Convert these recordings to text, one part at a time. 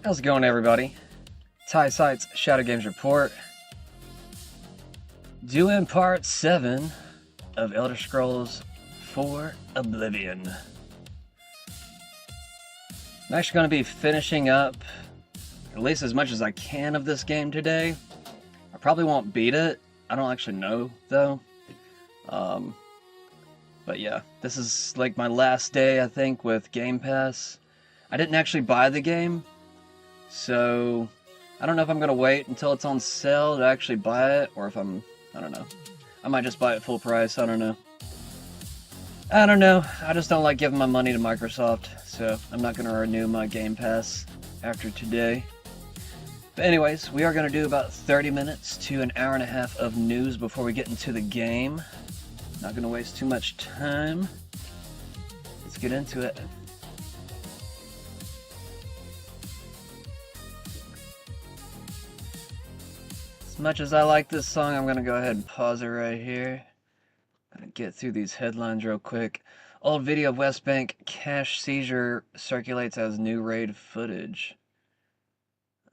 How's it going, everybody? Ty Sites Shadow Games Report. Doing part 7 of Elder Scrolls 4 Oblivion. I'm actually going to be finishing up at least as much as I can of this game today. I probably won't beat it. I don't actually know, though. But yeah, this is like my last day, I think, with Game Pass. I didn't actually buy the game, so I don't know if I'm going to wait until it's on sale to actually buy it, or if I don't know. I might just buy it full price, I don't know. I just don't like giving my money to Microsoft, so I'm not going to renew my Game Pass after today. But anyways, we are going to do about 30 minutes to an hour and a half of news before we get into the game. Not going to waste too much time. Let's get into it. As much as I like this song, I'm going to go ahead and pause it right here. Gonna get through these headlines real quick. Old video of West Bank cache seizure circulates as new raid footage.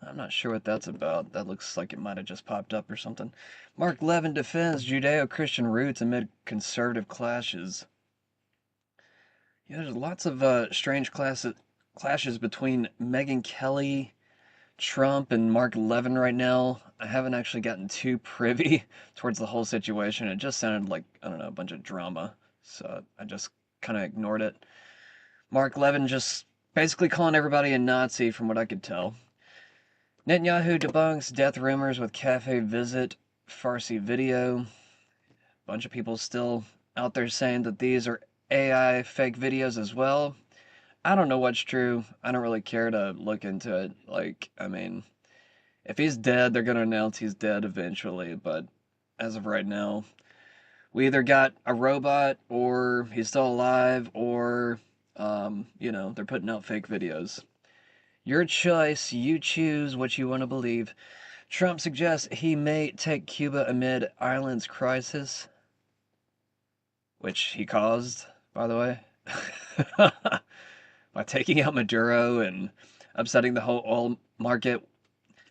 I'm not sure what that's about. That looks like it might have just popped up or something. Mark Levin defends Judeo-Christian roots amid conservative clashes. Yeah, there's lots of strange clashes between Megyn Kelly, Trump, and Mark Levin right now. I haven't actually gotten too privy towards the whole situation. It just sounded like, I don't know, a bunch of drama. So I just kind of ignored it. Mark Levin just basically calling everybody a Nazi from what I could tell. Netanyahu debunks death rumors with cafe visit Farsi video. Bunch of people still out there saying that these are AI fake videos as well. I don't know what's true. I don't really care to look into it. Like, I mean, if he's dead, they're going to announce he's dead eventually. But as of right now, we either got a robot, or he's still alive, or, you know, they're putting out fake videos. Your choice. You choose what you want to believe. Trump suggests he may take Cuba amid Ireland's crisis, which he caused, by the way, by taking out Maduro and upsetting the whole oil market,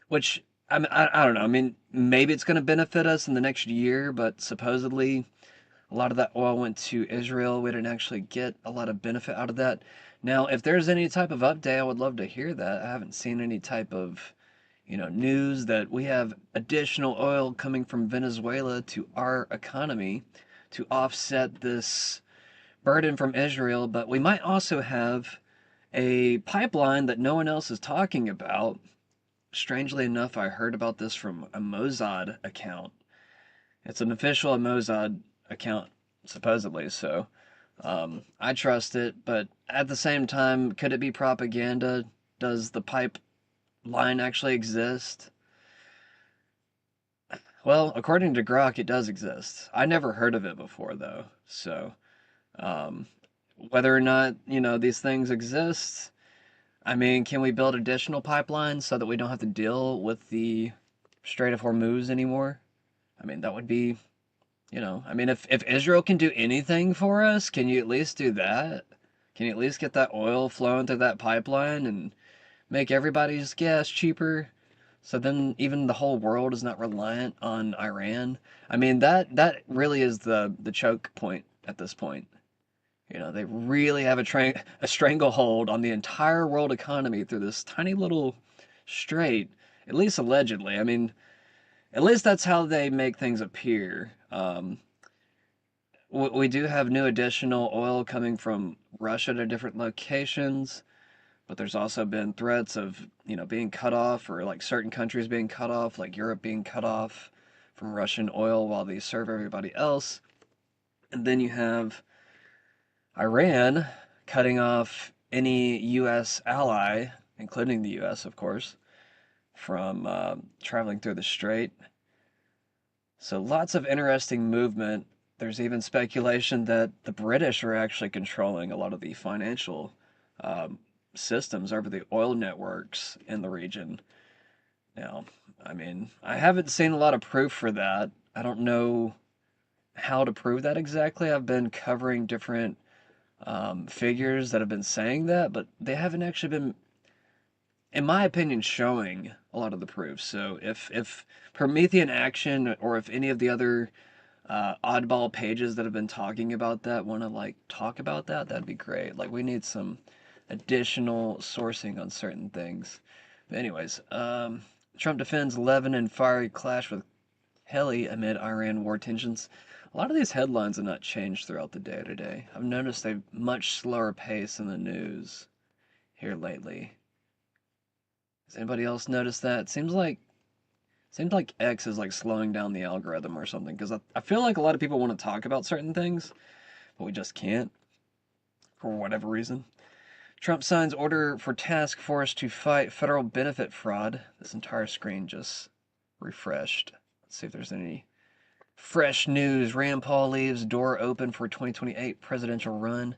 which I don't know. I mean, maybe it's going to benefit us in the next year, but supposedly a lot of that oil went to Israel. We didn't actually get a lot of benefit out of that. Now, if there's any type of update, I would love to hear that. I haven't seen any type of, news that we have additional oil coming from Venezuela to our economy to offset this burden from Israel, but we might also have a pipeline that no one else is talking about. Strangely enough, I heard about this from a Mossad account. It's an official Mossad account, supposedly, so I trust it, but at the same time, could it be propaganda? Does the pipeline actually exist? Well, according to Grok, it does exist. I never heard of it before, though, so um, whether or not, these things exist, I mean, can we build additional pipelines so that we don't have to deal with the Strait of Hormuz anymore? I mean, that would be, I mean, if Israel can do anything for us, can you at least do that? Can you at least get that oil flowing through that pipeline and make everybody's gas cheaper? So then even the whole world is not reliant on Iran. I mean, that really is the choke point at this point. They really have a stranglehold on the entire world economy through this tiny little strait, at least allegedly. I mean, at least that's how they make things appear. We do have new additional oil coming from Russia to different locations, but there's also been threats of, being cut off, or like certain countries being cut off, like Europe being cut off from Russian oil while they serve everybody else. And then you have Iran cutting off any U.S. ally, including the U.S., of course, from traveling through the strait. So lots of interesting movement. There's even speculation that the British are actually controlling a lot of the financial um, systems over the oil networks in the region. Now, I mean, I haven't seen a lot of proof for that. I don't know how to prove that exactly. I've been covering different figures that have been saying that, but they haven't actually been, in my opinion, showing a lot of the proof. So if Promethean Action, or if any of the other oddball pages that have been talking about that want to like talk about that, that'd be great. Like, we need some additional sourcing on certain things. But anyways, Trump defends Lebanon fiery clash with heli amid Iran war tensions. A lot of these headlines have not changed throughout the day today. I've noticed a much slower pace in the news here lately. Has anybody else noticed that? Seems like X is like slowing down the algorithm or something, because I feel like a lot of people want to talk about certain things, but we just can't for whatever reason. Trump signs order for task force to fight federal benefit fraud. This entire screen just refreshed. Let's see if there's any fresh news. Rand Paul leaves door open for 2028 presidential run.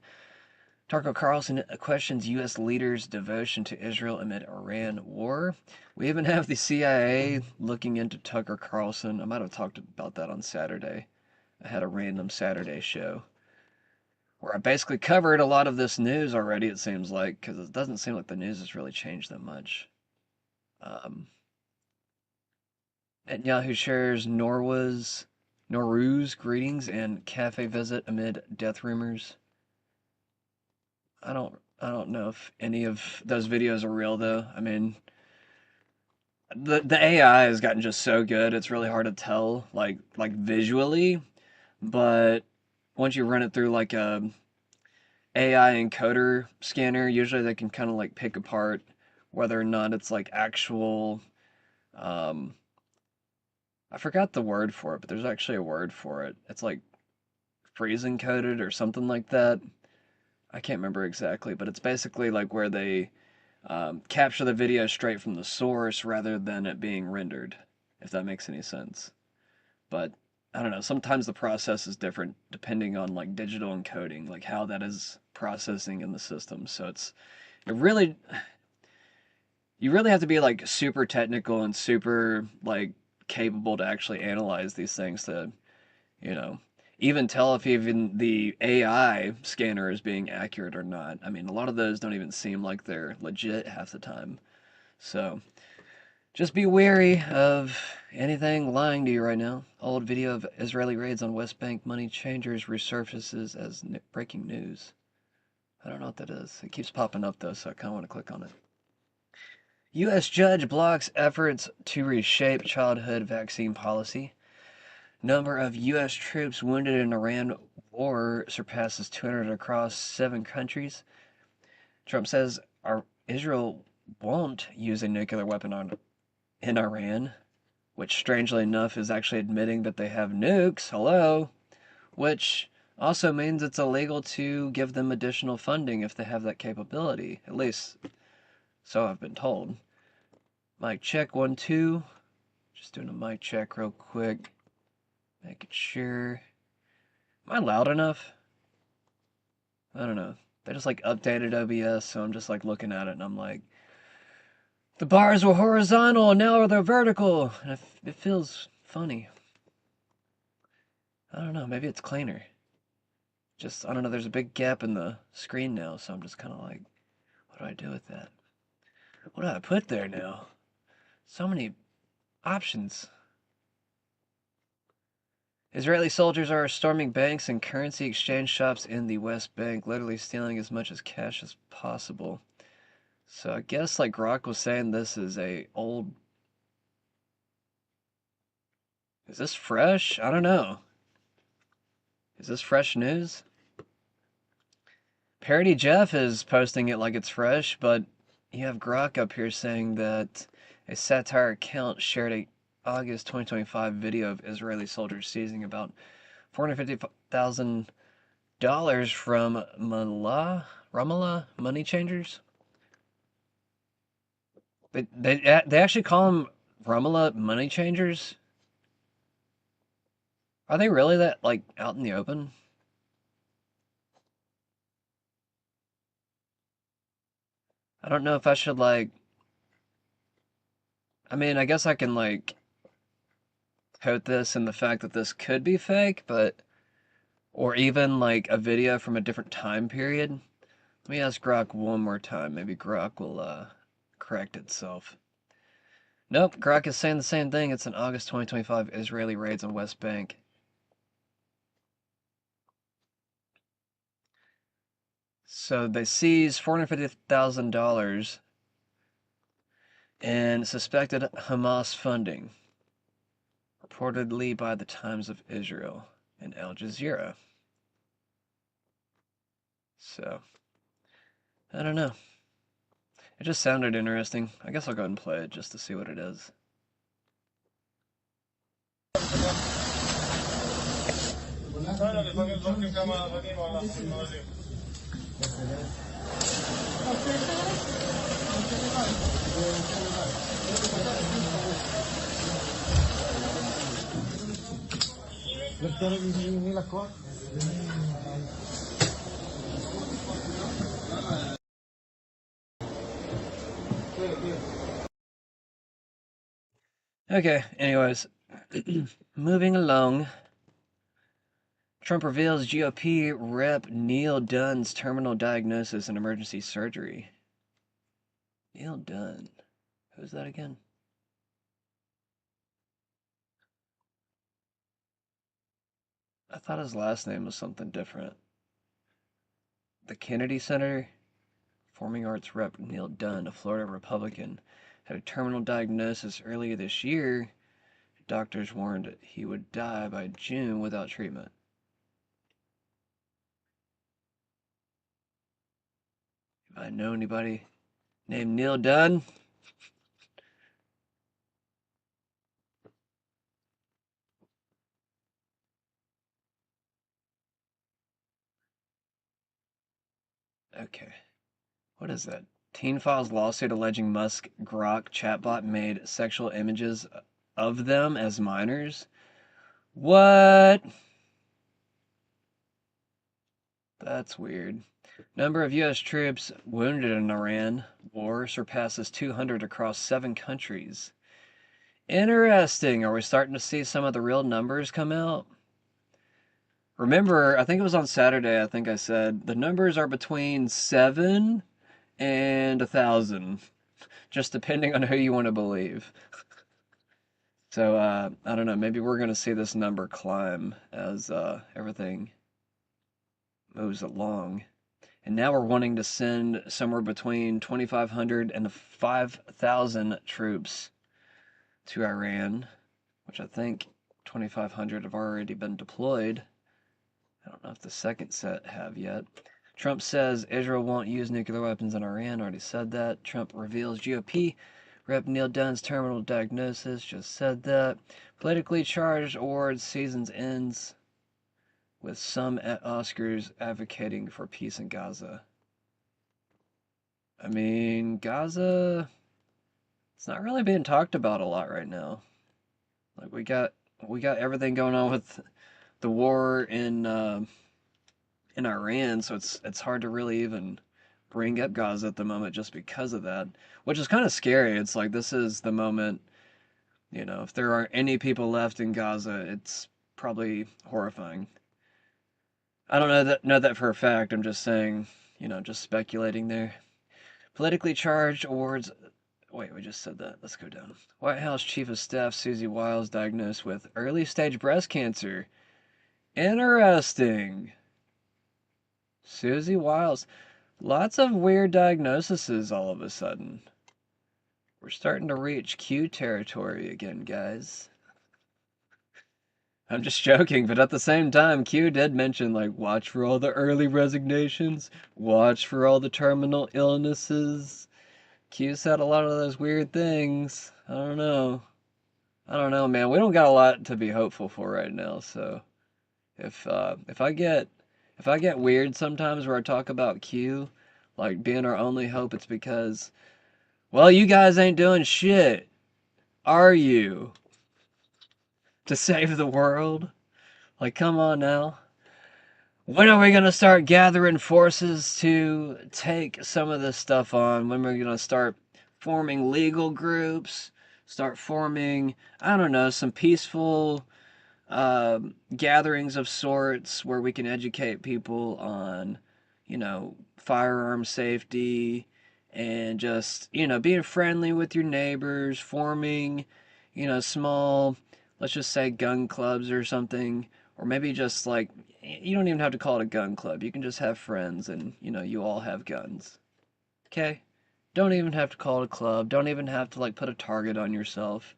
Tucker Carlson questions U.S. leaders' devotion to Israel amid Iran war. We even have the CIA looking into Tucker Carlson. I might have talked about that on Saturday. I had a random Saturday show where I basically covered a lot of this news already, it seems like, because it doesn't seem like the news has really changed that much. Um, Netanyahu shares Nowruz greetings and cafe visit amid death rumors. I don't know if any of those videos are real though. I mean, the AI has gotten just so good, it's really hard to tell like visually, but once you run it through like a AI encoder scanner, usually they can kind of like pick apart whether or not it's like actual um I forgot the word for it, but there's actually a word for it. It's like freeze encoded or something like that. I can't remember exactly, but it's basically like where they capture the video straight from the source rather than it being rendered, if that makes any sense. But I don't know, sometimes the process is different depending on like digital encoding, like how that is processing in the system. So it really You really have to be like super technical and super like capable to actually analyze these things to, you know, even tell if even the AI scanner is being accurate or not. I mean, a lot of those don't even seem like they're legit half the time. So just be wary of anything lying to you right now. Old video of Israeli raids on West Bank money changers resurfaces as breaking news. I don't know what that is. It keeps popping up though, so I kind of want to click on it. U.S. judge blocks efforts to reshape childhood vaccine policy. Number of U.S. troops wounded in Iran war surpasses 200 across 7 countries. Trump says Israel won't use a nuclear weapon in Iran, which strangely enough is actually admitting that they have nukes. Hello. Which also means it's illegal to give them additional funding if they have that capability. At least, so I've been told. Mic check 1, 2. Just doing a mic check real quick. Making sure. Am I loud enough? I don't know. They just like updated OBS, so I'm just like looking at it and I'm like, the bars were horizontal, now they're vertical. And it feels funny. I don't know, maybe it's cleaner. Just, I don't know, there's a big gap in the screen now, so I'm just kind of like, what do I do with that? What do I put there now? So many options. Israeli soldiers are storming banks and currency exchange shops in the West Bank, literally stealing as much as cash as possible. So I guess like Grok was saying, this is a old... Is this fresh? I don't know. Is this fresh news? Parody Jeff is posting it like it's fresh, but you have Grok up here saying that a satire account shared a August 2025 video of Israeli soldiers seizing about $450,000 from Ramallah money changers. They actually call them Ramallah money changers. Are they really that like out in the open? I don't know if I should like. I mean, I guess I can like coat this in the fact that this could be fake, but or even like a video from a different time period. Let me ask Grok one more time. Maybe Grok will correct itself. Nope, Grok is saying the same thing. It's an August 2025 Israeli raids on West Bank. So they seized $450,000 in suspected Hamas funding, reportedly by the Times of Israel and Al Jazeera. So, I don't know. It just sounded interesting. I guess I'll go ahead and play it just to see what it is. Okay, anyways, moving along. Trump reveals GOP Rep Neil Dunn's terminal diagnosis in emergency surgery. Neil Dunn. Who's that again? I thought his last name was something different. The Kennedy Center, Performing Arts Rep Neil Dunn, a Florida Republican, had a terminal diagnosis earlier this year. Doctors warned he would die by June without treatment. If I know anybody named Neil Dunn, okay. What is that? Teen files lawsuit alleging Musk Grok chatbot made sexual images of them as minors. What? That's weird. Number of U.S. troops wounded in Iran war surpasses 200 across 7 countries. Interesting. Are we starting to see some of the real numbers come out? Remember, I think it was on Saturday, I think I said the numbers are between 7 and 1,000, just depending on who you want to believe. So, I don't know, maybe we're going to see this number climb as everything moves along. And now we're wanting to send somewhere between 2,500 and 5,000 troops to Iran, which I think 2,500 have already been deployed. I don't know if the second set have yet. Trump says Israel won't use nuclear weapons in Iran. Already said that. Trump reveals GOP Rep. Neil Dunn's terminal diagnosis. Just said that. Politically charged awards seasons ends with some at Oscars advocating for peace in Gaza. I mean, Gaza, it's not really being talked about a lot right now. Like we got everything going on with the war in Iran, so it's hard to really even bring up Gaza at the moment just because of that, which is kind of scary. It's like this is the moment, if there aren't any people left in Gaza, it's probably horrifying. I don't know that for a fact. I'm just saying, just speculating there. Politically charged awards. Wait, we just said that. Let's go down. White House Chief of Staff Susie Wiles diagnosed with early stage breast cancer. Interesting. Susie Wiles. Lots of weird diagnoses all of a sudden. We're starting to reach Q territory again, guys. I'm just joking, but at the same time, Q did mention, like, watch for all the early resignations, watch for all the terminal illnesses. Q said a lot of those weird things. I don't know. I don't know, man. We don't got a lot to be hopeful for right now, so if I get weird sometimes where I talk about Q, like being our only hope, it's because, well, you guys ain't doing shit, are you? To save the world? Like, come on now. When are we gonna start gathering forces to take some of this stuff on? When are we gonna start forming legal groups? Start forming, I don't know, some peaceful gatherings of sorts where we can educate people on, firearm safety and just, being friendly with your neighbors, forming, small, let's just say gun clubs or something, or maybe just like, you don't even have to call it a gun club. You can just have friends and, you all have guns. Okay? Don't even have to call it a club. Don't even have to like put a target on yourself,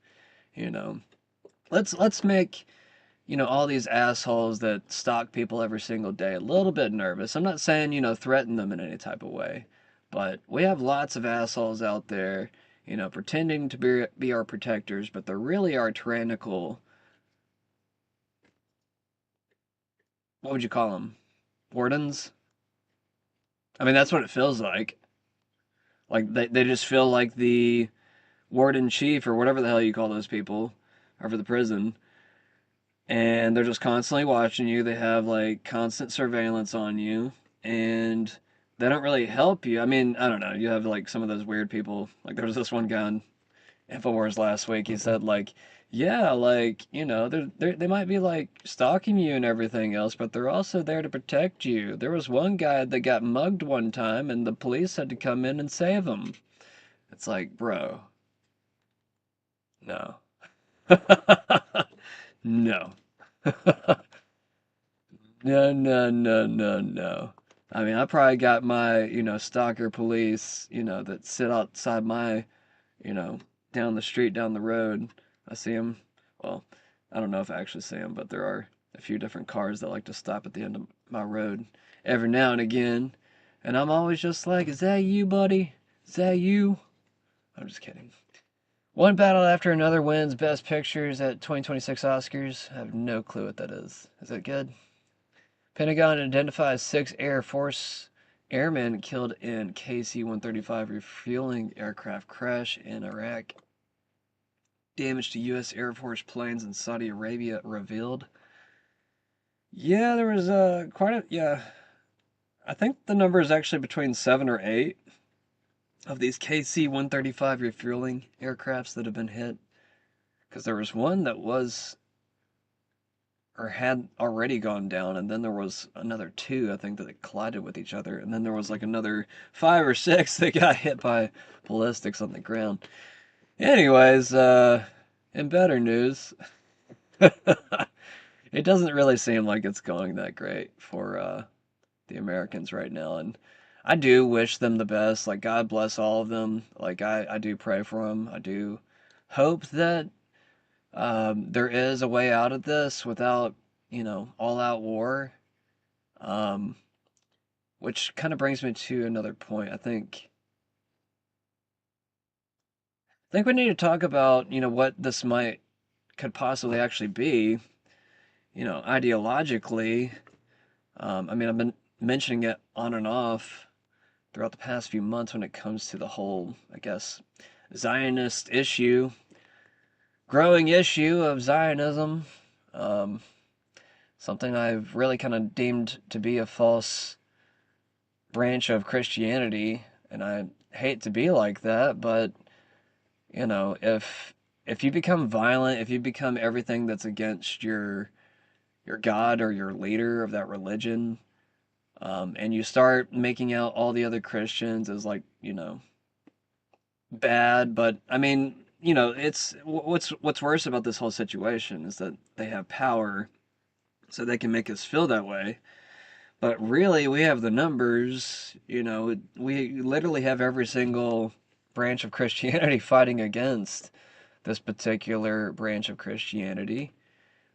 you know. Let's make all these assholes that stalk people every single day a little bit nervous. I'm not saying, threaten them in any type of way, but we have lots of assholes out there, pretending to be our protectors, but they really are tyrannical. What would you call them? Wardens? I mean, that's what it feels like. Like, they just feel like the warden chief or whatever the hell you call those people over the prison. And they're just constantly watching you. They have like constant surveillance on you, and they don't really help you. I mean, I don't know. You have like some of those weird people. Like there was this one guy on Infowars last week. He said like, yeah, like they might be like stalking you and everything else, but they're also there to protect you. There was one guy that got mugged one time, and the police had to come in and save him. It's like, bro, no, no. No, no, no, no, no. I mean, I probably got my, stalker police, that sit outside my, you know, down the street, down the road. I see them. Well, I don't know if I actually see them, but there are a few different cars that like to stop at the end of my road every now and again. And I'm always just like, is that you, buddy? Is that you? I'm just kidding. One battle after another wins Best Pictures at 2026 Oscars. I have no clue what that is. Is it good? Pentagon identifies 6 Air Force airmen killed in KC-135 refueling aircraft crash in Iraq. Damage to U.S. Air Force planes in Saudi Arabia revealed. Yeah, there was quite a, yeah. I think the number is actually between 7 or 8. of these KC-135 refueling aircrafts that have been hit. Because there was one that was or had already gone down, and then there was another two, I think, that collided with each other, and then there was like another five or six that got hit by ballistics on the ground. Anyways, in better news, it doesn't really seem like it's going that great for the Americans right now, and I do wish them the best. Like, God bless all of them. Like, I do pray for them. I do hope that there is a way out of this without, all out war. Um, which kind of brings me to another point. I think we need to talk about, what this might could possibly actually be, ideologically. I mean, I've been mentioning it on and off throughout the past few months when it comes to the whole, I guess, Zionist issue, growing issue of Zionism. Um, Something I've really kind of deemed to be a false branch of Christianity, and I hate to be like that, but if you become violent, if you become everything that's against your God or your leader of that religion, and you start making out all the other Christians as like, bad, but I mean, it's what's worse about this whole situation is that they have power, so they can make us feel that way. But really, we have the numbers. We literally have every single branch of Christianity fighting against this particular branch of Christianity.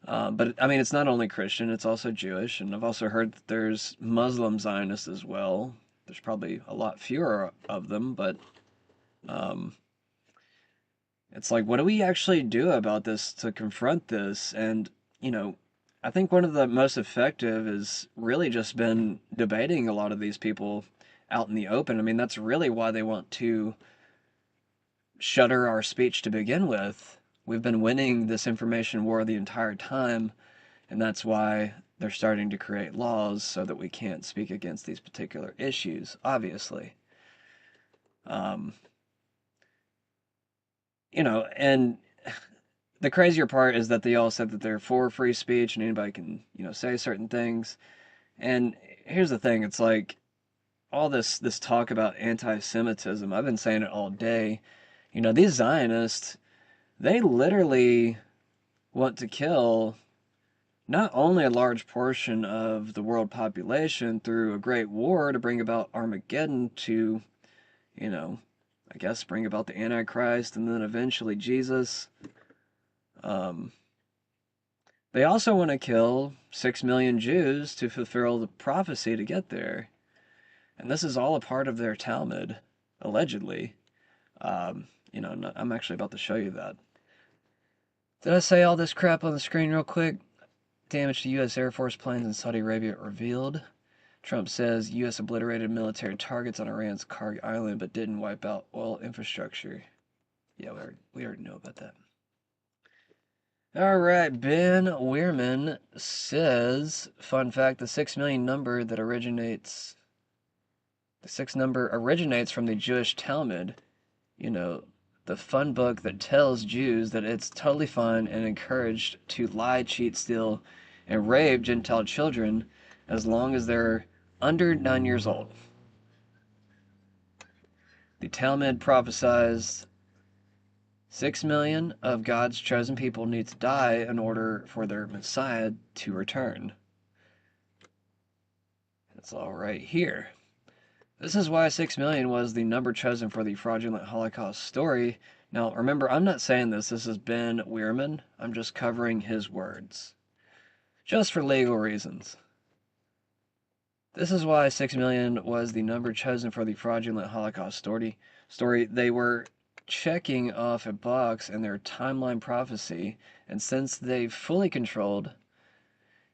But I mean, it's not only Christian, it's also Jewish. And I've also heard that there's Muslim Zionists as well. There's probably a lot fewer of them, but um, it's like, what do we actually do about this to confront this? And, you know, I think one of the most effective has really just been debating a lot of these people out in the open. I mean, that's really why they want to shutter our speech to begin with. We've been winning this information war the entire time, and that's why they're starting to create laws so that we can't speak against these particular issues, obviously. Um, and the crazier part is that they all said that they're for free speech and anybody can, say certain things. And here's the thing, it's like all this talk about anti-Semitism, I've been saying it all day. These Zionists, they literally want to kill not only a large portion of the world population through a great war to bring about Armageddon to, you know, I guess bring about the Antichrist and then eventually Jesus. Um, they also want to kill 6 million Jews to fulfill the prophecy to get there. And this is all a part of their Talmud, allegedly. I'm actually about to show you that. Did I say all this crap on the screen real quick? Damage to U.S. Air Force planes in Saudi Arabia revealed. Trump says U.S. obliterated military targets on Iran's Karg Island but didn't wipe out oil infrastructure. Yeah, we already know about that. All right, Ben Weirman says, fun fact, the 6 million number that originates, the 6 number originates from the Jewish Talmud, the fun book that tells Jews that it's totally fine and encouraged to lie, cheat, steal, and rape Gentile children as long as they're under 9 years old. The Talmud prophesies 6 million of God's chosen people need to die in order for their Messiah to return. It's all right here. This is why 6 million was the number chosen for the fraudulent Holocaust story. Now, remember, I'm not saying this. This is Ben Weirman. I'm just covering his words. Just for legal reasons. This is why 6 million was the number chosen for the fraudulent Holocaust story. They were checking off a box in their timeline prophecy, and since they fully controlled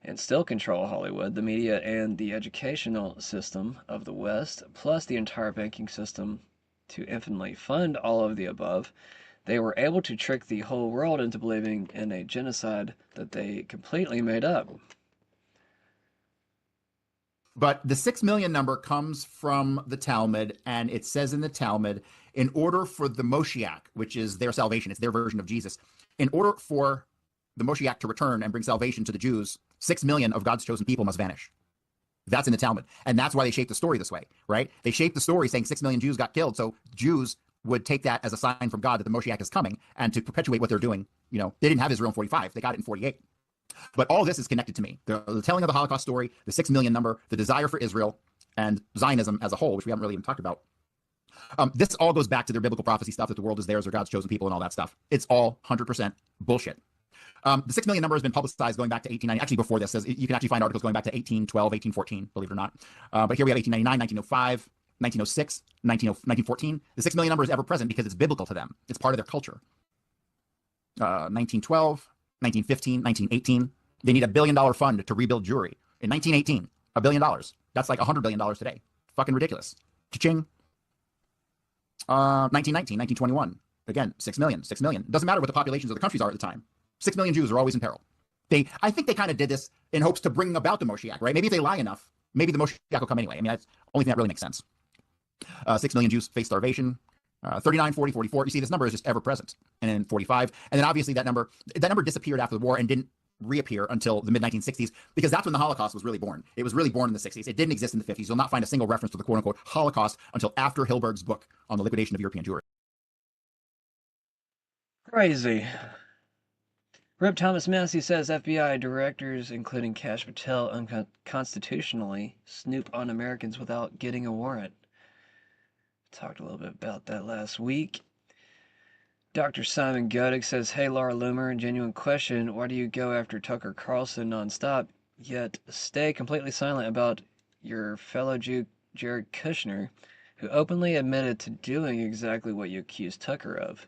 and still control Hollywood, the media, and the educational system of the West, plus the entire banking system to infinitely fund all of the above, they were able to trick the whole world into believing in a genocide that they completely made up. But the 6 million number comes from the Talmud, and it says in the Talmud, in order for the Moshiach, which is their salvation, it's their version of Jesus, in order for the Moshiach to return and bring salvation to the Jews, 6 million of God's chosen people must vanish. That's in the Talmud. And that's why they shaped the story this way, right? They shaped the story saying 6 million Jews got killed. So Jews would take that as a sign from God that the Moshiach is coming, and to perpetuate what they're doing. You know, they didn't have Israel in 45, they got it in 48. But all this is connected to me. The telling of the Holocaust story, the 6 million number, the desire for Israel, and Zionism as a whole, which we haven't really even talked about. This all goes back to their biblical prophecy stuff, that the world is theirs or God's chosen people and all that stuff. It's all 100% bullshit. The 6 million number has been publicized going back to 1890. Actually, before this, you can actually find articles going back to 1812, 1814, believe it or not. But here we have 1899, 1905, 1906, 1914. The 6 million number is ever present because it's biblical to them. It's part of their culture. 1912, 1915, 1918. They need $1 billion fund to rebuild Jewry. In 1918, $1 billion. That's like $100 billion today. Fucking ridiculous. Cha-ching. 1919, 1921. Again, 6 million, 6 million. Doesn't matter what the populations of the countries are at the time. 6 million Jews are always in peril. I think they kind of did this in hopes to bring about the Moshiach, right? Maybe if they lie enough, maybe the Moshiach will come anyway. I mean, that's the only thing that really makes sense. 6 million Jews face starvation. 39, 40, 44. You see, this number is just ever present. And then 45. And then obviously that number disappeared after the war and didn't reappear until the mid-1960s, because that's when the Holocaust was really born. It was really born in the 60s. It didn't exist in the 50s. You'll not find a single reference to the quote-unquote Holocaust until after Hilberg's book on the liquidation of European Jewry. Crazy. Rep. Thomas Massey says FBI directors, including Kash Patel, unconstitutionally snoop on Americans without getting a warrant. Talked a little bit about that last week. Dr. Simon Godik says, hey, Laura Loomer, genuine question, why do you go after Tucker Carlson nonstop, yet stay completely silent about your fellow Jew, Jared Kushner, who openly admitted to doing exactly what you accused Tucker of?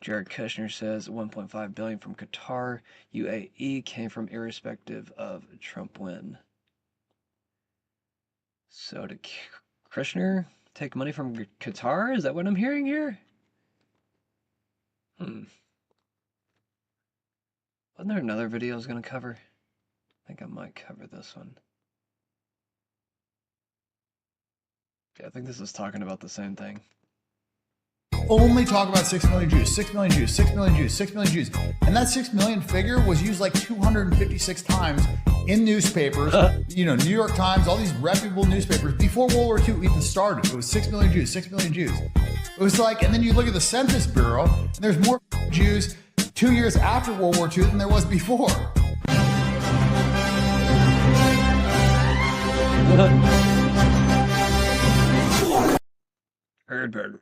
Jared Kushner says $1.5 billion from Qatar, UAE came from irrespective of Trump win. So did Kushner take money from Qatar? Is that what I'm hearing here? Wasn't there another video I was going to cover? I think I might cover this one. Yeah, I think this is talking about the same thing. Only talk about 6 million Jews, 6 million Jews, 6 million Jews, 6 million Jews. And that 6 million figure was used like 256 times in newspapers, New York Times, all these reputable newspapers before World War II even started. It was 6 million Jews, 6 million Jews. It was like, and then you look at the Census Bureau, and there's more Jews 2 years after World War II than there was before. Heard.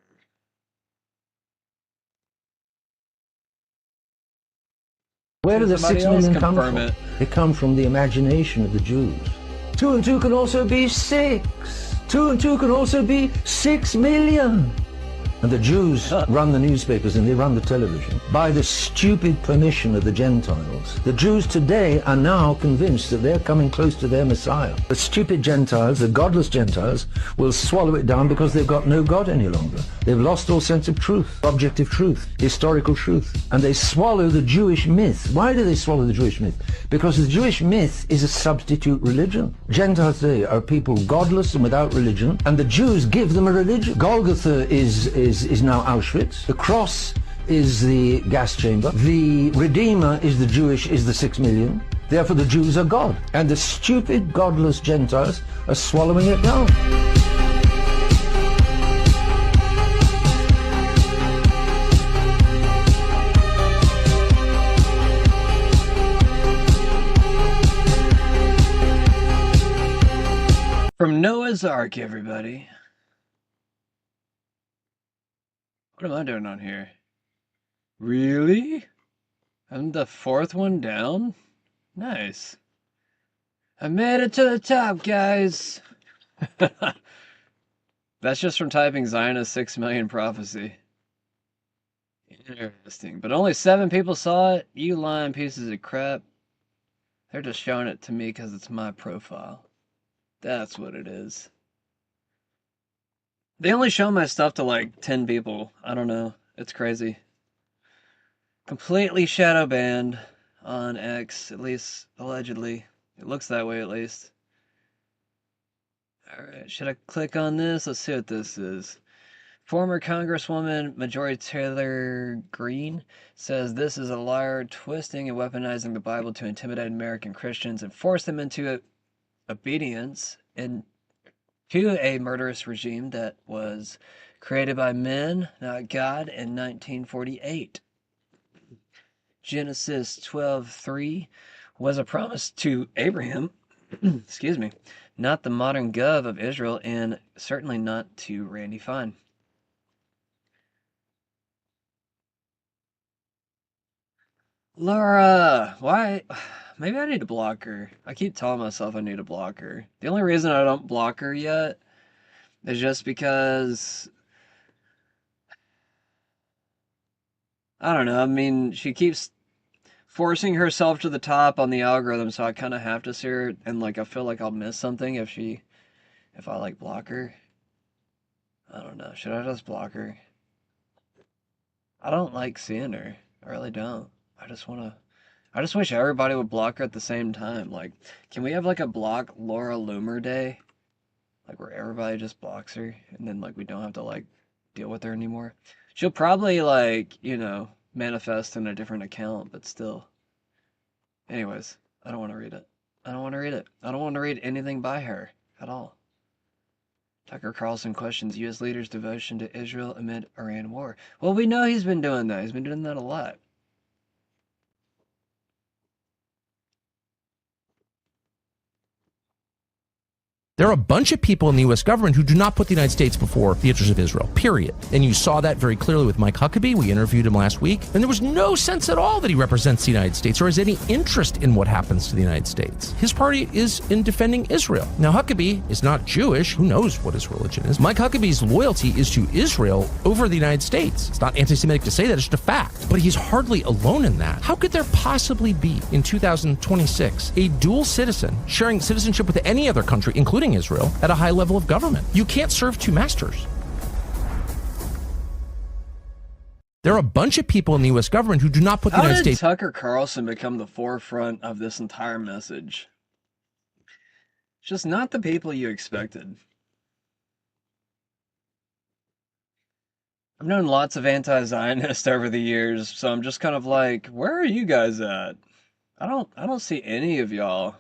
Where do the 6 million come from? They come from the imagination of the Jews. 2 and 2 can also be 6. 2 and 2 can also be 6 million. And the Jews run the newspapers and they run the television by the stupid permission of the Gentiles. The Jews today are now convinced that they're coming close to their Messiah. The stupid Gentiles, the godless Gentiles, will swallow it down because they've got no God any longer. They've lost all sense of truth, objective truth, historical truth. And they swallow the Jewish myth. Why do they swallow the Jewish myth? Because the Jewish myth is a substitute religion. Gentiles today are people godless and without religion, and the Jews give them a religion. Golgotha is now Auschwitz. The cross is the gas chamber. The Redeemer is the 6 million. Therefore the Jews are God. And the stupid, godless Gentiles are swallowing it down. From Noah's Ark, everybody. What am I doing on here? Really? I'm the 4th one down? Nice. I made it to the top, guys. That's just from typing Zionist 6 million prophecy. Interesting. But only 7 people saw it? You lying pieces of crap. They're just showing it to me because it's my profile. That's what it is. They only show my stuff to like 10 people. I don't know. It's crazy. Completely shadow banned on X, at least allegedly. It looks that way at least. Alright, should I click on this? Let's see what this is. Former Congresswoman Marjorie Taylor Greene says this is a liar, twisting and weaponizing the Bible to intimidate American Christians and force them into obedience and to a murderous regime that was created by men, not God, in 1948. Genesis 12:3 was a promise to Abraham, excuse me, not the modern gov of Israel, and certainly not to Randy Fine. Laura, why? Maybe I need to block her. I keep telling myself I need to block her. The only reason I don't block her yet is just because, I don't know, I mean, she keeps forcing herself to the top on the algorithm, so I kind of have to see her, and like I feel like I'll miss something if I like block her. I don't know. Should I just block her? I don't like seeing her. I really don't. I just wish everybody would block her at the same time. Like, can we have like a block Laura Loomer day? Like where everybody just blocks her and then like we don't have to like deal with her anymore. She'll probably like, manifest in a different account, but still. Anyways, I don't want to read it. I don't want to read it. I don't want to read anything by her at all. Tucker Carlson questions U.S. leaders' devotion to Israel amid Iran war. Well, we know he's been doing that. He's been doing that a lot. There are a bunch of people in the U.S. government who do not put the United States before the interests of Israel, period. And you saw that very clearly with Mike Huckabee. We interviewed him last week, and there was no sense at all that he represents the United States or has any interest in what happens to the United States. His party is in defending Israel. Now, Huckabee is not Jewish. Who knows what his religion is? Mike Huckabee's loyalty is to Israel over the United States. It's not anti-Semitic to say that, it's just a fact. But he's hardly alone in that. How could there possibly be, in 2026, a dual citizen sharing citizenship with any other country, including Israel, at a high level of government? You can't serve two masters. There are a bunch of people in the U.S. government who do not put the United States... How did Tucker Carlson become the forefront of this entire message? It's just not the people you expected. I've known lots of anti-Zionists over the years, so I'm just kind of like, where are you guys at? I don't see any of y'all.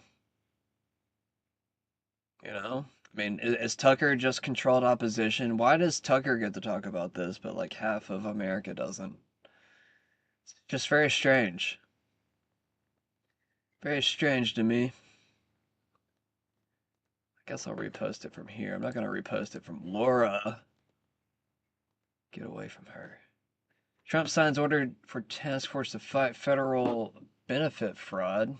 I mean, is Tucker just controlled opposition? Why does Tucker get to talk about this, but like half of America doesn't? It's just very strange. Very strange to me. I guess I'll repost it from here. I'm not going to repost it from Laura. Get away from her. Trump signs order for task force to fight federal benefit fraud.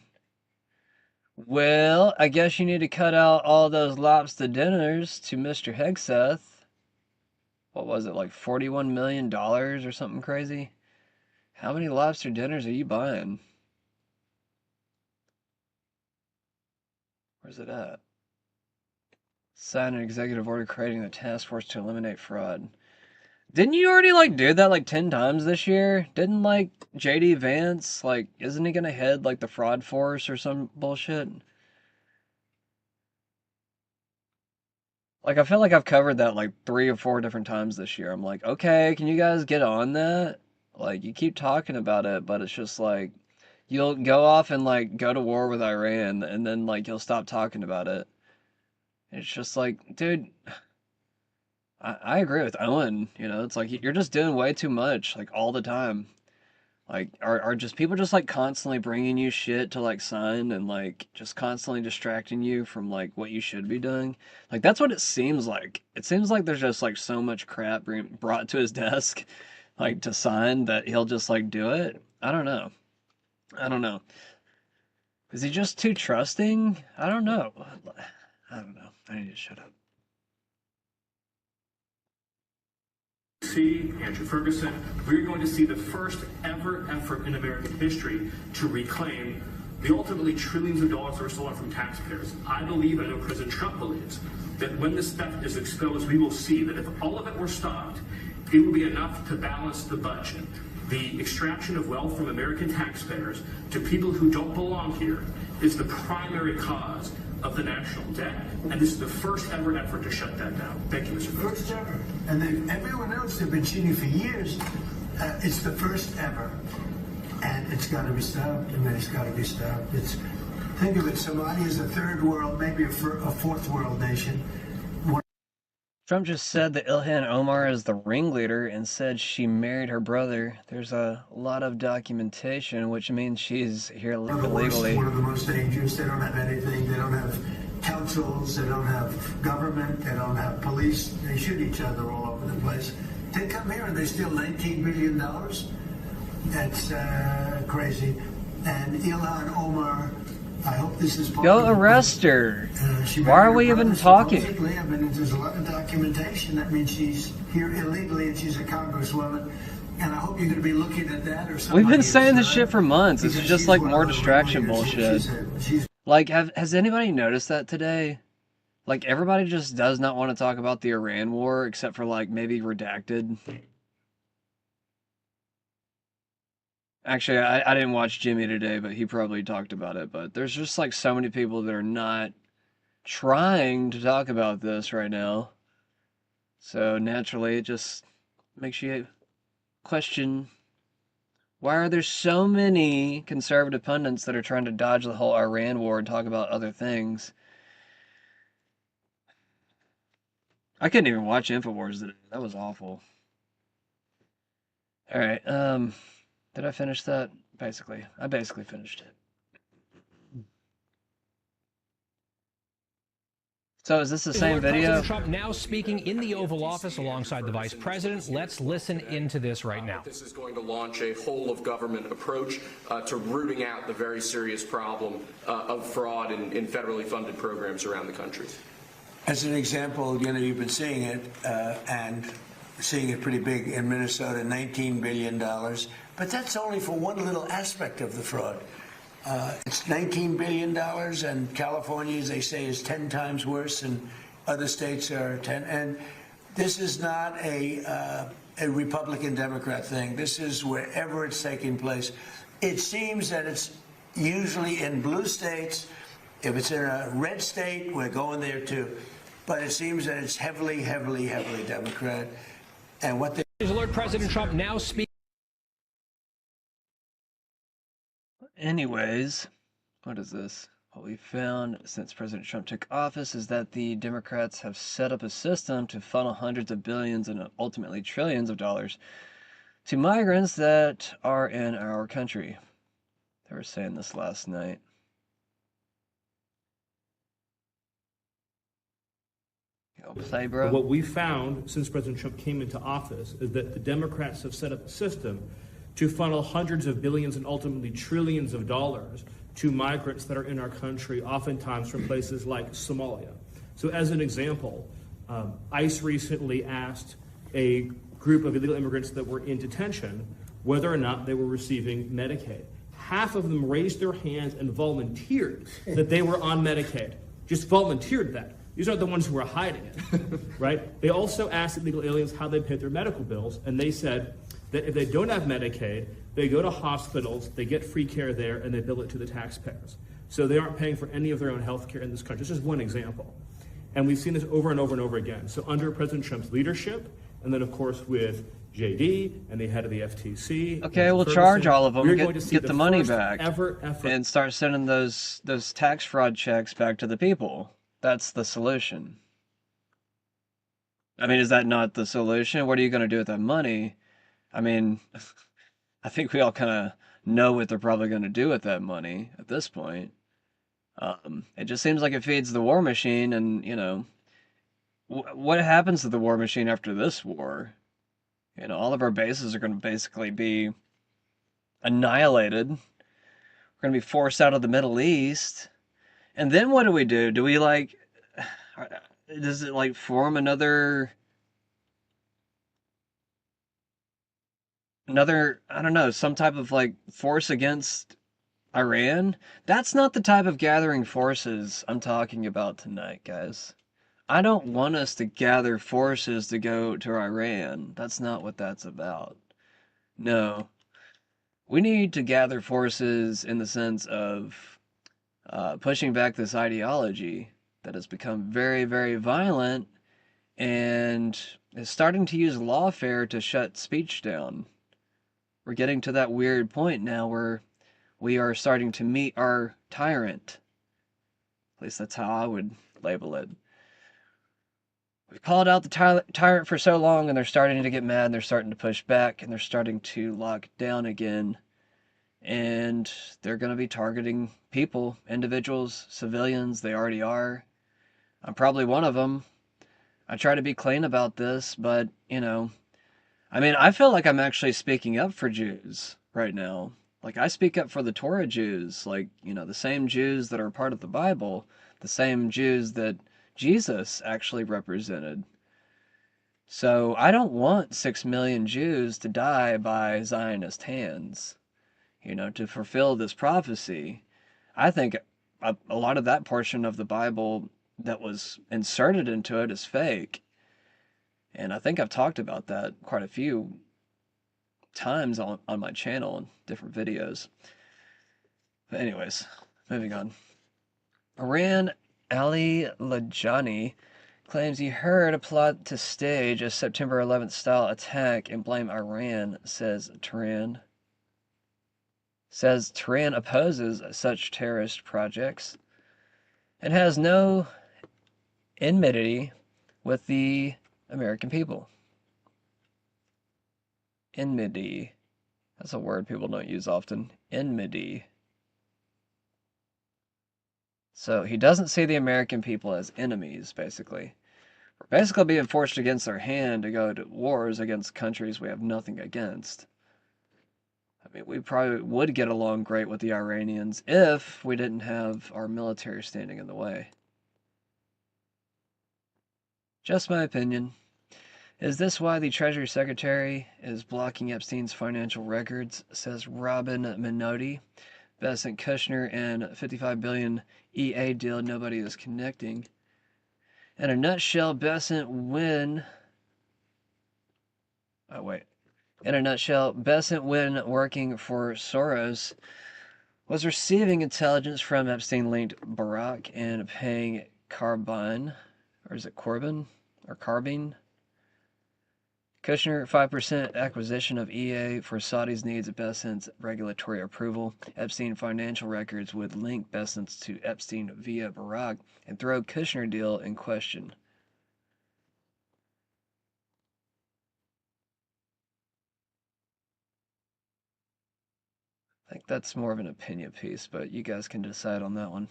Well, I guess you need to cut out all those lobster dinners to Mr. Hegseth. What was it, like $41 million or something crazy? How many lobster dinners are you buying? Where's it at? Sign an executive order creating the task force to eliminate fraud. Didn't you already do that 10 times this year? Didn't JD Vance, isn't he gonna head the fraud force or some bullshit? I feel like I've covered that 3 or 4 different times this year. I'm like, okay, can you guys get on that? You keep talking about it, but it's just you'll go off and go to war with Iran and then you'll stop talking about it. It's just dude, I agree with Owen, it's you're just doing way too much, all the time. Are just people just constantly bringing you shit to sign and just constantly distracting you from what you should be doing? That's what it seems like. It seems like there's just so much crap being brought to his desk to sign that he'll just do it. I don't know. Is he just too trusting? I don't know. I need to shut up. Andrew Ferguson, we're going to see the first ever effort in American history to reclaim the ultimately trillions of dollars that were stolen from taxpayers. I believe, I know President Trump believes, that when this theft is exposed, we will see that if all of it were stopped, it will be enough to balance the budget. The extraction of wealth from American taxpayers to people who don't belong here is the primary cause of the national debt, and this is the first ever effort to shut that down. Thank you, Mr. President. First ever. And everyone else, they've been cheating for years. It's the first ever. And it's got to be stopped. I mean, it's got to be stopped. Think of it, Somalia is a third world, maybe a fourth world nation. Trump just said that Ilhan Omar is the ringleader and said she married her brother. There's a lot of documentation, which means she's here illegally. One of the most dangerous. They don't have anything. They don't have councils. They don't have government. They don't have police. They shoot each other all over the place. They come here and they steal $19 billion. That's crazy. And Ilhan Omar, I hope this is go arrest her. Why are we even talking? I mean, there's a lot of documentation. That means she's here illegally and she's a congresswoman. And I hope you're going to be looking at that or something. We've been saying this shit for months. This is just like more distraction bullshit. Like, has anybody noticed that today? Like, everybody just does not want to talk about the Iran war except for, like, maybe Redacted. Actually, I didn't watch Jimmy today, but he probably talked about it. But there's just, like, so many people that are not trying to talk about this right now. So, naturally, it just makes you question, why are there so many conservative pundits that are trying to dodge the whole Iran war and talk about other things? I couldn't even watch InfoWars today. That was awful. Alright, did I finish that? Basically. I basically finished it. So is this the same video? President Trump now speaking in the Oval Office alongside the Vice President. Let's listen into this right now. This is going to launch a whole-of-government approach to rooting out the very serious problem of fraud in federally funded programs around the country. As an example, you know, you've been seeing it and seeing it pretty big in Minnesota, $19 billion. But that's only for one little aspect of the fraud. It's $19 billion, and California, as they say, is 10 times worse, and other states are 10. And this is not a Republican-Democrat thing. This is wherever it's taking place. It seems that it's usually in blue states. If it's in a red state, we're going there too. But it seems that it's heavily, heavily, heavily Democrat. And what they... Alert President Trump now speaking. Anyways, what is this? What we found since President Trump took office is that the Democrats have set up a system to funnel hundreds of billions and ultimately trillions of dollars to migrants that are in our country. They were saying this last night. Play, bro. What we found since President Trump came into office is that the Democrats have set up a system to funnel hundreds of billions and ultimately trillions of dollars to migrants that are in our country, oftentimes from places like Somalia. So as an example, ICE recently asked a group of illegal immigrants that were in detention whether or not they were receiving Medicaid. Half of them raised their hands and volunteered that they were on Medicaid, just volunteered that. These aren't the ones who are hiding it, right? They also asked illegal aliens how they paid their medical bills, and they said that if they don't have Medicaid, they go to hospitals, they get free care there, and they bill it to the taxpayers. So they aren't paying for any of their own health care in this country. This is one example. And we've seen this over and over and over again. So under President Trump's leadership, and then of course with JD and the head of the FTC. Okay, we'll charge all of them, get the money back, effort and start sending those tax fraud checks back to the people. That's the solution. I mean, is that not the solution? What are you going to do with that money? I mean, I think we all kind of know what they're probably going to do with that money at this point. It just seems like it feeds the war machine, and, you know, what happens to the war machine after this war? You know, all of our bases are going to basically be annihilated. We're going to be forced out of the Middle East. And then what do? Do we, like, does it, like, form another, I don't know, some type of, like, force against Iran? That's not the type of gathering forces I'm talking about tonight, guys. I don't want us to gather forces to go to Iran. That's not what that's about. No. We need to gather forces in the sense of pushing back this ideology that has become very, very violent and is starting to use lawfare to shut speech down. We're getting to that weird point now where we are starting to meet our tyrant. At least that's how I would label it. We've called out the tyrant for so long, and they're starting to get mad, and they're starting to push back, and they're starting to lock down again. And they're going to be targeting people, individuals, civilians. They already are. I'm probably one of them. I try to be clean about this, but, you know, I mean, I feel like I'm actually speaking up for Jews right now. Like, I speak up for the Torah Jews, like, you know, the same Jews that are part of the Bible, the same Jews that Jesus actually represented. So I don't want 6 million Jews to die by Zionist hands, you know, to fulfill this prophecy. I think a lot of that portion of the Bible that was inserted into it is fake. And I think I've talked about that quite a few times on my channel in different videos. But anyways, moving on. Iran Ali Lajani claims he heard a plot to stage a September 11th style attack and blame Iran, says Tehran. Says Tehran opposes such terrorist projects and has no enmity with the American people. Enmity. That's a word people don't use often. Enmity. So he doesn't see the American people as enemies, basically. We're basically being forced against our hand to go to wars against countries we have nothing against. I mean, we probably would get along great with the Iranians if we didn't have our military standing in the way. Just my opinion. Is this why the Treasury Secretary is blocking Epstein's financial records, says Robin Minotti. Besant Kushner and $55 billion EA deal nobody is connecting. In a nutshell, Besant when working for Soros was receiving intelligence from Epstein-linked Barack and paying Carbine, or is it Corbin or Carbine? Kushner, 5% acquisition of EA for Saudi's needs of Besant's regulatory approval. Epstein financial records would link Besant's to Epstein via Barack and throw Kushner deal in question. I think that's more of an opinion piece, but you guys can decide on that one.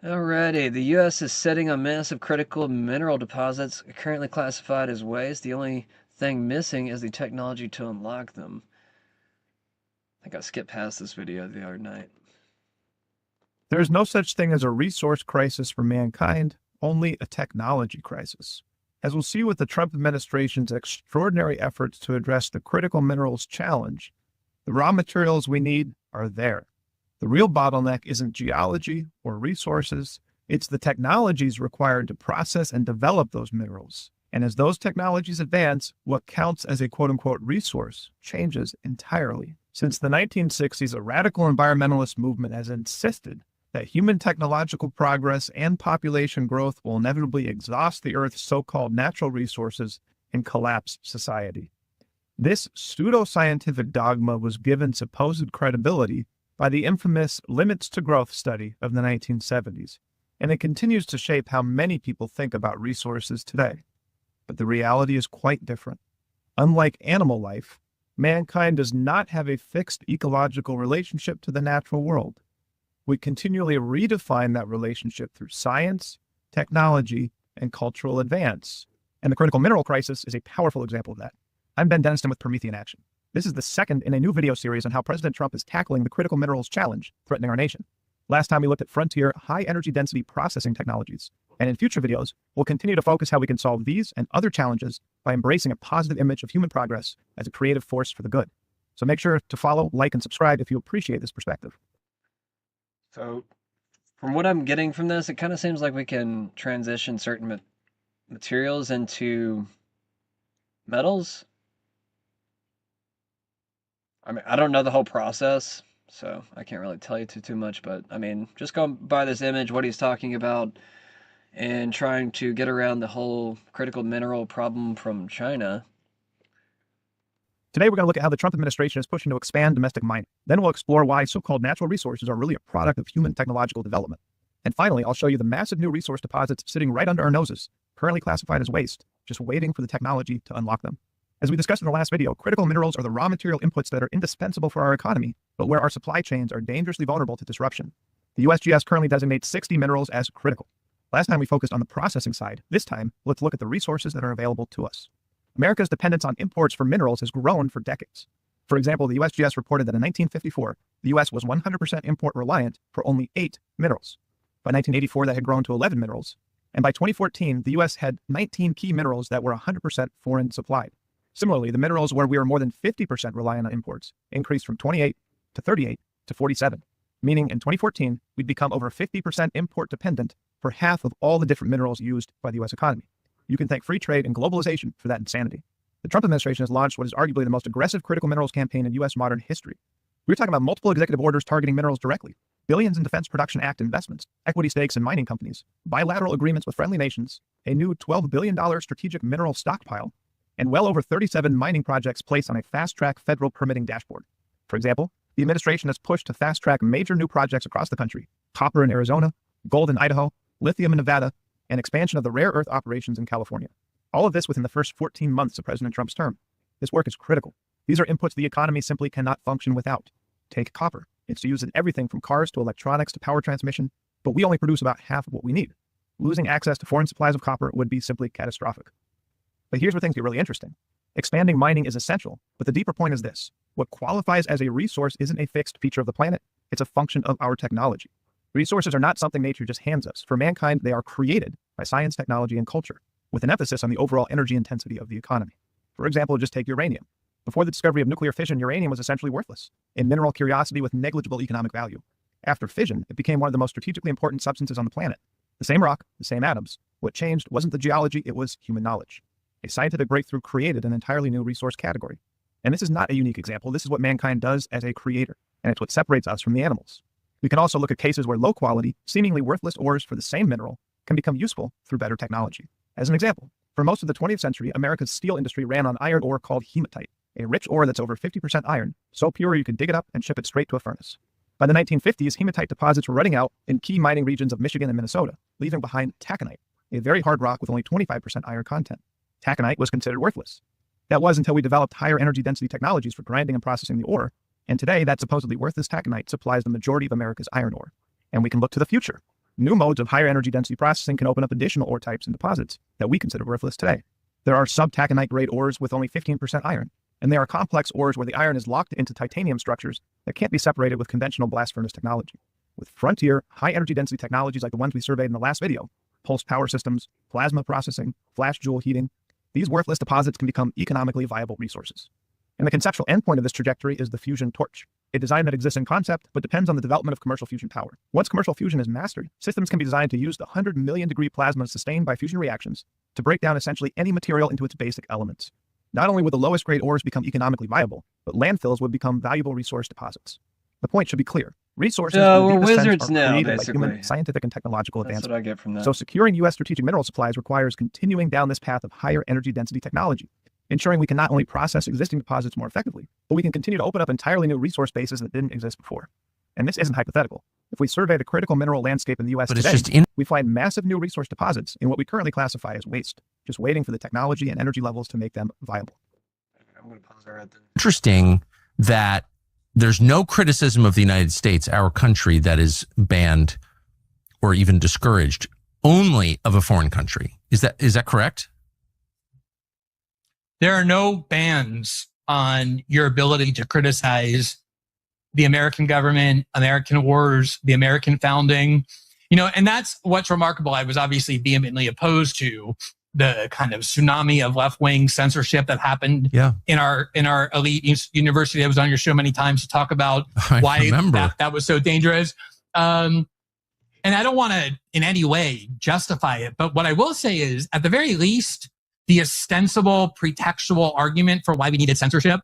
Alrighty, the U.S. is sitting on massive critical mineral deposits currently classified as waste. The only thing missing is the technology to unlock them. I think I skipped past this video the other night. There is no such thing as a resource crisis for mankind, only a technology crisis. As we'll see with the Trump administration's extraordinary efforts to address the critical minerals challenge, the raw materials we need are there. The real bottleneck isn't geology or resources, it's the technologies required to process and develop those minerals. And as those technologies advance, what counts as a quote-unquote resource changes entirely. Since the 1960s, a radical environmentalist movement has insisted that human technological progress and population growth will inevitably exhaust the Earth's so-called natural resources and collapse society. This pseudoscientific dogma was given supposed credibility by the infamous Limits to Growth study of the 1970s, and it continues to shape how many people think about resources today. But the reality is quite different. Unlike animal life, mankind does not have a fixed ecological relationship to the natural world. We continually redefine that relationship through science, technology, and cultural advance. And the critical mineral crisis is a powerful example of that. I'm Ben Deniston with Promethean Action. This is the second in a new video series on how President Trump is tackling the critical minerals challenge threatening our nation. Last time we looked at frontier, high-energy density processing technologies. And in future videos, we'll continue to focus how we can solve these and other challenges by embracing a positive image of human progress as a creative force for the good. So make sure to follow, like, and subscribe if you appreciate this perspective. So, from what I'm getting from this, it kind of seems like we can transition certain materials into metals. I mean, I don't know the whole process, so I can't really tell you too much, but I mean, just going by this image, what he's talking about, and trying to get around the whole critical mineral problem from China. Today, we're going to look at how the Trump administration is pushing to expand domestic mining. Then we'll explore why so-called natural resources are really a product of human technological development. And finally, I'll show you the massive new resource deposits sitting right under our noses, currently classified as waste, just waiting for the technology to unlock them. As we discussed in the last video, critical minerals are the raw material inputs that are indispensable for our economy, but where our supply chains are dangerously vulnerable to disruption. The USGS currently designates 60 minerals as critical. Last time we focused on the processing side. This time, let's look at the resources that are available to us. America's dependence on imports for minerals has grown for decades. For example, the USGS reported that in 1954, the US was 100% import reliant for only 8 minerals. By 1984, that had grown to 11 minerals. And by 2014, the US had 19 key minerals that were 100% foreign supplied. Similarly, the minerals where we were more than 50% reliant on imports increased from 28 to 38 to 47, meaning in 2014, we'd become over 50% import dependent for half of all the different minerals used by the US economy. You can thank free trade and globalization for that insanity. The Trump administration has launched what is arguably the most aggressive critical minerals campaign in US modern history. We're talking about multiple executive orders targeting minerals directly, billions in Defense Production Act investments, equity stakes in mining companies, bilateral agreements with friendly nations, a new $12 billion strategic mineral stockpile, and well over 37 mining projects placed on a fast-track federal permitting dashboard. For example, the administration has pushed to fast-track major new projects across the country: copper in Arizona, gold in Idaho, lithium in Nevada, and expansion of the rare earth operations in California. All of this within the first 14 months of President Trump's term. This work is critical. These are inputs the economy simply cannot function without. Take copper. It's used in everything from cars to electronics to power transmission, but we only produce about half of what we need. Losing access to foreign supplies of copper would be simply catastrophic. But here's where things get really interesting. Expanding mining is essential, but the deeper point is this. What qualifies as a resource isn't a fixed feature of the planet. It's a function of our technology. Resources are not something nature just hands us. For mankind, they are created by science, technology, and culture, with an emphasis on the overall energy intensity of the economy. For example, just take uranium. Before the discovery of nuclear fission, uranium was essentially worthless, a mineral curiosity with negligible economic value. After fission, it became one of the most strategically important substances on the planet. The same rock, the same atoms. What changed wasn't the geology, it was human knowledge. A scientific breakthrough created an entirely new resource category. And this is not a unique example. This is what mankind does as a creator, and it's what separates us from the animals. We can also look at cases where low-quality, seemingly worthless ores for the same mineral can become useful through better technology. As an example, for most of the 20th century, America's steel industry ran on iron ore called hematite, a rich ore that's over 50% iron, so pure you could dig it up and ship it straight to a furnace. By the 1950s, hematite deposits were running out in key mining regions of Michigan and Minnesota, leaving behind taconite, a very hard rock with only 25% iron content. Taconite was considered worthless. That was until we developed higher energy density technologies for grinding and processing the ore, and today that supposedly worthless taconite supplies the majority of America's iron ore. And we can look to the future. New modes of higher energy density processing can open up additional ore types and deposits that we consider worthless today. There are sub-taconite grade ores with only 15% iron, and there are complex ores where the iron is locked into titanium structures that can't be separated with conventional blast furnace technology. With frontier, high energy density technologies like the ones we surveyed in the last video, pulsed power systems, plasma processing, flash joule heating, these worthless deposits can become economically viable resources. And the conceptual endpoint of this trajectory is the fusion torch, a design that exists in concept but depends on the development of commercial fusion power. Once commercial fusion is mastered, systems can be designed to use the 100 million degree plasma sustained by fusion reactions to break down essentially any material into its basic elements. Not only would the lowest grade ores become economically viable, but landfills would become valuable resource deposits. The point should be clear. Resources we're in the deepest sense wizards are now, created by basically. human scientific and technological That's advancement. what I get from that. So securing U.S. strategic mineral supplies requires continuing down this path of higher energy density technology, ensuring we can not only process existing deposits more effectively, but we can continue to open up entirely new resource bases that didn't exist before. And this isn't hypothetical. If we survey the critical mineral landscape in the U.S. today, we find massive new resource deposits in what we currently classify as waste, just waiting for the technology and energy levels to make them viable. I'm going to pause right there. Interesting that there's no criticism of the United States, our country, that is banned or even discouraged, only of a foreign country. Is that correct? There are no bans on your ability to criticize the American government, American wars, the American founding, and that's what's remarkable. I was obviously vehemently opposed to the kind of tsunami of left-wing censorship that happened in our elite university. I was on your show many times to talk about why that was so dangerous. And I don't want to in any way justify it, but what I will say is, at the very least, the ostensible pretextual argument for why we needed censorship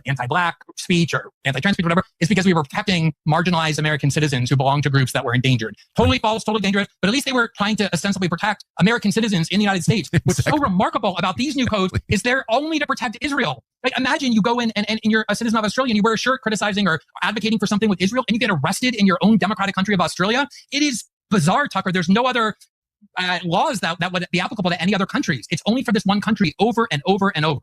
anti-black speech or anti-trans speech, whatever, is because we were protecting marginalized American citizens who belonged to groups that were endangered. Totally false, totally dangerous, but at least they were trying to ostensibly protect American citizens in the United States. What's so remarkable about these new codes is they're only to protect Israel. Like, imagine you go in and you're a citizen of Australia and you wear a shirt criticizing or advocating for something with Israel and you get arrested in your own democratic country of Australia. It is bizarre, Tucker. There's no other laws that would be applicable to any other countries. It's only for this one country over and over and over.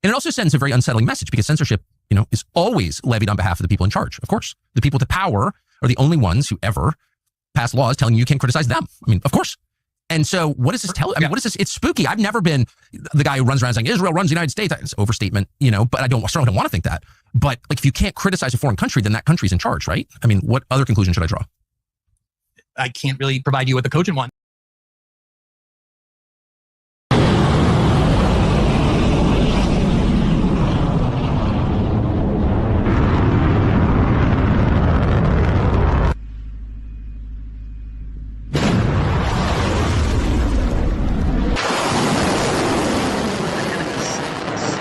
And it also sends a very unsettling message because censorship, is always levied on behalf of the people in charge. Of course, the people with the power are the only ones who ever pass laws telling you can't criticize them. I mean, of course. And so what does this tell? I mean, what is this? It's spooky. I've never been the guy who runs around saying Israel runs the United States. It's overstatement, but I certainly don't want to think that. But like, if you can't criticize a foreign country, then that country's in charge, right? I mean, what other conclusion should I draw? I can't really provide you with a cogent one.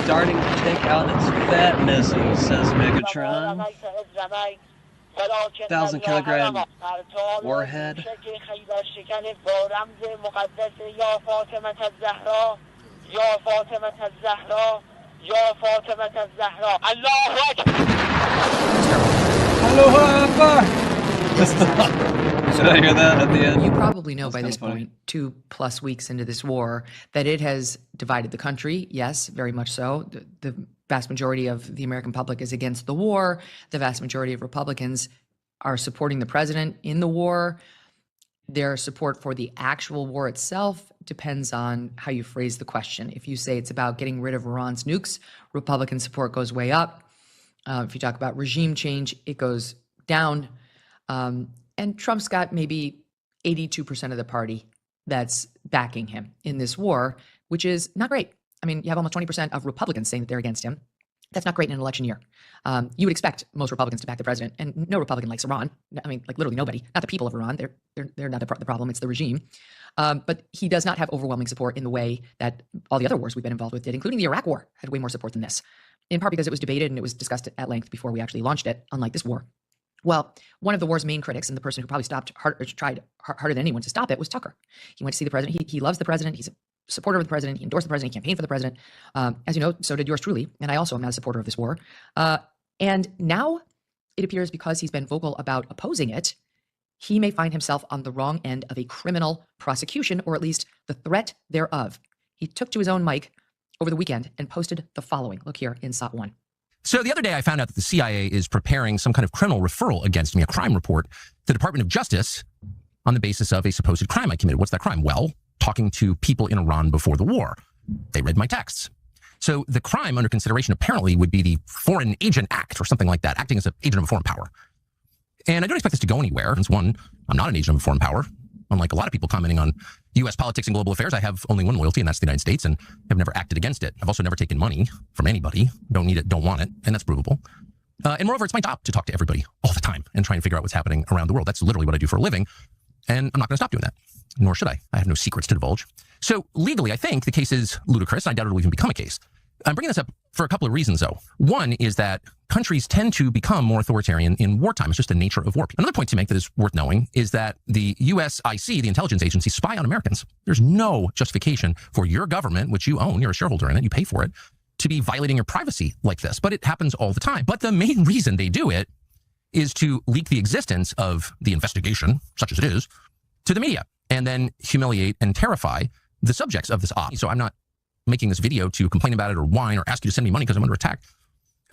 Starting to take out its fat missiles, says Megatron. 1,000 kilogram warhead. Should I hear that at the end? You probably know by this point, 2+ weeks into this war, that it has divided the country. Yes, very much so. The vast majority of the American public is against the war. The vast majority of Republicans are supporting the president in the war. Their support for the actual war itself depends on how you phrase the question. If you say it's about getting rid of Iran's nukes, Republican support goes way up. If you talk about regime change, it goes down. And Trump's got maybe 82% of the party that's backing him in this war, which is not great. I mean, you have almost 20% of Republicans saying that they're against him. That's not great in an election year. You would expect most Republicans to back the president, and no Republican likes Iran. I mean, like literally nobody. Not the people of Iran. They're not the problem. It's the regime. But he does not have overwhelming support in the way that all the other wars we've been involved with did, including the Iraq War had way more support than this. In part because it was debated and it was discussed at length before we actually launched it, unlike this war. Well, one of the war's main critics and the person who probably tried harder than anyone to stop it was Tucker. He went to see the president. He loves the president. He's a supporter of the president. He endorsed the president. He campaigned for the president. As you know, so did yours truly. And I also am not a supporter of this war. And now it appears because he's been vocal about opposing it, he may find himself on the wrong end of a criminal prosecution, or at least the threat thereof. He took to his own mic over the weekend and posted the following. Look here in SOT 1. So the other day I found out that the CIA is preparing some kind of criminal referral against me, a crime report, to the Department of Justice on the basis of a supposed crime I committed. What's that crime? Well, talking to people in Iran before the war. They read my texts. So the crime under consideration apparently would be the Foreign Agent Act or something like that, acting as an agent of a foreign power. And I don't expect this to go anywhere. It's one, I'm not an agent of a foreign power. Unlike a lot of people commenting on U.S. politics and global affairs, I have only one loyalty, and that's the United States, and have never acted against it. I've also never taken money from anybody. Don't need it, don't want it, and that's provable. And moreover, it's my job to talk to everybody all the time and try and figure out what's happening around the world. That's literally what I do for a living, and I'm not going to stop doing that, nor should I. I have no secrets to divulge. So legally, I think the case is ludicrous, and I doubt it'll even become a case. I'm bringing this up for a couple of reasons, though. One is that countries tend to become more authoritarian in wartime. It's just the nature of war. Another point to make that is worth knowing is that the USIC, the intelligence agency, spy on Americans. There's no justification for your government, which you own, you're a shareholder in it, you pay for it, to be violating your privacy like this. But it happens all the time. But the main reason they do it is to leak the existence of the investigation, such as it is, to the media, and then humiliate and terrify the subjects of this op. So I'm not making this video to complain about it or whine or ask you to send me money because I'm under attack.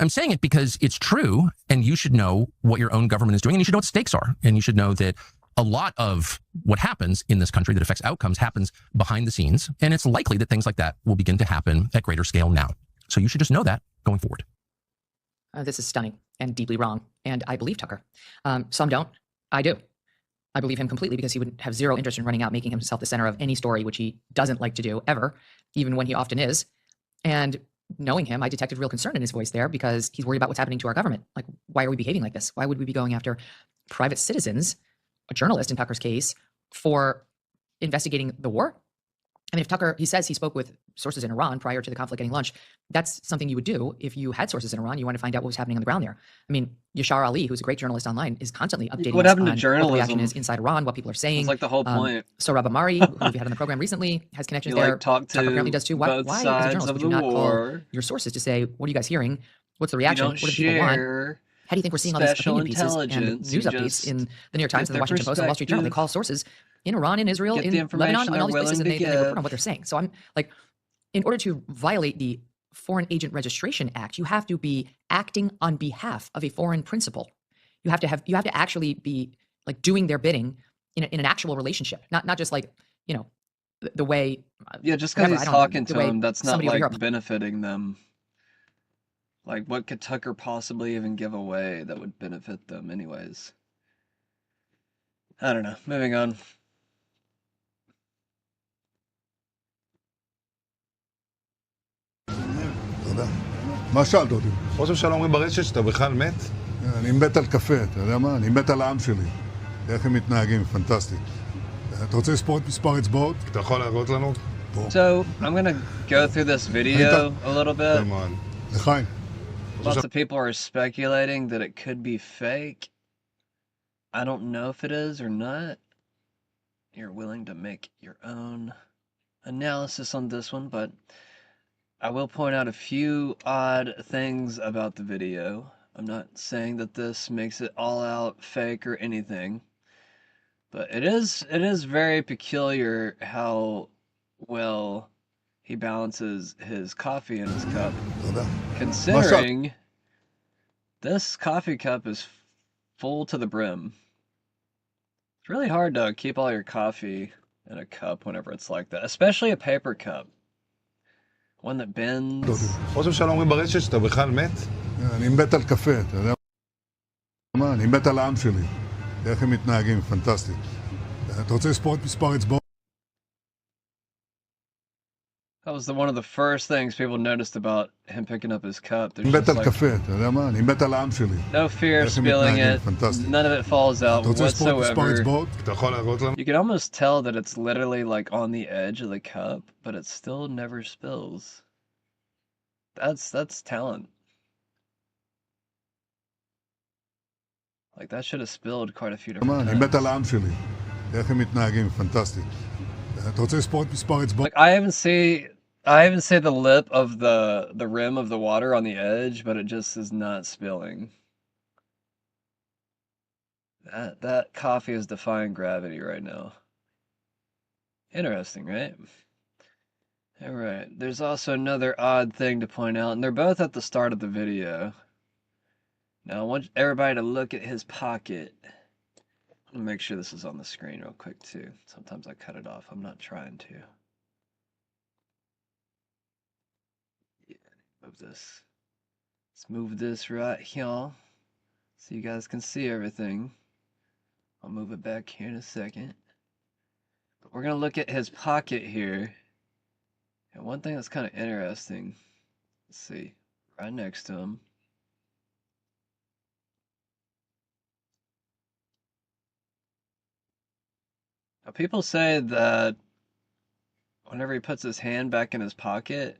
I'm saying it because it's true, and you should know what your own government is doing, and you should know what the stakes are, and you should know that a lot of what happens in this country that affects outcomes happens behind the scenes, and it's likely that things like that will begin to happen at greater scale now. So you should just know that going forward. This is stunning and deeply wrong, and I believe Tucker. Some don't. I do. I believe him completely because he would have zero interest in running out, making himself the center of any story, which he doesn't like to do ever, even when he often is. And knowing him, I detected real concern in his voice there because he's worried about what's happening to our government. Like, why are we behaving like this? Why would we be going after private citizens, a journalist in Tucker's case, for investigating the war? I mean, if Tucker, he says he spoke with sources in Iran prior to the conflict getting launched. That's something you would do if you had sources in Iran. You want to find out what was happening on the ground there. I mean, Yashar Ali, who's a great journalist online, is constantly updating What us happened to on what the reaction journalism? is inside Iran, what people are saying. That's like the whole point. Sohrab Amari, who we had on the program recently, has connections You there. like talk Tucker apparently to does too. both Why as a sides journalist, of would the you not call war. your sources to say, what are you guys hearing? What's the You reaction? don't What do the people want? share How do you think we're seeing all these special opinion pieces and intelligence. news You updates just in the New York Times get and the their Washington Post and the Wall Street Journal? They perspective, call sources in Iran, in Israel, get the in Lebanon, information and all they're these places, willing and to they report on what give. they're saying. So I'm like, in order to violate the Foreign Agent Registration Act, you have to be acting on behalf of a foreign principal. You have to actually be like doing their bidding in an actual relationship, not just like, you know, the way. Yeah, just because he's talking to way them, that's not somebody over here like benefiting them. Like, what could Tucker possibly even give away that would benefit them, anyways? I don't know. Moving on. תודה. מה שאלת אותי? ראש הממשלה אומרים ברשת שאתה בכלל מת? אני מת על קפה, אתה יודע מה? אני מת על העם שלי. איך הם מתנהגים, פנטסטי. אתה רוצה לספור את מספר אצבעות? אתה יכול להראות לנו? So, I'm gonna go through this video a little bit. לחיים. Lots of people are speculating that it could be fake. I don't know if it is or not. You're willing to make your own analysis on this one, but I will point out a few odd things about the video. I'm not saying that this makes it all out fake or anything, but it is very peculiar how well he balances his coffee in his cup, considering this coffee cup is full to the brim. It's really hard to keep all your coffee in a cup whenever it's like that, especially a paper cup. One that bends. ראש הממשלה אומרים ברשת שאתה בכלל מת? אני מת על קפה, אתה יודע מה? אני מת על העם שלי. איך הם מתנהגים, פנטסטי. אתה רוצה לספור את מספר אצבעות? That was one of the first things people noticed about him picking up his cup. There's אני מת just על like קפה, אתה יודע מה? אני מת על העם שלי. no fear of איך הם spilling מתנהגים, it. פנטסטי. None of it falls out אתה רוצה לספור את מספר whatsoever. אצבעות? אתה יכול להראות לנו? You can almost tell that it's literally like on the edge of the cup, but it still never spills. That's talent. Like, that should have spilled quite a few different אני times. מת על העם שלי. איך הם מתנהגים, פנטסטי. אתה רוצה לספור את מספר אצבעות? Like, I even see the lip of the rim of the water on the edge, but it just is not spilling. That coffee is defying gravity right now. Interesting, right? Alright, there's also another odd thing to point out, and they're both at the start of the video. Now, I want everybody to look at his pocket. I'm gonna make sure this is on the screen real quick, too. Sometimes I cut it off. I'm not trying to. Yeah, move this. Let's move this right here so you guys can see everything. I'll move it back here in a second. But we're gonna look at his pocket here. And one thing that's kind of interesting, let's see, right next to him. Now, people say that whenever he puts his hand back in his pocket,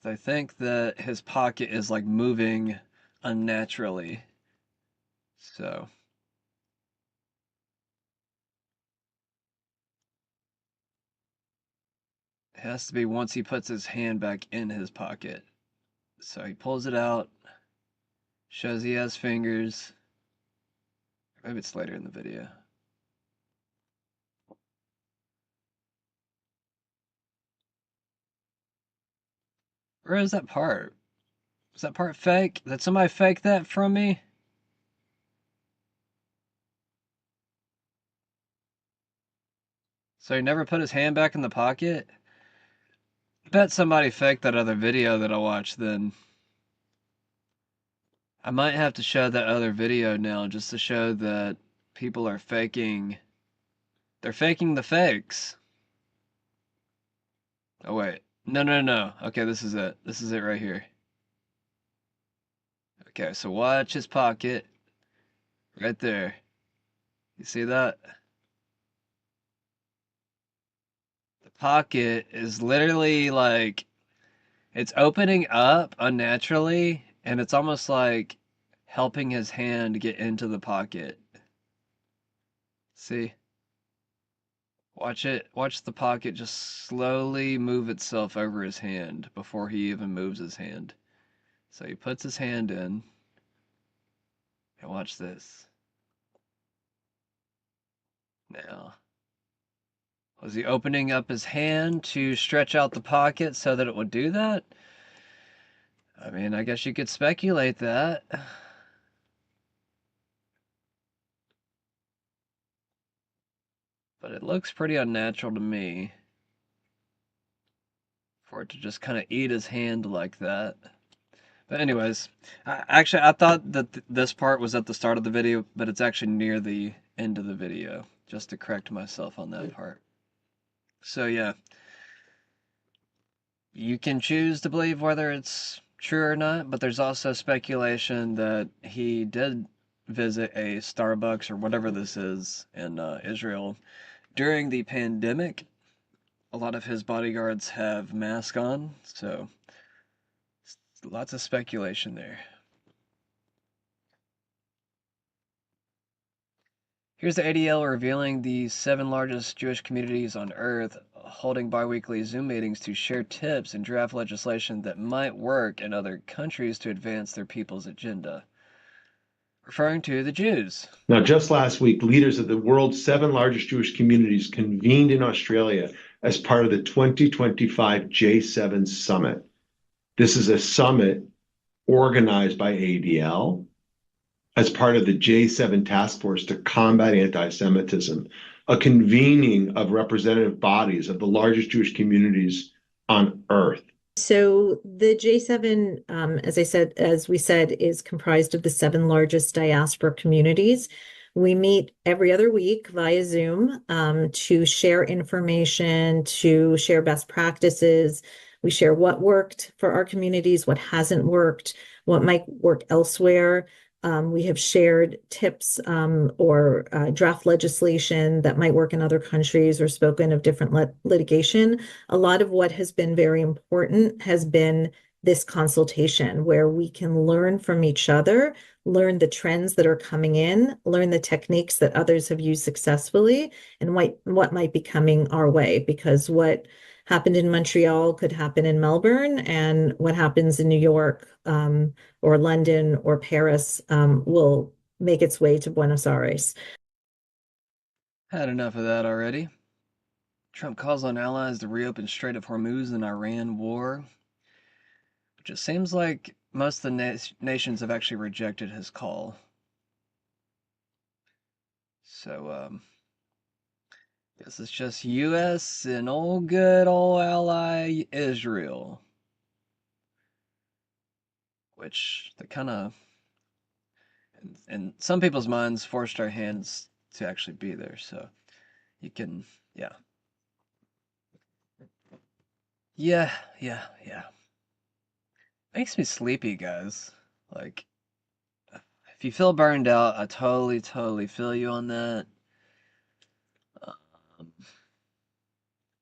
they think that his pocket is like moving unnaturally. So it has to be once he puts his hand back in his pocket. So he pulls it out, shows he has fingers. Maybe it's later in the video. Where is that part? Is that part fake? Did somebody fake that from me? So he never put his hand back in the pocket? I bet somebody faked that other video that I watched then. I might have to show that other video now just to show that people are faking. They're faking the fakes. Oh, wait. No. Okay, this is it. This is it right here. Okay, so watch his pocket. Right there. You see that? pocket is literally like, it's opening up unnaturally, and it's almost like helping his hand get into the pocket. See? Watch it. Watch the pocket just slowly move itself over his hand before he even moves his hand. So he puts his hand in. And watch this. Now, was he opening up his hand to stretch out the pocket so that it would do that? I mean, I guess you could speculate that. But it looks pretty unnatural to me for it to just kind of eat his hand like that. But anyways, actually, I thought that this part was at the start of the video, but it's actually near the end of the video, just to correct myself on that part. So yeah, you can choose to believe whether it's true or not, but there's also speculation that he did visit a Starbucks or whatever this is in Israel during the pandemic. A lot of his bodyguards have masks on, so lots of speculation there. Here's the ADL revealing the 7 largest Jewish communities on Earth holding biweekly Zoom meetings to share tips and draft legislation that might work in other countries to advance their people's agenda. Referring to the Jews. Now, just last week, leaders of the world's 7 largest Jewish communities convened in Australia as part of the 2025 J7 Summit. This is a summit organized by ADL as part of the J7 Task Force to combat anti-Semitism, a convening of representative bodies of the largest Jewish communities on Earth. So the J7, as we said, is comprised of the 7 largest diaspora communities. We meet every other week via Zoom to share information, to share best practices. We share what worked for our communities, what hasn't worked, what might work elsewhere. We have shared tips or draft legislation that might work in other countries or spoken of different litigation. A lot of what has been very important has been this consultation where we can learn from each other, learn the trends that are coming in, learn the techniques that others have used successfully, and what might be coming our way. Because what happened in Montreal could happen in Melbourne, and what happens in New York or London or Paris will make its way to Buenos Aires. Had enough of that already. Trump calls on allies to reopen Strait of Hormuz in Iran war. Which it seems like most of the nations have actually rejected his call. So, guess it's just U.S. and good old ally Israel. Which they kind of, in some people's minds, forced our hands to actually be there. So, you can, yeah. Makes me sleepy, guys. Like, if you feel burned out, I totally feel you on that.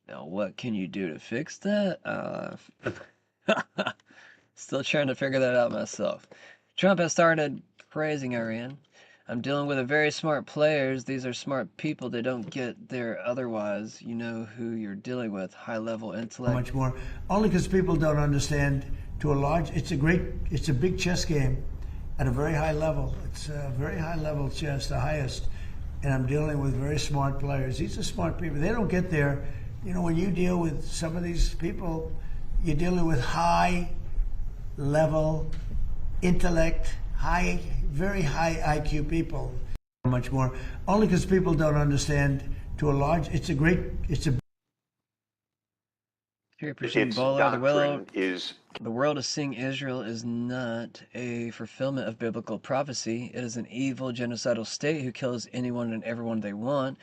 Now, what can you do to fix that? Still trying to figure that out myself. Trump has started praising Iran. I'm dealing with very smart players. These are smart people. They don't get there otherwise. You know who you're dealing with. High-level intellect. Much more. Only because people don't understand to a large, it's a big chess game at a very high level. It's a very high level chess, the highest. And I'm dealing with very smart players. These are smart people. They don't get there. You know, when you deal with some of these people, you're dealing with high level intellect, very high IQ people. Much more. Only because people don't understand to a large, it's a Its doctrine is the world is seeing Israel is not a fulfillment of biblical prophecy. It is an evil, genocidal state who kills anyone and everyone they want.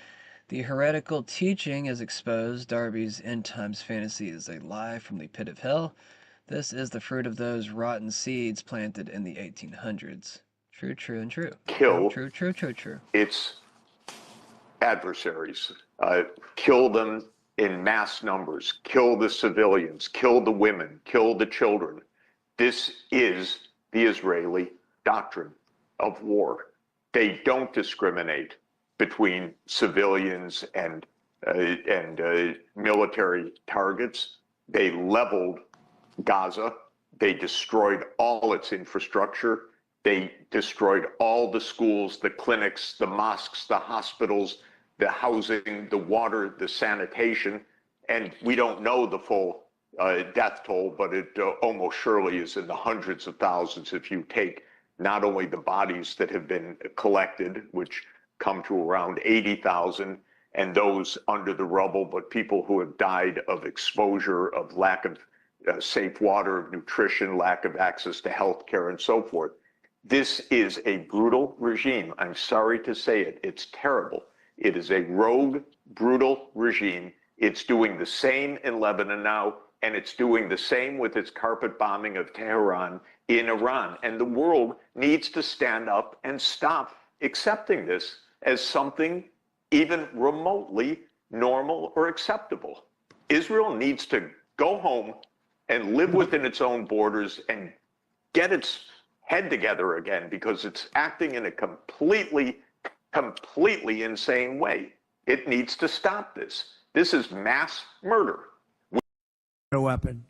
The heretical teaching is exposed. Darby's end times fantasy is a lie from the pit of hell. This is the fruit of those rotten seeds planted in the 1800s. True, true, and true. Kill. True. Its adversaries. Kill them in mass numbers, kill the civilians, kill the women, kill the children. This is the Israeli doctrine of war. They don't discriminate between civilians and military targets. They leveled Gaza. They destroyed all its infrastructure. They destroyed all the schools, the clinics, the mosques, the hospitals, the housing, the water, the sanitation. And we don't know the full death toll, but it almost surely is in the hundreds of thousands if you take not only the bodies that have been collected, which come to around 80,000, and those under the rubble, but people who have died of exposure, of lack of safe water, of nutrition, lack of access to health care, and so forth. This is a brutal regime. I'm sorry to say it. It's terrible. It is a rogue, brutal regime. It's doing the same in Lebanon now, and it's doing the same with its carpet bombing of Tehran in Iran. And the world needs to stand up and stop accepting this as something even remotely normal or acceptable. Israel needs to go home and live within its own borders and get its head together again, because it's acting in a completely insane way. It needs to stop this. This is mass murder. A weapon,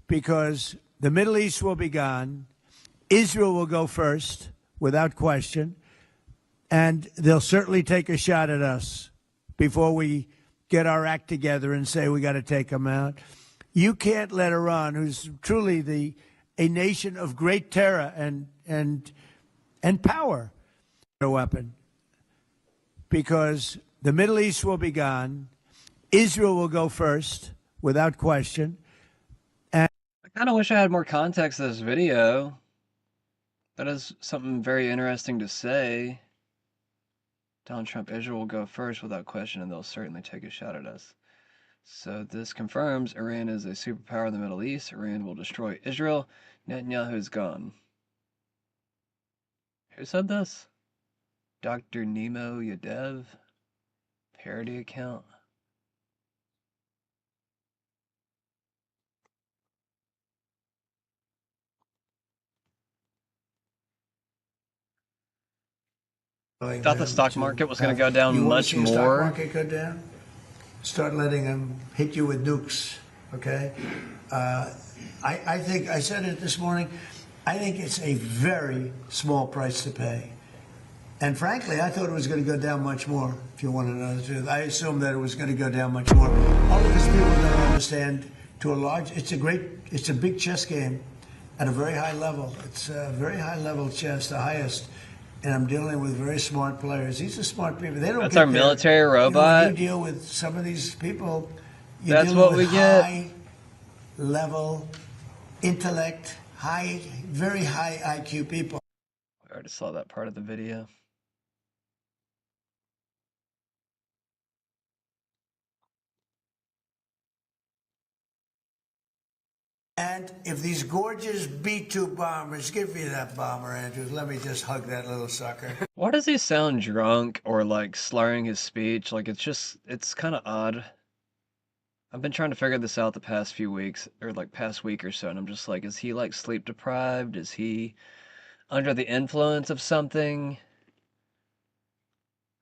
because the Middle East will be gone. Israel will go first, without question, and they'll certainly take a shot at us before we get our act together and say we got to take them out. You can't let Iran, who's truly a nation of great terror and power, a weapon, because the Middle East will be gone. Israel will go first, without question. I kind of wish I had more context to this video. That is something very interesting to say. Donald Trump, Israel will go first without question, and they'll certainly take a shot at us. So this confirms Iran is a superpower in the Middle East. Iran will destroy Israel. Netanyahu is gone. Who said this? Dr. Nemo Yadev? Parody account? Thought the stock market was going to go down much more. The stock market go down? Start letting them hit you with nukes, okay? I think, I said it this morning, I think it's a very small price to pay. And frankly, I thought it was going to go down much more, if you want to know the truth. I assumed that it was going to go down much more. All of these people don't understand to a large, it's a big chess game at a very high level. It's a very high level chess, the highest. And I'm dealing with very smart players. These are smart people. They don't. That's our military robot. You deal with some of these people. That's what we get. High level intellect, very high IQ people. I already saw that part of the video. And if these gorgeous B-2 bombers, give me that bomber, Andrews. Let me just hug that little sucker. Why does he sound drunk or like slurring his speech? Like it's kind of odd. I've been trying to figure this out the past few weeks, or like past week or so, and I'm just like, is he like sleep deprived? Is he under the influence of something?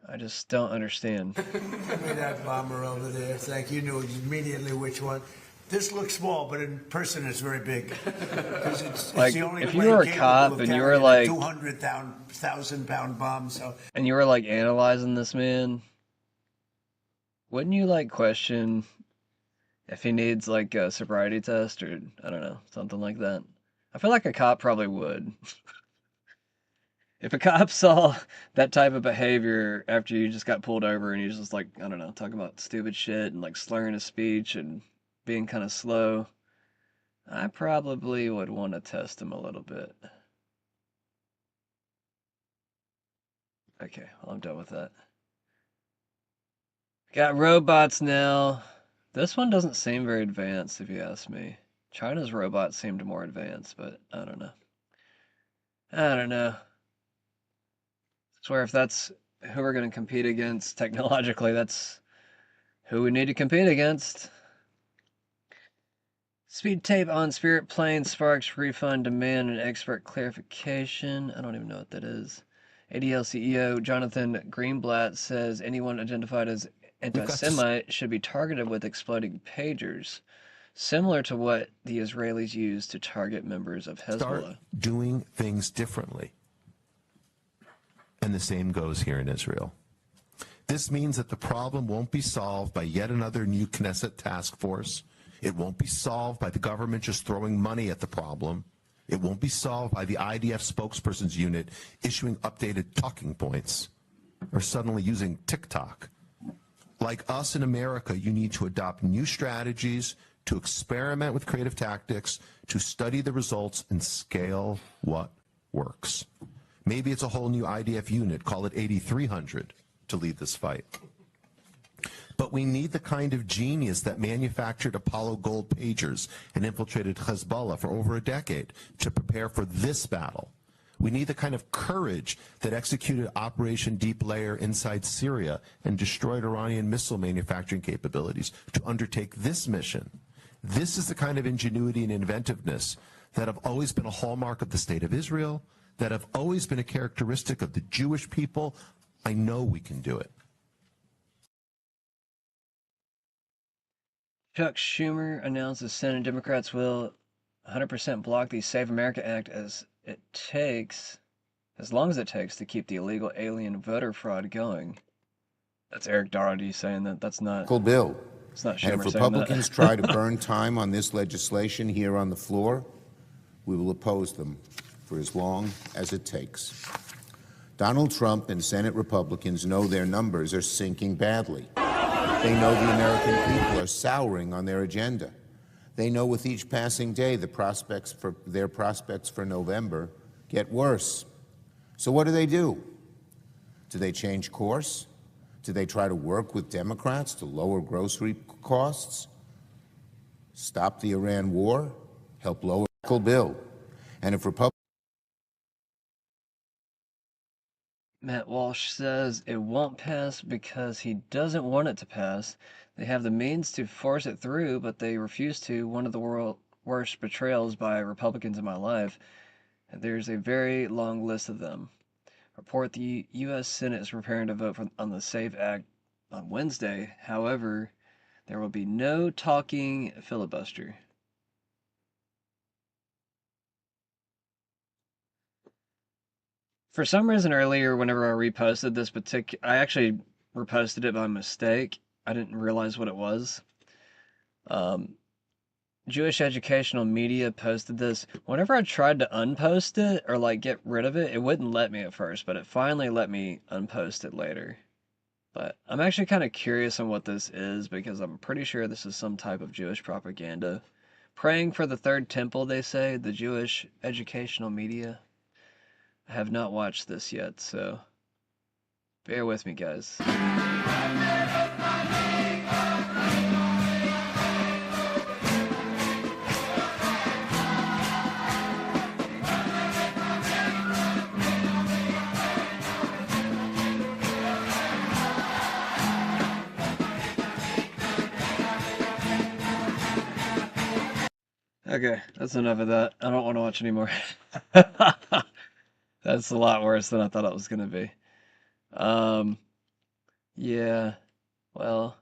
I just don't understand. Give me that bomber over there. Thank you. You knew immediately which one. This looks small, but in person it's very big. It's like, the only if you were a cop and you were like 200,000-pound bomb, and you were like analyzing this man, wouldn't you like question if he needs like a sobriety test or I don't know, something like that? I feel like a cop probably would. If a cop saw that type of behavior after you just got pulled over and you just like, I don't know, talking about stupid shit and like slurring his speech and being kind of slow, I probably would want to test him a little bit. Okay, well, I'm done with that. Got robots now. This one doesn't seem very advanced, if you ask me. China's robots seemed more advanced, but I don't know. I don't know. I swear if that's who we're going to compete against technologically, that's who we need to compete against. Speed tape on Spirit plane sparks refund demand and expert clarification. I don't even know what that is. ADL CEO Jonathan Greenblatt says anyone identified as anti-Semite should be targeted with exploding pagers, similar to what the Israelis use to target members of Hezbollah. Start doing things differently. And the same goes here in Israel. This means that the problem won't be solved by yet another new Knesset task force. It won't be solved by the government just throwing money at the problem. It won't be solved by the IDF spokesperson's unit issuing updated talking points or suddenly using TikTok. Like us in America, you need to adopt new strategies, to experiment with creative tactics, to study the results and scale what works. Maybe it's a whole new IDF unit, call it 8300, to lead this fight. But we need the kind of genius that manufactured Apollo gold pagers and infiltrated Hezbollah for over a decade to prepare for this battle. We need the kind of courage that executed Operation Deep Layer inside Syria and destroyed Iranian missile manufacturing capabilities to undertake this mission. This is the kind of ingenuity and inventiveness that have always been a hallmark of the State of Israel, that have always been a characteristic of the Jewish people. I know we can do it. Chuck Schumer announces Senate Democrats will 100% block the Save America Act as long as it takes to keep the illegal alien voter fraud going. That's Eric Doherty saying that. That's not bill. It's not Schumer and if saying Republicans that. try to burn time on this legislation here on the floor, we will oppose them for as long as it takes. Donald Trump and Senate Republicans know their numbers are sinking badly. They know the American people are souring on their agenda. They know with each passing day their prospects for November get worse. So what do? Do they change course? Do they try to work with Democrats to lower grocery costs? Stop the Iran war? Help lower the bill? And if Republicans... Matt Walsh says it won't pass because he doesn't want it to pass. They have the means to force it through, but they refuse to. One of the worst betrayals by Republicans in my life. And there's a very long list of them. Report the U.S. Senate is preparing to vote on the SAVE Act on Wednesday. However, there will be no talking filibuster. For some reason earlier, whenever I reposted this I actually reposted it by mistake. I didn't realize what it was. Jewish Educational Media posted this. Whenever I tried to unpost it or like get rid of it, it wouldn't let me at first, but it finally let me unpost it later. But I'm actually kind of curious on what this is because I'm pretty sure this is some type of Jewish propaganda. Praying for the Third Temple, they say, the Jewish Educational Media. I have not watched this yet, so bear with me, guys. Okay, that's enough of that. I don't want to watch anymore. That's a lot worse than I thought it was going to be. Yeah, well,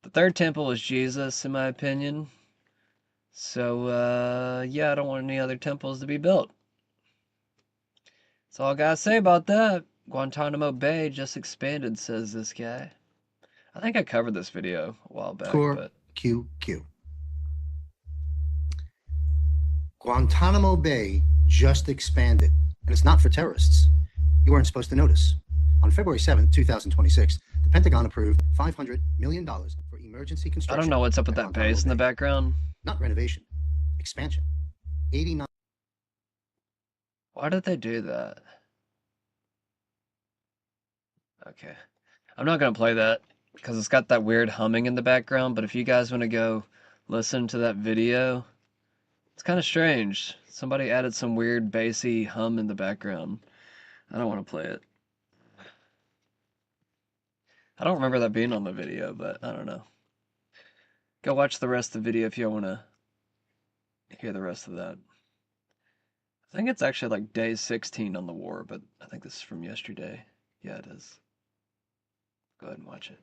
the Third Temple is Jesus, in my opinion. So, yeah, I don't want any other temples to be built. That's all I gotta say about that. Guantanamo Bay just expanded, says this guy. I think I covered this video a while back, but... QQ. Guantanamo Bay just expanded, and it's not for terrorists. You weren't supposed to notice. On February 7th, 2026, the Pentagon approved $500 million for emergency construction. I don't know what's up with that bass in the background. Not renovation, expansion. 89. Why did they do that? Okay. I'm not going to play that because it's got that weird humming in the background, but if you guys want to go listen to that video, it's kind of strange. Somebody added some weird bassy hum in the background. I don't want to play it. I don't remember that being on the video, but I don't know. Go watch the rest of the video if you want to hear the rest of that. I think it's actually like day 16 on the war, but I think this is from yesterday. Yeah, it is. Go ahead and watch it.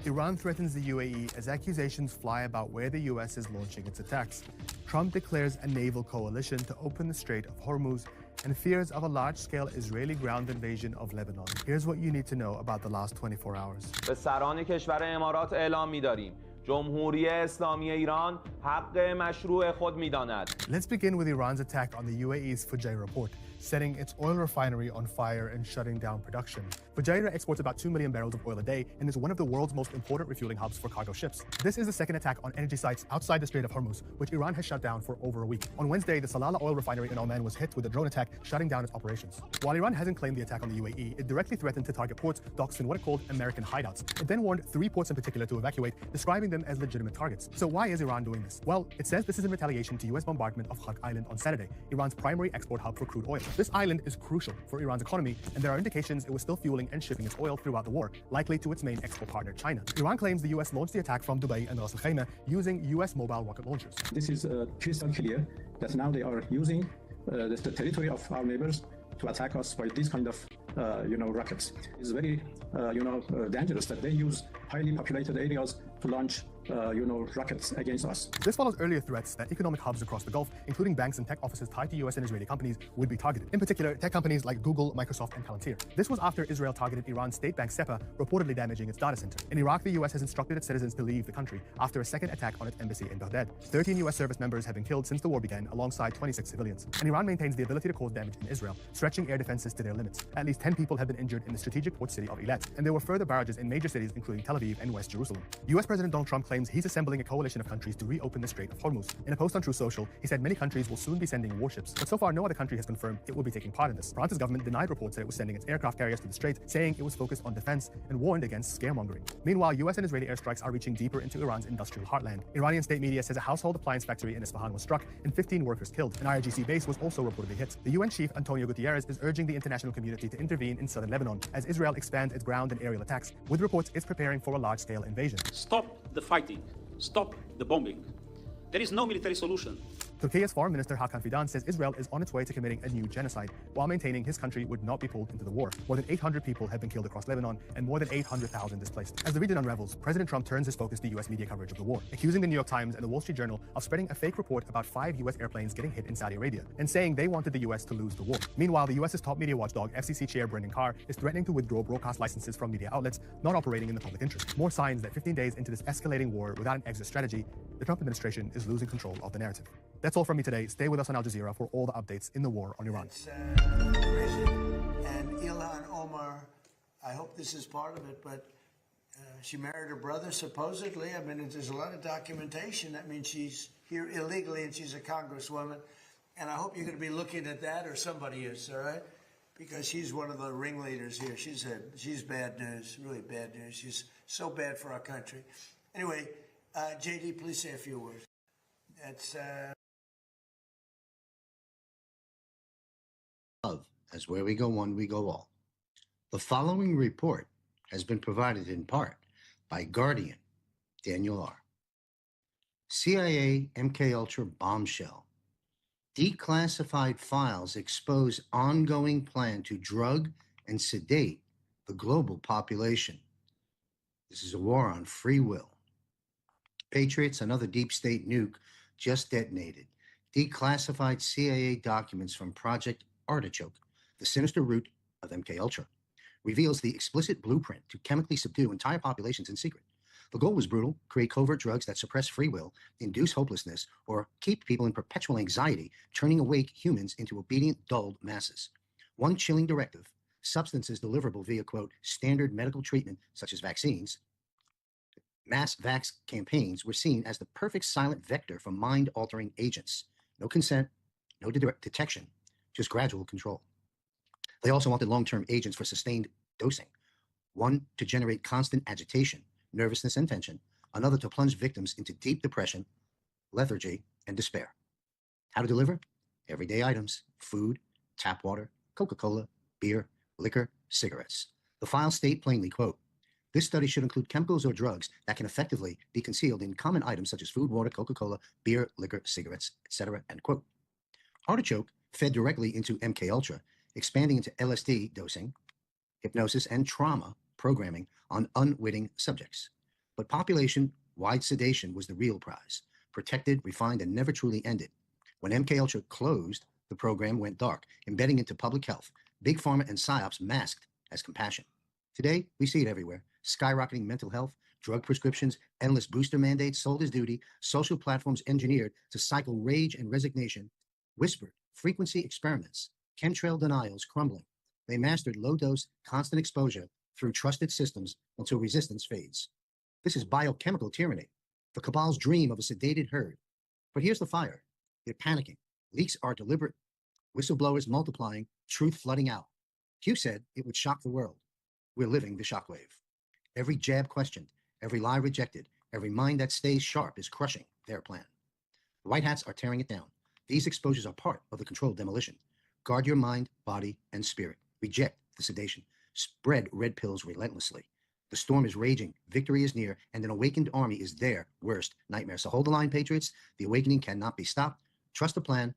Iran threatens the UAE as accusations fly about where the US is launching its attacks. Trump declares a naval coalition to open the Strait of Hormuz and fears of a large-scale Israeli ground invasion of Lebanon. Here's what you need to know about the last 24 hours. به سران کشور امارات اعلام می‌داریم جمهوری اسلامی ایران حق مشروع خود می‌داند. Let's begin with Iran's attack on the UAE's Fujairah port, setting its oil refinery on fire and shutting down production. Fujairah exports about 2 million barrels of oil a day and is one of the world's most important refueling hubs for cargo ships. This is the second attack on energy sites outside the Strait of Hormuz, which Iran has shut down for over a week. On Wednesday, the Salalah oil refinery in Oman was hit with a drone attack, shutting down its operations. While Iran hasn't claimed the attack on the UAE, it directly threatened to target ports, docks, and what it called American hideouts. It then warned 3 ports in particular to evacuate, describing them as legitimate targets. So why is Iran doing this? Well, it says this is in retaliation to US bombardment of Haq Island on Saturday, Iran's primary export hub for crude oil. This island is crucial for Iran's economy, and there are indications it was still fueling and shipping its oil throughout the war, likely to its main export partner, China. Iran claims the US launched the attack from Dubai and Ras Al Khaimah using US mobile rocket launchers. This is crystal clear that now they are using the territory of our neighbors to attack us by these kind of rockets. It's very dangerous that they use highly populated areas to launch rockets against us. This follows earlier threats that economic hubs across the Gulf, including banks and tech offices tied to US and Israeli companies, would be targeted. In particular, tech companies like Google, Microsoft, and Palantir. This was after Israel targeted Iran's state bank SEPA, reportedly damaging its data center. In Iraq, the US has instructed its citizens to leave the country after a second attack on its embassy in Baghdad. 13 US service members have been killed since the war began, alongside 26 civilians. And Iran maintains the ability to cause damage in Israel, stretching air defenses to their limits. At least 10 people have been injured in the strategic port city of Eilat, and there were further barrages in major cities including Tel Aviv and West Jerusalem. US President Donald Trump claims he's assembling a coalition of countries to reopen the Strait of Hormuz. In a post on Truth Social, he said many countries will soon be sending warships, but so far no other country has confirmed it will be taking part in this. France's government denied reports that it was sending its aircraft carriers to the strait, saying it was focused on defense and warned against scaremongering. Meanwhile, US and Israeli airstrikes are reaching deeper into Iran's industrial heartland. Iranian state media says a household appliance factory in Isfahan was struck and 15 workers killed. An IRGC base was also reportedly hit. The UN chief Antonio Guterres is urging the international community to intervene in southern Lebanon as Israel expands its ground and aerial attacks, with reports it's preparing for a large-scale invasion. Stop the fighting. Stop the bombing. There is no military solution. Turkey's foreign minister Hakan Fidan says Israel is on its way to committing a new genocide, while maintaining his country would not be pulled into the war. More than 800 people have been killed across Lebanon and more than 800,000 displaced. As the region unravels, President Trump turns his focus to US media coverage of the war, accusing the New York Times and the Wall Street Journal of spreading a fake report about 5 US airplanes getting hit in Saudi Arabia, and saying they wanted the US to lose the war. Meanwhile, the US's top media watchdog, FCC chair Brendan Carr, is threatening to withdraw broadcast licenses from media outlets not operating in the public interest. More signs that 15 days into this escalating war without an exit strategy, the Trump administration is losing control of the narrative. That's all from me today. Stay with us on Al Jazeera for all the updates in the war on Iran. Crazy. And Ilhan Omar, I hope this is part of it, but she married her brother, supposedly. I mean, there's a lot of documentation. That means she's here illegally and she's a congresswoman. And I hope you're going to be looking at that, or somebody is, all right? Because she's one of the ringleaders here. She's bad news, really bad news. She's so bad for our country. Anyway, JD, please say a few words. That's... As where we go one, we go all. The following report has been provided in part by Guardian, Daniel R. CIA MKUltra bombshell. Declassified files expose ongoing plan to drug and sedate the global population. This is a war on free will. Patriots, another deep state nuke, just detonated. Declassified CIA documents from Project Artichoke, the sinister root of MKUltra, reveals the explicit blueprint to chemically subdue entire populations in secret. The goal was brutal: create covert drugs that suppress free will, induce hopelessness, or keep people in perpetual anxiety, turning awake humans into obedient, dulled masses. One chilling directive: substances deliverable via, quote, standard medical treatment, such as vaccines. Mass vax campaigns were seen as the perfect silent vector for mind-altering agents. No consent, no detection, just gradual control. They also wanted long-term agents for sustained dosing. One to generate constant agitation, nervousness, and tension. Another to plunge victims into deep depression, lethargy, and despair. How to deliver? Everyday items: food, tap water, Coca-Cola, beer, liquor, cigarettes. The file state plainly, quote, this study should include chemicals or drugs that can effectively be concealed in common items such as food, water, Coca-Cola, beer, liquor, cigarettes, etc., end quote. Artichoke fed directly into MKUltra, expanding into LSD dosing, hypnosis, and trauma programming on unwitting subjects. But population-wide sedation was the real prize, protected, refined, and never truly ended. When MKUltra closed, the program went dark, embedding into public health, big pharma and psyops masked as compassion. Today, we see it everywhere, skyrocketing mental health, drug prescriptions, endless booster mandates sold as duty, social platforms engineered to cycle rage and resignation, whispered frequency experiments, chemtrail denials crumbling. They mastered low-dose, constant exposure through trusted systems until resistance fades. This is biochemical tyranny, the cabal's dream of a sedated herd. But here's the fire. They're panicking. Leaks are deliberate. Whistleblowers multiplying, truth flooding out. Q said it would shock the world. We're living the shockwave. Every jab questioned, every lie rejected, every mind that stays sharp is crushing their plan. The White Hats are tearing it down. These exposures are part of the controlled demolition. Guard your mind, body, and spirit. Reject the sedation. Spread red pills relentlessly. The storm is raging, victory is near, and an awakened army is their worst nightmare. So hold the line, patriots. The awakening cannot be stopped. Trust the plan.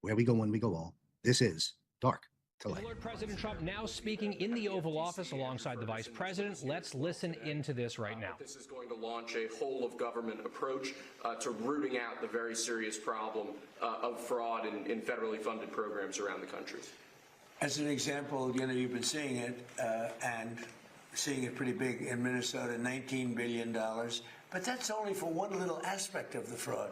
Where we go, when we go all. This is Dark to Light. Lord President Trump now speaking in the Oval Office alongside the Vice President. Let's listen into this right now. This is going to launch a whole-of-government approach to rooting out the very serious problem of fraud in federally funded programs around the country. As an example, you've been seeing it, and seeing it pretty big in Minnesota, $19 billion. But that's only for one little aspect of the fraud.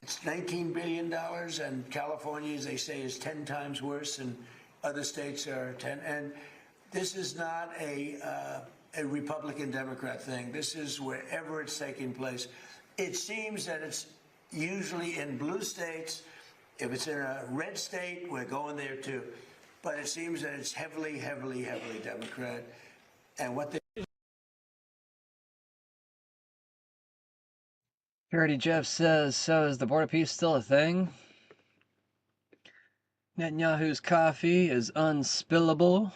It's $19 billion, and California, as they say, is 10 times worse, and other states are 10. And this is not a Republican-Democrat thing. This is wherever it's taking place. It seems that it's usually in blue states. If it's in a red state, we're going there too. But it seems that it's heavily, heavily, heavily Democrat. And what they Purity Jeff says, so is the Board of Peace still a thing? Netanyahu's coffee is unspillable.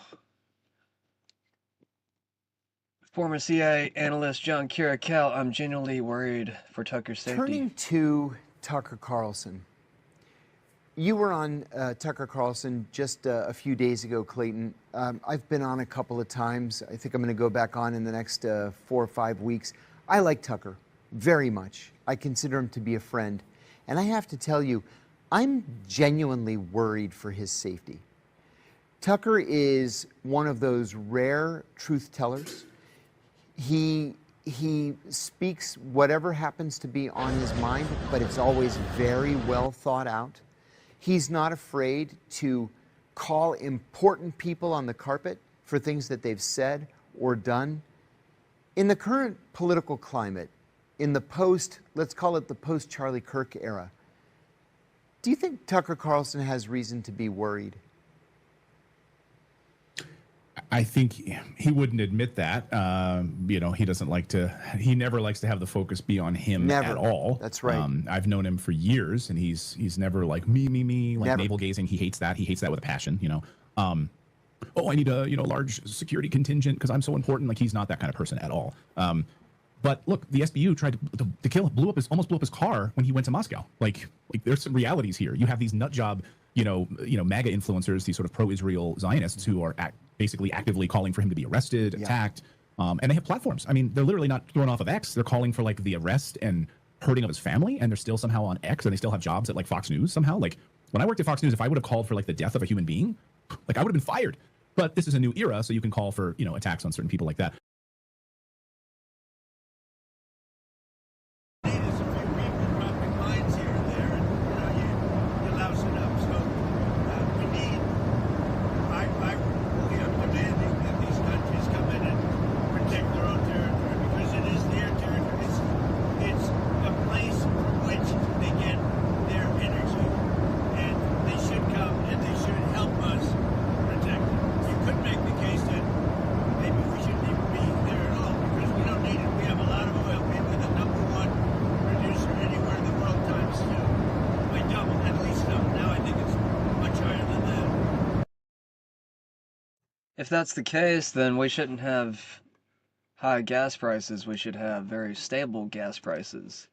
Former CIA analyst John Kiriakou, I'm genuinely worried for Tucker's safety. Turning to Tucker Carlson. You were on Tucker Carlson just a few days ago, Clayton. I've been on a couple of times. I think I'm going to go back on in the next 4 or 5 weeks. I like Tucker very much. I consider him to be a friend. And I have to tell you, I'm genuinely worried for his safety. Tucker is one of those rare truth tellers. He speaks whatever happens to be on his mind, but it's always very well thought out. He's not afraid to call important people on the carpet for things that they've said or done. In the current political climate, in the let's call it the post-Charlie Kirk era, do you think Tucker Carlson has reason to be worried? I think he wouldn't admit that. He doesn't like to, he never likes to have the focus be on him at all. That's right. I've known him for years, and he's never like me, like navel gazing. He hates that. He hates that with a passion, I need a, large security contingent because I'm so important. Like, he's not that kind of person at all. But look, the SBU tried to kill him, almost blew up his car when he went to Moscow. Like there's some realities here. You have these nut job, MAGA influencers, these sort of pro-Israel Zionists who are basically actively calling for him to be arrested, attacked, and they have platforms. I mean, they're literally not thrown off of X. They're calling for like the arrest and hurting of his family, and they're still somehow on X, and they still have jobs at like Fox News somehow. Like when I worked at Fox News, if I would have called for like the death of a human being, like I would have been fired. But this is a new era, so you can call for attacks on certain people like that. Make the case that maybe we shouldn't even be if that's the case, then we shouldn't have high gas prices. We should have very stable gas prices.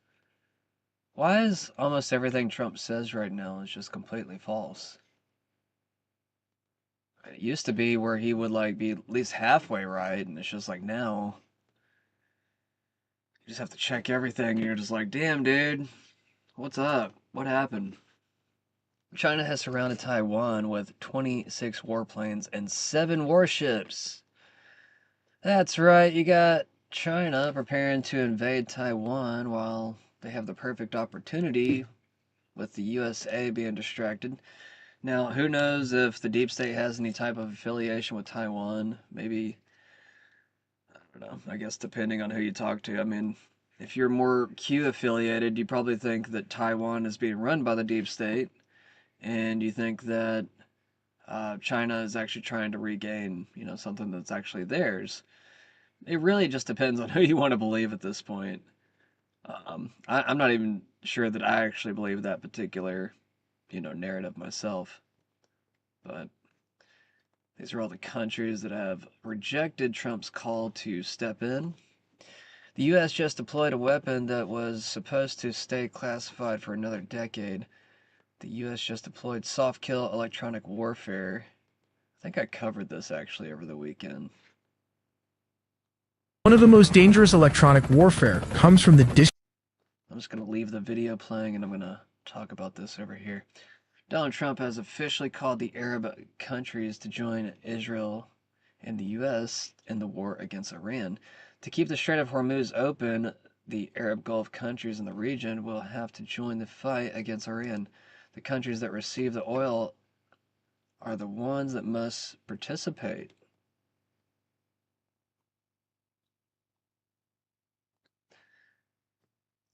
Why is almost everything Trump says right now is just completely false? It used to be where he would like be at least halfway right, and it's just like now you just have to check everything, and you're just like, damn, dude, what's up? What happened? China has surrounded Taiwan with 26 warplanes and 7 warships. That's right, you got China preparing to invade Taiwan while they have the perfect opportunity with the USA being distracted. Now, who knows if the deep state has any type of affiliation with Taiwan? Maybe, I don't know, I guess depending on who you talk to. I mean, if you're more Q affiliated, you probably think that Taiwan is being run by the deep state, and you think that China is actually trying to regain, something that's actually theirs. It really just depends on who you want to believe at this point. I'm not even sure that I actually believe that particular, narrative myself. But these are all the countries that have rejected Trump's call to step in. The U.S. just deployed a weapon that was supposed to stay classified for another decade. The U.S. just deployed soft-kill electronic warfare. I think I covered this actually over the weekend. One of the most dangerous electronic warfare comes from the I'm just going to leave the video playing and I'm going to talk about this over here. Donald Trump has officially called the Arab countries to join Israel and the U.S. in the war against Iran. To keep the Strait of Hormuz open, the Arab Gulf countries in the region will have to join the fight against Iran. The countries that receive the oil are the ones that must participate.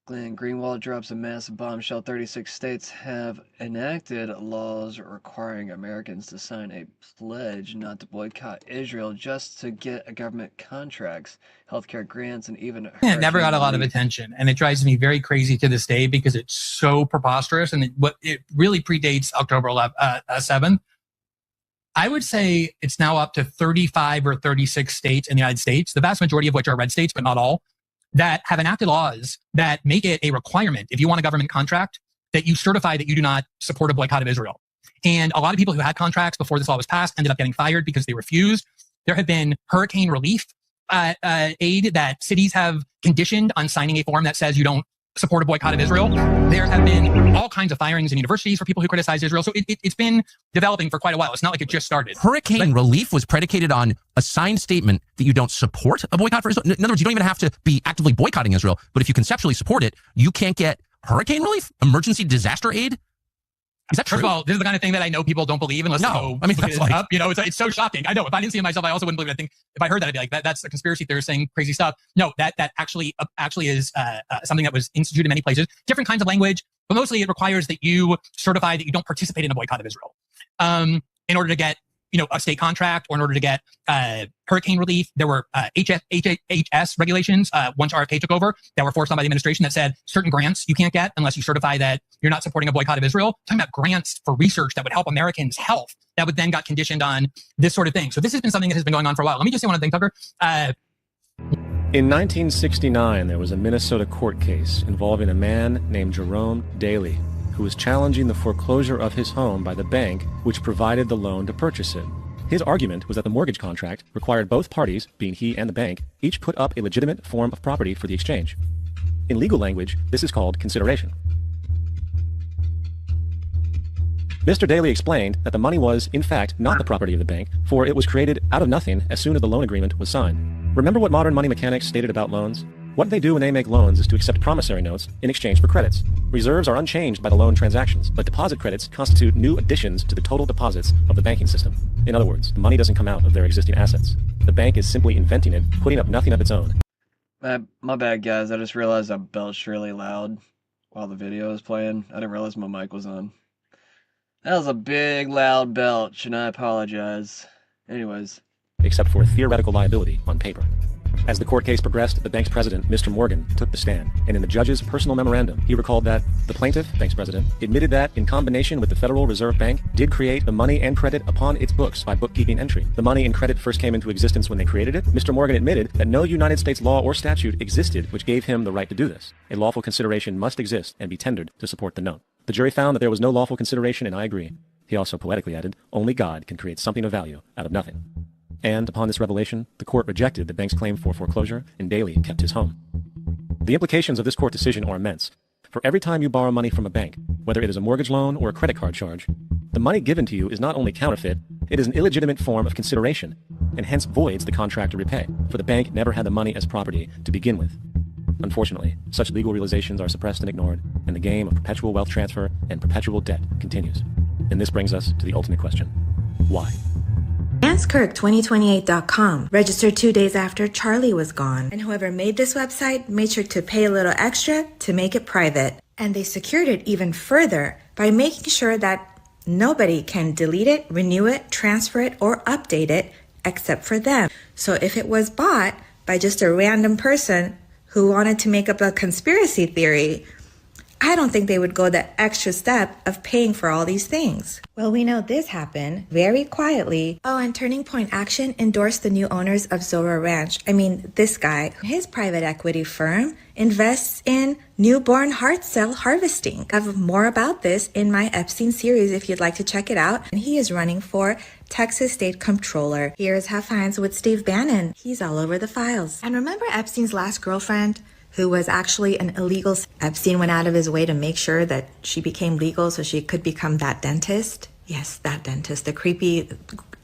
Glenn Greenwald drops a massive bombshell. 36 states have enacted laws requiring Americans to sign a pledge not to boycott Israel just to get government contracts, healthcare grants, and even it never got a lot of attention, and it drives me very crazy to this day because it's so preposterous, and it really predates October 7th. I would say it's now up to 35 or 36 states in the United States, the vast majority of which are red states, but not all, that have enacted laws that make it a requirement, if you want a government contract, that you certify that you do not support a boycott of Israel. And a lot of people who had contracts before this law was passed ended up getting fired because they refused. There have been hurricane relief aid that cities have conditioned on signing a form that says you don't support a boycott of Israel. There have been all kinds of firings in universities for people who criticize Israel. So it's been developing for quite a while. It's not like it just started. Hurricane relief was predicated on a signed statement that you don't support a boycott for Israel. In other words, you don't even have to be actively boycotting Israel, but if you conceptually support it, you can't get hurricane relief, emergency disaster aid. Is that true? First of all, this is the kind of thing that I know people don't believe unless they go look it up. It's so shocking. I know. If I didn't see it myself, I also wouldn't believe it. I think if I heard that, I'd be like, that's a conspiracy theorist saying crazy stuff. No, that actually is something that was instituted in many places. Different kinds of language, but mostly it requires that you certify that you don't participate in a boycott of Israel. In order to get a state contract, or in order to get hurricane relief, there were HHS regulations once RFK took over that were forced on by the administration that said certain grants you can't get unless you certify that you're not supporting a boycott of Israel. Talking about grants for research that would help Americans' health that would then got conditioned on this sort of thing. So this has been something that has been going on for a while. Let me just say one other thing, Tucker. In 1969, there was a Minnesota court case involving a man named Jerome Daley, who was challenging the foreclosure of his home by the bank which provided the loan to purchase it. His argument was that the mortgage contract required both parties, being he and the bank, each put up a legitimate form of property for the exchange. In legal language, this is called consideration. Mr. Daley explained that the money was, in fact, not the property of the bank, for it was created out of nothing as soon as the loan agreement was signed. Remember what modern money mechanics stated about loans? What they do when they make loans is to accept promissory notes in exchange for credits. Reserves are unchanged by the loan transactions, but deposit credits constitute new additions to the total deposits of the banking system. In other words, the money doesn't come out of their existing assets. The bank is simply inventing it, putting up nothing of its own. My bad, guys. I just realized I belched really loud while the video was playing. I didn't realize my mic was on. That was a big, loud belch, and I apologize. Anyways. Except for theoretical liability on paper. As the court case progressed, the bank's president, Mr. Morgan, took the stand, and in the judge's personal memorandum, he recalled that the plaintiff, bank's president, admitted that, in combination with the Federal Reserve Bank, did create the money and credit upon its books by bookkeeping entry. The money and credit first came into existence when they created it. Mr. Morgan admitted that no United States law or statute existed which gave him the right to do this. A lawful consideration must exist and be tendered to support the note. The jury found that there was no lawful consideration, and I agree. He also poetically added, only God can create something of value out of nothing. And upon this revelation, the court rejected the bank's claim for foreclosure, and Daley kept his home. The implications of this court decision are immense. For every time you borrow money from a bank, whether it is a mortgage loan or a credit card charge, the money given to you is not only counterfeit, it is an illegitimate form of consideration, and hence voids the contract to repay, for the bank never had the money as property to begin with. Unfortunately, such legal realizations are suppressed and ignored, and the game of perpetual wealth transfer and perpetual debt continues. And this brings us to the ultimate question. Why? AnsKirk2028.com registered 2 days after Charlie was gone, and whoever made this website made sure to pay a little extra to make it private. And they secured it even further by making sure that nobody can delete it, renew it, transfer it, or update it except for them. So if it was bought by just a random person who wanted to make up a conspiracy theory, I don't think they would go the extra step of paying for all these things. Well, we know this happened very quietly. Oh, and Turning Point Action endorsed the new owners of Zora Ranch. I mean, this guy, his private equity firm invests in newborn heart cell harvesting. I have more about this in my Epstein series if you'd like to check it out. And he is running for Texas State Comptroller. Here's Half Hines with Steve Bannon. He's all over the files. And remember Epstein's last girlfriend, who was actually an illegal? Epstein went out of his way to make sure that she became legal so she could become that dentist. Yes, that dentist, the creepy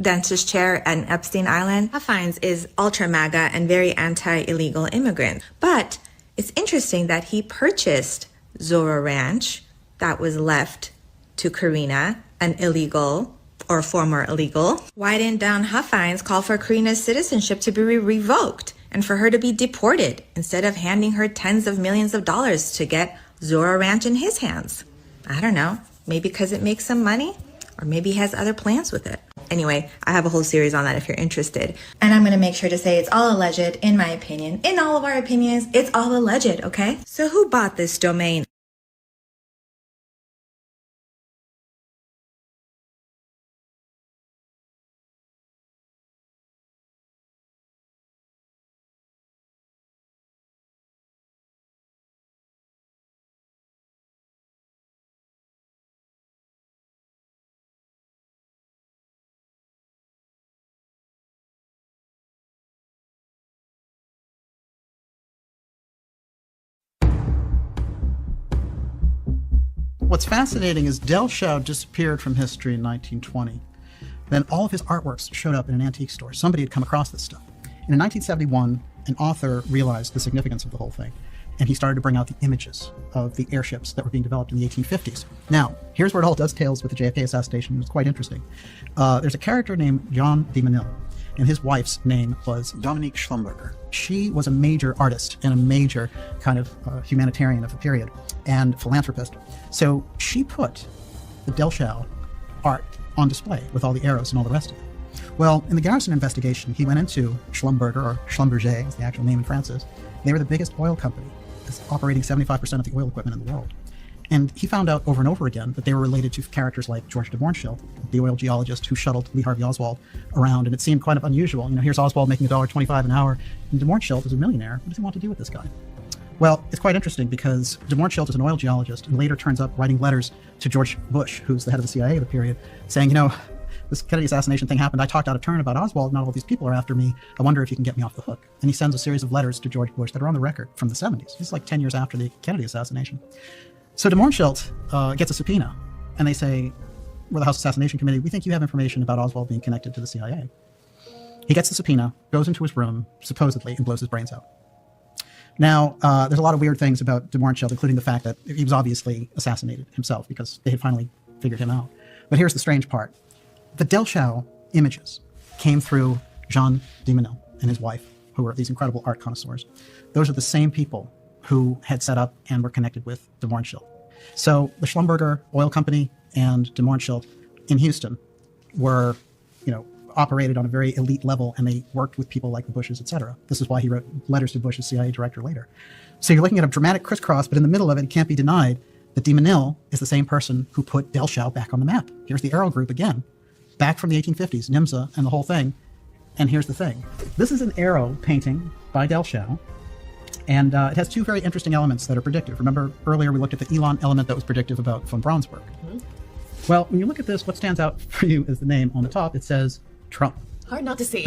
dentist chair at Epstein Island. Half Hines is ultra MAGA and very anti-illegal immigrant. But it's interesting that he purchased Zora Ranch that was left to Karina, an illegal or former illegal. Why didn't Don Half Hines call for Karina's citizenship to be revoked and for her to be deported instead of handing her tens of millions of dollars to get Zora Ranch in his hands? I don't know. Maybe because it makes some money, or maybe he has other plans with it. Anyway, I have a whole series on that if you're interested. And I'm going to make sure to say it's all alleged, in my opinion. In all of our opinions, it's all alleged, okay? So who bought this domain? What's fascinating is Del Shao disappeared from history in 1920. Then all of his artworks showed up in an antique store. Somebody had come across this stuff. And in 1971, an author realized the significance of the whole thing, and he started to bring out the images of the airships that were being developed in the 1850s. Now, here's where it all dovetails with the JFK assassination. It's quite interesting. There's a character named John de Menil, and his wife's name was Dominique Schlumberger. She was a major artist and a major kind of humanitarian of the period and philanthropist. So she put the Del Shao art on display with all the arrows and all the rest of it. Well, in the Garrison investigation, he went into Schlumberger, or Schlumberger is the actual name in France is. They were the biggest oil company, operating 75% of the oil equipment in the world. And he found out over and over again that they were related to characters like George de Mohrenschildt, the oil geologist who shuttled Lee Harvey Oswald around, and it seemed kind of unusual. You know, here's Oswald making $1.25 an hour, and de Mohrenschildt is a millionaire. What does he want to do with this guy? Well, it's quite interesting because de Mohrenschildt is an oil geologist and later turns up writing letters to George Bush, who's the head of the CIA of the period, saying, you know, this Kennedy assassination thing happened. I talked out of turn about Oswald. Not all these people are after me. I wonder if you can get me off the hook. And he sends a series of letters to George Bush that are on the record from the 70s. This is like 10 years after the Kennedy assassination. So de Mohrenschildt gets a subpoena, and they say, we're the House Assassination Committee. We think you have information about Oswald being connected to the CIA. He gets the subpoena, goes into his room, supposedly, and blows his brains out. Now, there's a lot of weird things about de Mohrenschildt, including the fact that he was obviously assassinated himself because they had finally figured him out. But here's the strange part. The Del Shao images came through Jean de Menil and his wife, who were these incredible art connoisseurs. Those are the same people who had set up and were connected with de Mohrenschildt. So the Schlumberger Oil Company and de Mohrenschildt in Houston were, you know, operated on a very elite level, and they worked with people like the Bushes, etc. This is why he wrote letters to Bush's CIA director later. So you're looking at a dramatic crisscross, but in the middle of it, it can't be denied that de Menil is the same person who put Delshau back on the map. Here's the Arrow Group again, back from the 1850s, NIMSA and the whole thing. And here's the thing. This is an arrow painting by Delshau, and it has two very interesting elements that are predictive. Remember earlier we looked at the Elon element that was predictive about von Braunsberg. Mm-hmm. Well, when you look at this, what stands out for you is the name on the top. It says Trump. Hard not to see.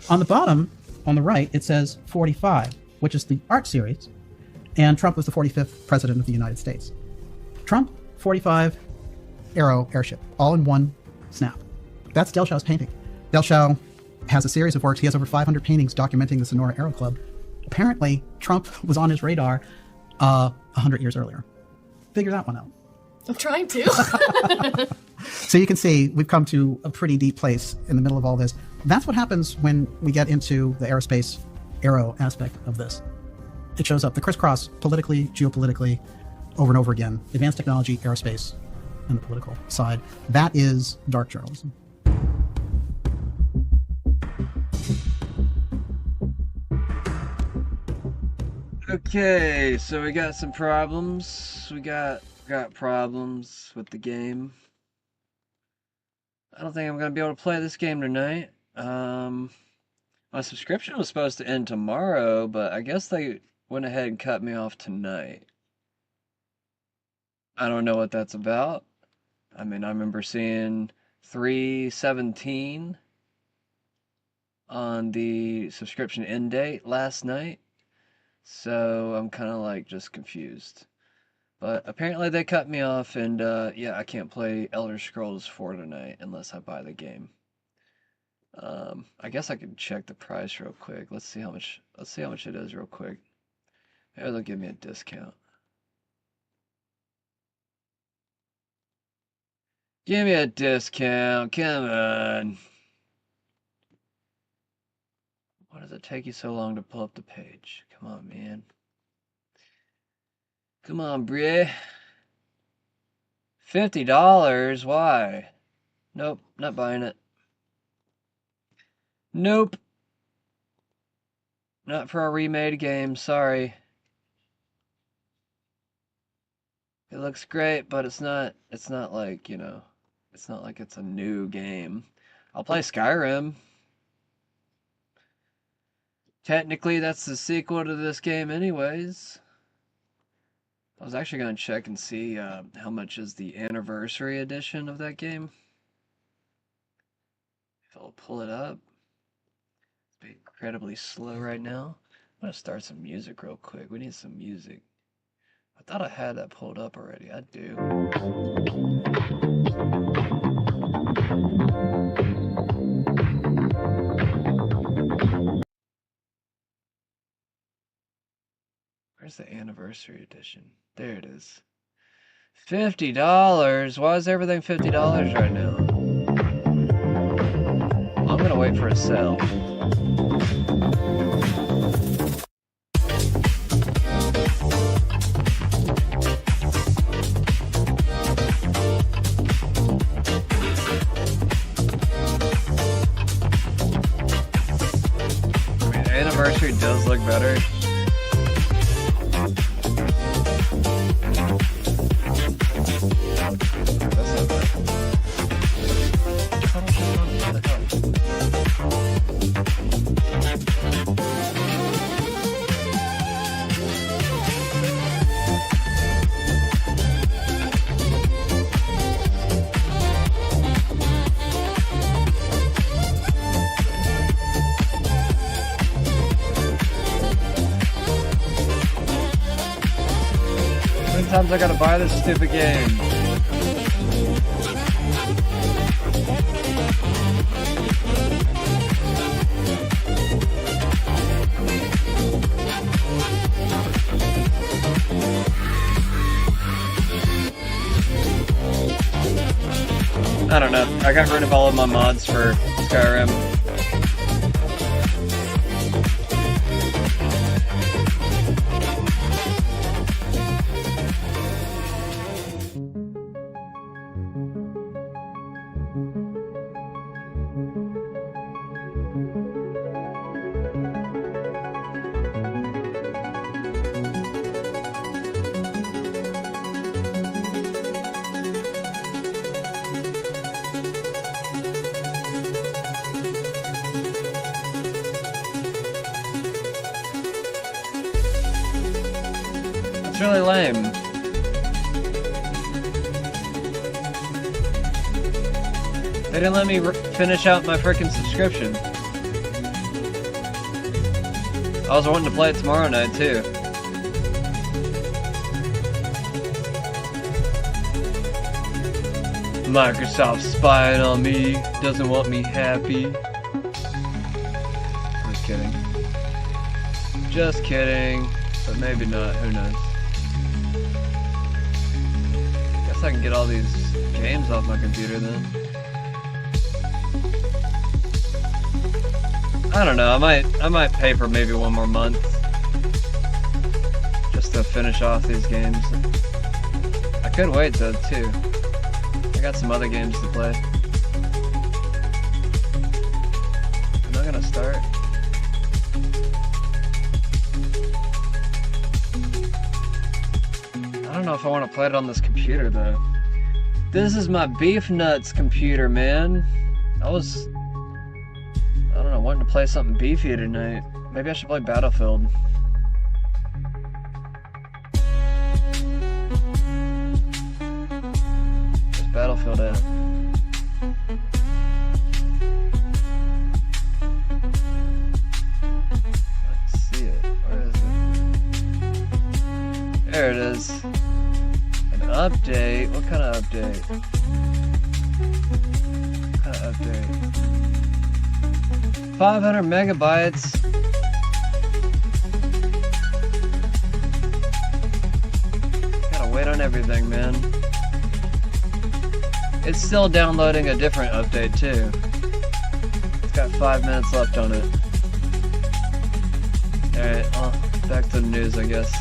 On the bottom, on the right, it says 45, which is the art series, and Trump was the 45th president of the United States. Trump, 45, Arrow airship, all in one snap. That's Delshau's painting. Delshau has a series of works. He has over 500 paintings documenting the Sonora Aero Club. Apparently, Trump was on his radar 100 years earlier. Figure that one out. I'm trying to. So you can see we've come to a pretty deep place in the middle of all this. That's what happens when we get into the aerospace aero aspect of this. It shows up, the crisscross, politically, geopolitically, over and over again. Advanced technology, aerospace, and the political side. That is dark journalism. Okay, so we got some problems. We got problems with the game. I don't think I'm gonna be able to play this game tonight. My subscription was supposed to end tomorrow, but I guess they went ahead and cut me off tonight. I don't know what that's about. I mean, I remember seeing 3/17 on the subscription end date last night. So I'm kind of like just confused. But apparently they cut me off, and yeah, I can't play Elder Scrolls 4 tonight unless I buy the game. I guess I could check the price real quick. Let's see how much it is real quick. Maybe they'll give me a discount. Give me a discount, come on. Why does it take you so long to pull up the page? Come on, man. Come on, bruh. $50? Why? Nope, not buying it. Nope. Not for a remade game, sorry. It looks great, but it's not like, you know, it's not like it's a new game. I'll play Skyrim. Technically, that's the sequel to this game anyways. I was actually going to check and see how much is the anniversary edition of that game. If I'll pull it up. It's incredibly slow right now. I'm going to start some music real quick. We need some music. I thought I had that pulled up already. I do. Where's the anniversary edition? There it is. $50. Why is everything $50 right now? I'm gonna wait for a sale. I mean, the anniversary does look better. Sometimes I gotta buy this stupid game. I don't know. I got rid of all of my mods for Skyrim. It's really lame. They didn't let me finish out my freaking subscription. I was wanting to play it tomorrow night too. Microsoft spying on me, doesn't want me happy. Just kidding. Just kidding, but maybe not, who knows. Guess I can get all these games off my computer then. I don't know, I might pay for maybe one more month. Just to finish off these games. I could wait though too. I got some other games to play. I'm not gonna start. I don't know if I want to play it on this computer though. This is my beef nuts computer, man. I don't know, wanting to play something beefy tonight. Maybe I should play Battlefield. Where's Battlefield at? Let's see it. Where is it? There it is. An update? What kind of update? What kind of update? 500 megabytes. Gotta wait on everything, man. It's still downloading a different update too. It's got 5 minutes left on it. Alright, well, back to the news, I guess.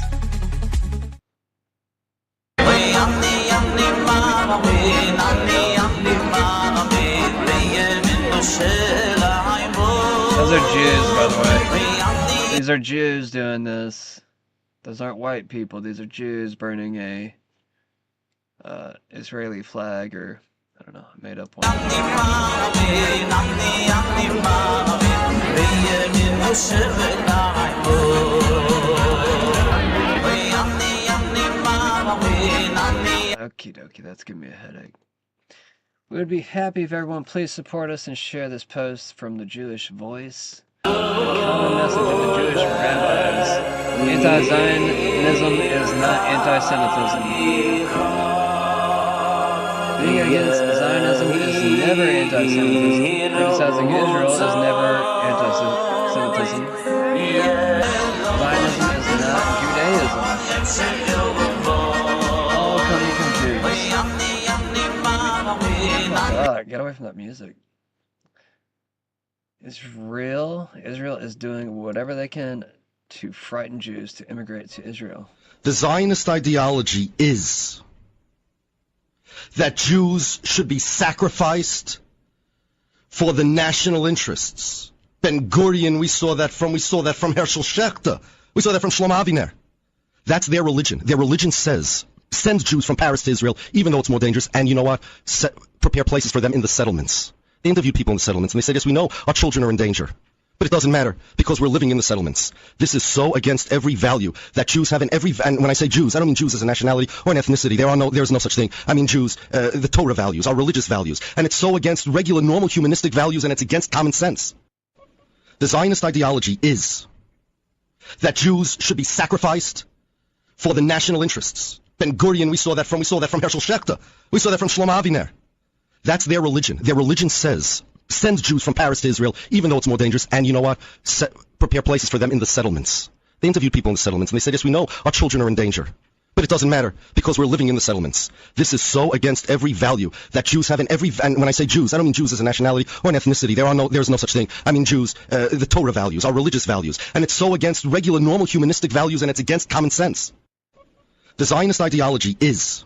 Those are Jews, by the way. These are Jews doing this. Those aren't white people. These are Jews burning a Israeli flag, or I don't know, I made up one. Okie dokie, that's giving me a headache. We would be happy if everyone please support us and share this post from the Jewish Voice. The common message of the Jewish rabbis. Anti-Zionism is not anti-Semitism. Being against Zionism is never anti-Semitism. Criticizing Israel is never anti-Semitism. Zionism is not Judaism. All coming from Jews. God, get away from that music. Israel is doing whatever they can to frighten Jews to immigrate to Israel. The Zionist ideology is that Jews should be sacrificed for the national interests. Ben Gurion, we saw that from Herschel Schachter. We saw that from Shlomo Aviner. That's their religion. Their religion says, send Jews from Paris to Israel, even though it's more dangerous, and you know what? Prepare places for them in the settlements. They interviewed people in the settlements, and they said, yes, we know our children are in danger. But it doesn't matter, because we're living in the settlements. This is so against every value that Jews have in every, and when I say Jews, I don't mean Jews as a nationality or an ethnicity. There's no such thing. I mean Jews, the Torah values, our religious values. And it's so against regular, normal, humanistic values, and it's against common sense. The Zionist ideology is that Jews should be sacrificed for the national interests. Ben Gurion, we saw that from Herschel Schachter. We saw that from Shlomo Aviner. That's their religion. Their religion says, send Jews from Paris to Israel, even though it's more dangerous, and you know what? Prepare places for them in the settlements. They interviewed people in the settlements, and they said, yes, we know our children are in danger. But it doesn't matter, because we're living in the settlements. This is so against every value that Jews have in every, and when I say Jews, I don't mean Jews as a nationality or an ethnicity. There's no such thing. I mean Jews, the Torah values, our religious values. And it's so against regular, normal, humanistic values, and it's against common sense. The Zionist ideology is.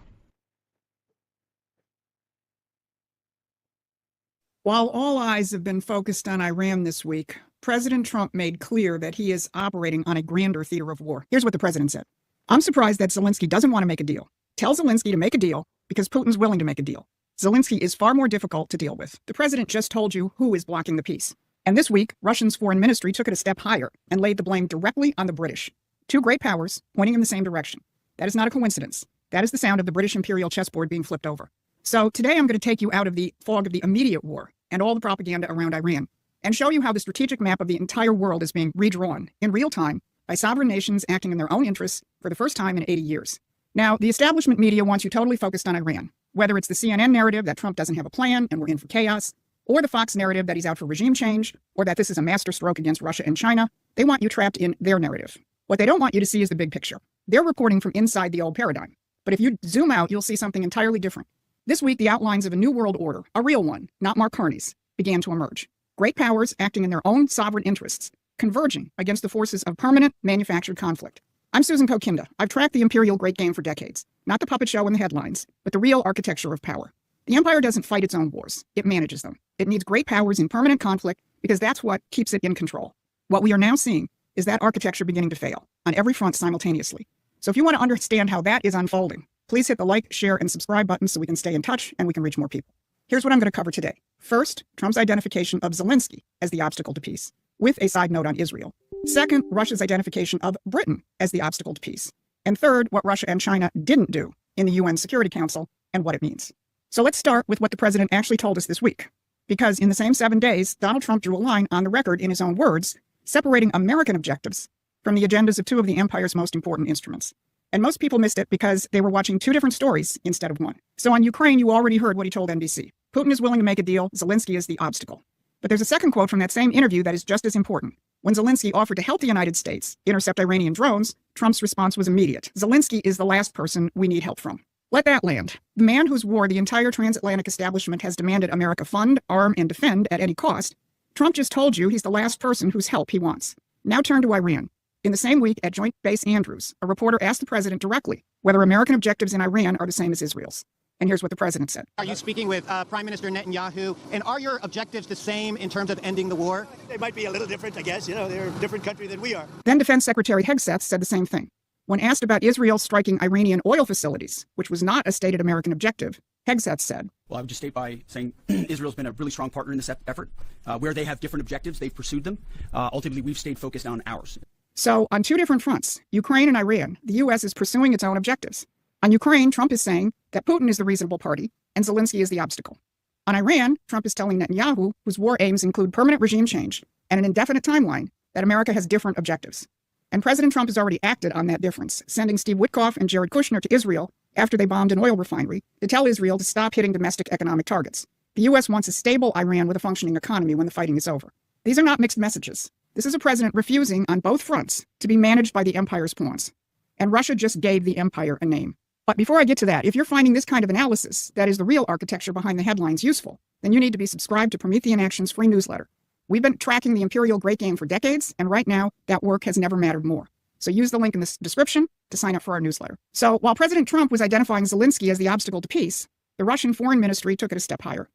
While all eyes have been focused on Iran this week, President Trump made clear that he is operating on a grander theater of war. Here's what the president said. I'm surprised that Zelensky doesn't want to make a deal. Tell Zelensky to make a deal because Putin's willing to make a deal. Zelensky is far more difficult to deal with. The president just told you who is blocking the peace. And this week, Russia's foreign ministry took it a step higher and laid the blame directly on the British. Two great powers pointing in the same direction. That is not a coincidence. That is the sound of the British imperial chessboard being flipped over. So today I'm going to take you out of the fog of the immediate war and all the propaganda around Iran and show you how the strategic map of the entire world is being redrawn in real time by sovereign nations acting in their own interests for the first time in 80 years. Now, the establishment media wants you totally focused on Iran, whether it's the CNN narrative that Trump doesn't have a plan and we're in for chaos, or the Fox narrative that he's out for regime change, or that this is a masterstroke against Russia and China. They want you trapped in their narrative. What they don't want you to see is the big picture. They're reporting from inside the old paradigm. But if you zoom out, you'll see something entirely different. This week, the outlines of a new world order, a real one, not Mark Carney's, began to emerge. Great powers acting in their own sovereign interests, converging against the forces of permanent manufactured conflict. I'm Susan Kokinda. I've tracked the imperial great game for decades. Not the puppet show in the headlines, but the real architecture of power. The empire doesn't fight its own wars. It manages them. It needs great powers in permanent conflict because that's what keeps it in control. What we are now seeing is that architecture beginning to fail on every front simultaneously. So if you want to understand how that is unfolding, please hit the like, share, and subscribe buttons so we can stay in touch and we can reach more people. Here's what I'm going to cover today. First, Trump's identification of Zelensky as the obstacle to peace, with a side note on Israel. Second, Russia's identification of Britain as the obstacle to peace. And third, what Russia and China didn't do in the UN Security Council and what it means. So let's start with what the president actually told us this week. Because in the same 7 days, Donald Trump drew a line on the record in his own words, separating American objectives from the agendas of two of the empire's most important instruments. And most people missed it because they were watching two different stories instead of one. So on Ukraine, you already heard what he told NBC. Putin is willing to make a deal. Zelensky is the obstacle. But there's a second quote from that same interview that is just as important. When Zelensky offered to help the United States intercept Iranian drones, Trump's response was immediate. Zelensky is the last person we need help from. Let that land. The man whose war the entire transatlantic establishment has demanded America fund, arm, and defend at any cost, Trump just told you he's the last person whose help he wants. Now turn to Iran. In the same week at Joint Base Andrews, a reporter asked the president directly whether American objectives in Iran are the same as Israel's. And here's what the president said. Are you speaking with Prime Minister Netanyahu? And are your objectives the same in terms of ending the war? They might be a little different, I guess. You know, they're a different country than we are. Then Defense Secretary Hegseth said the same thing. When asked about Israel striking Iranian oil facilities, which was not a stated American objective, Hegseth said, well, I would just state by saying Israel's been a really strong partner in this effort. Where they have different objectives, they've pursued them. Ultimately, we've stayed focused on ours. So on two different fronts, Ukraine and Iran, the U.S. is pursuing its own objectives. On Ukraine, Trump is saying that Putin is the reasonable party and Zelensky is the obstacle. On Iran, Trump is telling Netanyahu, whose war aims include permanent regime change and an indefinite timeline, that America has different objectives. And President Trump has already acted on that difference, sending Steve Witkoff and Jared Kushner to Israel after they bombed an oil refinery to tell Israel to stop hitting domestic economic targets. The U.S. wants a stable Iran with a functioning economy when the fighting is over. These are not mixed messages. This is a president refusing on both fronts to be managed by the empire's pawns. And Russia just gave the empire a name. But before I get to that, if you're finding this kind of analysis, that is the real architecture behind the headlines, useful, then you need to be subscribed to Promethean Action's free newsletter. We've been tracking the imperial great game for decades, and right now, that work has never mattered more. So use the link in the description to sign up for our newsletter. So while President Trump was identifying Zelensky as the obstacle to peace, the Russian Foreign Ministry took it a step higher.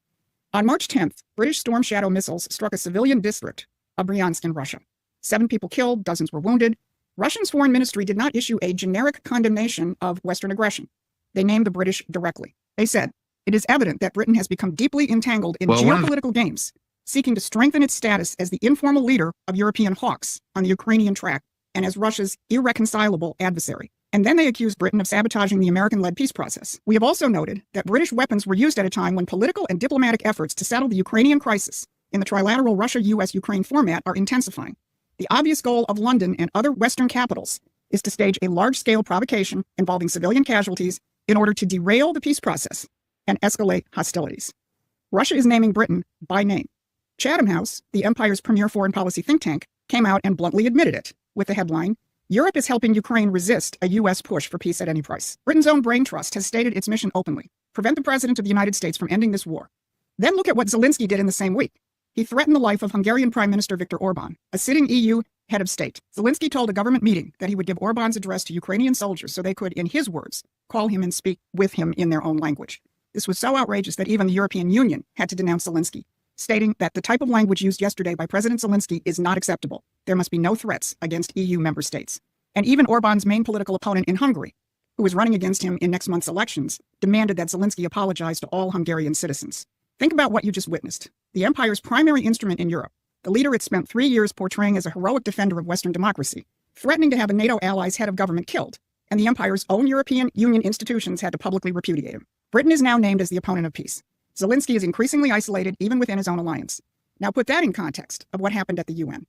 On March 10th, British Storm Shadow missiles struck a civilian district of Bryansk in Russia. 7 people killed, dozens were wounded. Russia's foreign ministry did not issue a generic condemnation of Western aggression. They named the British directly. They said, it is evident that Britain has become deeply entangled in geopolitical games, seeking to strengthen its status as the informal leader of European hawks on the Ukrainian track and as Russia's irreconcilable adversary. And then they accused Britain of sabotaging the American-led peace process. We have also noted that British weapons were used at a time when political and diplomatic efforts to settle the Ukrainian crisis in the trilateral Russia-US-Ukraine format are intensifying. The obvious goal of London and other Western capitals is to stage a large-scale provocation involving civilian casualties in order to derail the peace process and escalate hostilities. Russia is naming Britain by name. Chatham House, the empire's premier foreign policy think tank, came out and bluntly admitted it, with the headline, Europe is helping Ukraine resist a U.S. push for peace at any price. Britain's own brain trust has stated its mission openly, prevent the President of the United States from ending this war. Then look at what Zelensky did in the same week. He threatened the life of Hungarian Prime Minister Viktor Orban, a sitting EU head of state. Zelensky told a government meeting that he would give Orban's address to Ukrainian soldiers so they could, in his words, call him and speak with him in their own language. This was so outrageous that even the European Union had to denounce Zelensky, stating that the type of language used yesterday by President Zelensky is not acceptable. There must be no threats against EU member states. And even Orban's main political opponent in Hungary, who is running against him in next month's elections, demanded that Zelensky apologize to all Hungarian citizens. Think about what you just witnessed. The empire's primary instrument in Europe, the leader it spent 3 years portraying as a heroic defender of Western democracy, threatening to have a NATO ally's head of government killed, and the empire's own European Union institutions had to publicly repudiate him. Britain is now named as the opponent of peace. Zelensky is increasingly isolated even within his own alliance. Now put that in context of what happened at the UN.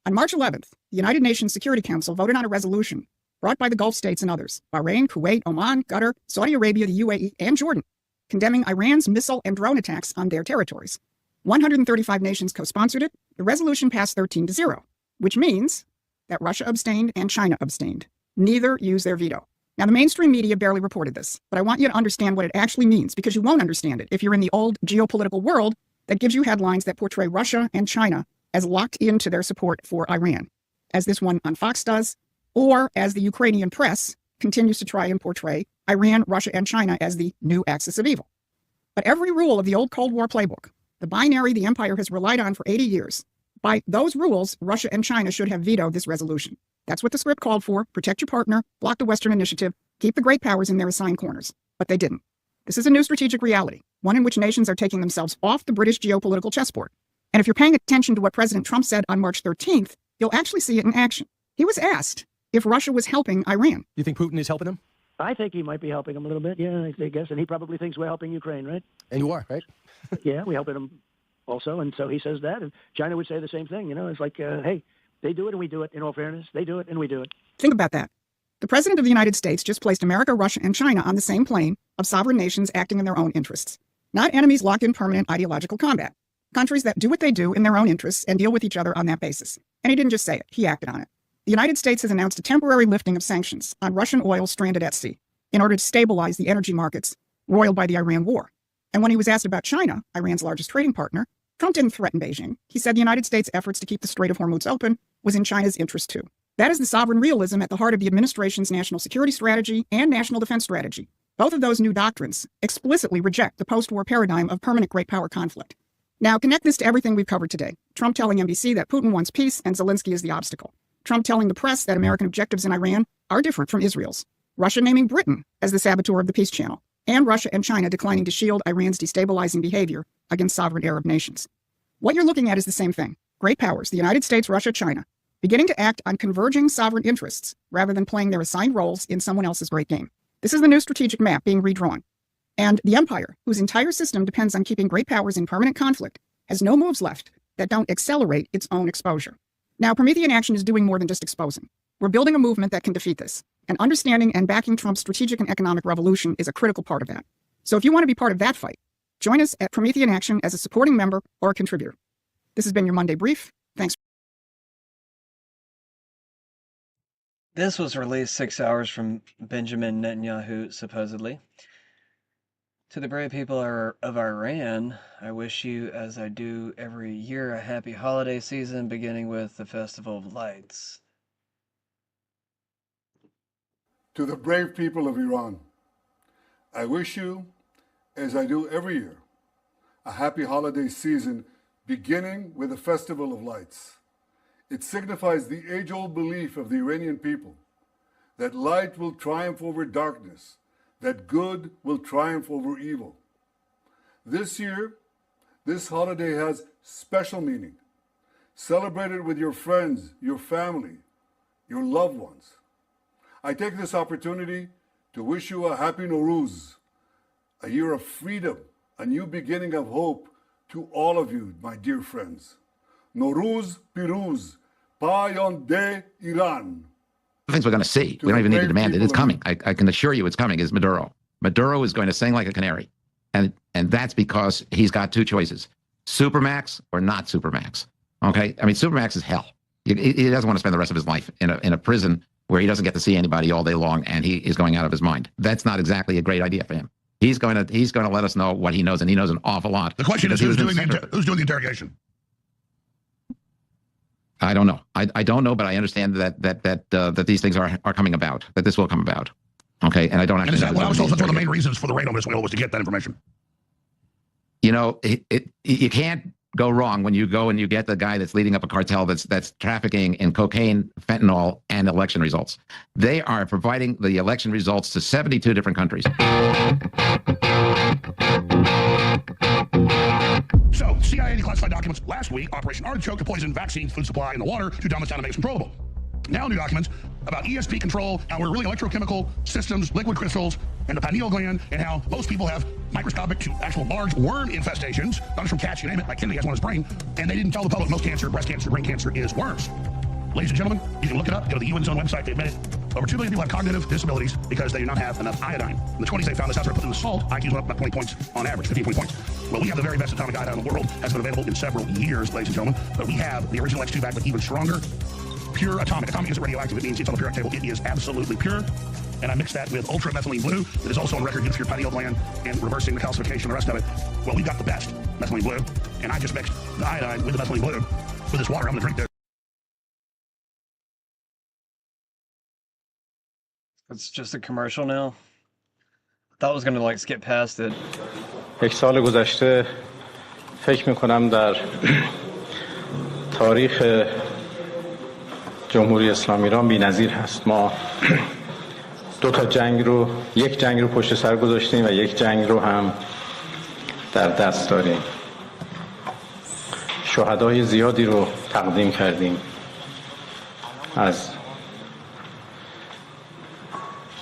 On March 11th, the United Nations Security Council voted on a resolution brought by the Gulf states and others, Bahrain, Kuwait, Oman, Qatar, Saudi Arabia, the UAE, and Jordan, condemning Iran's missile and drone attacks on their territories. 135 nations co-sponsored it. The resolution passed 13-0, which means that Russia abstained and China abstained. Neither used their veto. Now, the mainstream media barely reported this, but I want you to understand what it actually means, because you won't understand it if you're in the old geopolitical world that gives you headlines that portray Russia and China as locked into their support for Iran, as this one on Fox does, or as the Ukrainian press continues to try and portray Iran, Russia, and China as the new axis of evil. But every rule of the old Cold War playbook, the binary the empire has relied on for 80 years, by those rules, Russia and China should have vetoed this resolution. That's what the script called for: protect your partner, block the Western initiative, keep the great powers in their assigned corners. But they didn't. This is a new strategic reality, one in which nations are taking themselves off the British geopolitical chessboard. And if you're paying attention to what President Trump said on March 13th, you'll actually see it in action. He was asked if Russia was helping Iran. You think Putin is helping him? I think he might be helping him a little bit, yeah, I guess. And he probably thinks we're helping Ukraine, right? And you are, right? Yeah, we're helping him also. And so he says that. And China would say the same thing. You know, it's like, hey, they do it and we do it, in all fairness. They do it and we do it. Think about that. The President of the United States just placed America, Russia, and China on the same plane of sovereign nations acting in their own interests. Not enemies locked in permanent ideological combat. Countries that do what they do in their own interests and deal with each other on that basis. And he didn't just say it, he acted on it. The United States has announced a temporary lifting of sanctions on Russian oil stranded at sea in order to stabilize the energy markets roiled by the Iran war. And when he was asked about China, Iran's largest trading partner, Trump didn't threaten Beijing. He said the United States' efforts to keep the Strait of Hormuz open was in China's interest too. That is the sovereign realism at the heart of the administration's national security strategy and national defense strategy. Both of those new doctrines explicitly reject the post-war paradigm of permanent great power conflict. Now, connect this to everything we've covered today. Trump telling NBC that Putin wants peace and Zelensky is the obstacle. Trump telling the press that American objectives in Iran are different from Israel's. Russia naming Britain as the saboteur of the peace channel. And Russia and China declining to shield Iran's destabilizing behavior against sovereign Arab nations. What you're looking at is the same thing. Great powers, the United States, Russia, China, beginning to act on converging sovereign interests rather than playing their assigned roles in someone else's great game. This is the new strategic map being redrawn. And the empire, whose entire system depends on keeping great powers in permanent conflict, has no moves left that don't accelerate its own exposure. Now, Promethean Action is doing more than just exposing. We're building a movement that can defeat this. And understanding and backing Trump's strategic and economic revolution is a critical part of that. So if you want to be part of that fight, join us at Promethean Action as a supporting member or a contributor. This has been your Monday Brief. Thanks. This was released 6 hours from Benjamin Netanyahu, supposedly. To the brave people of Iran, I wish you, as I do every year, a happy holiday season, beginning with the Festival of Lights. To the brave people of Iran, I wish you, as I do every year, a happy holiday season, beginning with the Festival of Lights. It signifies the age-old belief of the Iranian people that light will triumph over darkness, that good will triumph over evil. This year, this holiday has special meaning. Celebrate it with your friends, your family, your loved ones. I take this opportunity to wish you a happy Nowruz, a year of freedom, a new beginning of hope to all of you, my dear friends. Nowruz Piruz, Payonde Iran. The things we're going to see, we don't even need to demand it. It's coming. I can assure you it's coming, is Maduro. Maduro is going to sing like a canary. And that's because he's got two choices, Supermax or not Supermax. Okay? I mean, Supermax is hell. He doesn't want to spend the rest of his life in a prison where he doesn't get to see anybody all day long and he is going out of his mind. That's not exactly a great idea for him. He's going to let us know what he knows, and he knows an awful lot. The question is, who's doing the interrogation? I don't know. I don't know, but I understand that these things are coming about. That this will come about. Okay, and I don't actually. And I was told that's one of the main reasons for the raid on this wheel was to get that information. You know, you can't go wrong when you go and you get the guy that's leading up a cartel that's trafficking in cocaine, fentanyl, and election results. They are providing the election results to 72 different countries. So, CIA declassified documents last week, Operation Artichoke, to poison vaccines, food supply, and the water to dumb us down and make us controllable. now new documents about ESP control, how we're really electrochemical systems, liquid crystals, and the pineal gland, and how most people have microscopic to actual large worm infestations, not just from cats, you name it, like Kennedy has one in his brain, and they didn't tell the public most cancer, breast cancer, brain cancer is worms. Ladies and gentlemen, you can look it up, go to the UN's own website, they admit it. Over 2 billion people have cognitive disabilities because they do not have enough iodine. In the 20s they found this out, started putting the salt, IQs went up about 20 points on average, 15, 20 points. Well, we have the very best atomic iodine in the world, has been available in several years, ladies and gentlemen, but we have the original X2 back with even stronger, pure atomic. Atomic isn't radioactive, it means it's on the periodic table, it is absolutely pure. And I mixed that with ultramethylene blue that is also on record good for your pineal gland and reversing the calcification and the rest of it. Well, we've got the best methylene blue, and I just mixed the iodine with the methylene blue with this water. I'm going to drink this. It's just a commercial now. I thought I was gonna like skip past it. یک سال گذشته فکر میکنم در تاریخ جمهوری اسلامی ایران بی‌نظیر هست. ما یک جنگ رو پشت سر گذاشتیم و یک جنگ رو هم در دست داریم. شهدای زیادی رو تقدیم کردیم از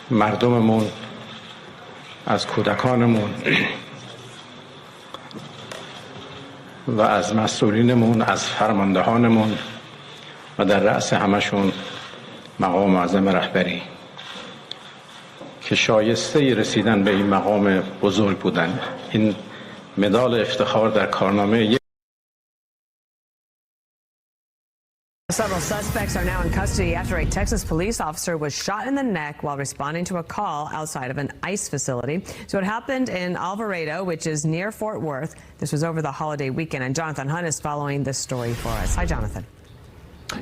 مردممون، از کودکانمون و از مسئولینمون، از فرماندهانمون و در رأس همشون مقام معظم رهبری که شایسته رسیدن به این مقام بزرگ بودن. این مدال افتخار در کارنامه Several suspects are now in custody after a Texas police officer was shot in the neck while responding to a call outside of an ICE facility. So it happened in Alvarado, which is near Fort Worth. This was over the holiday weekend, and Jonathan Hunt is following this story for us. Hi, Jonathan.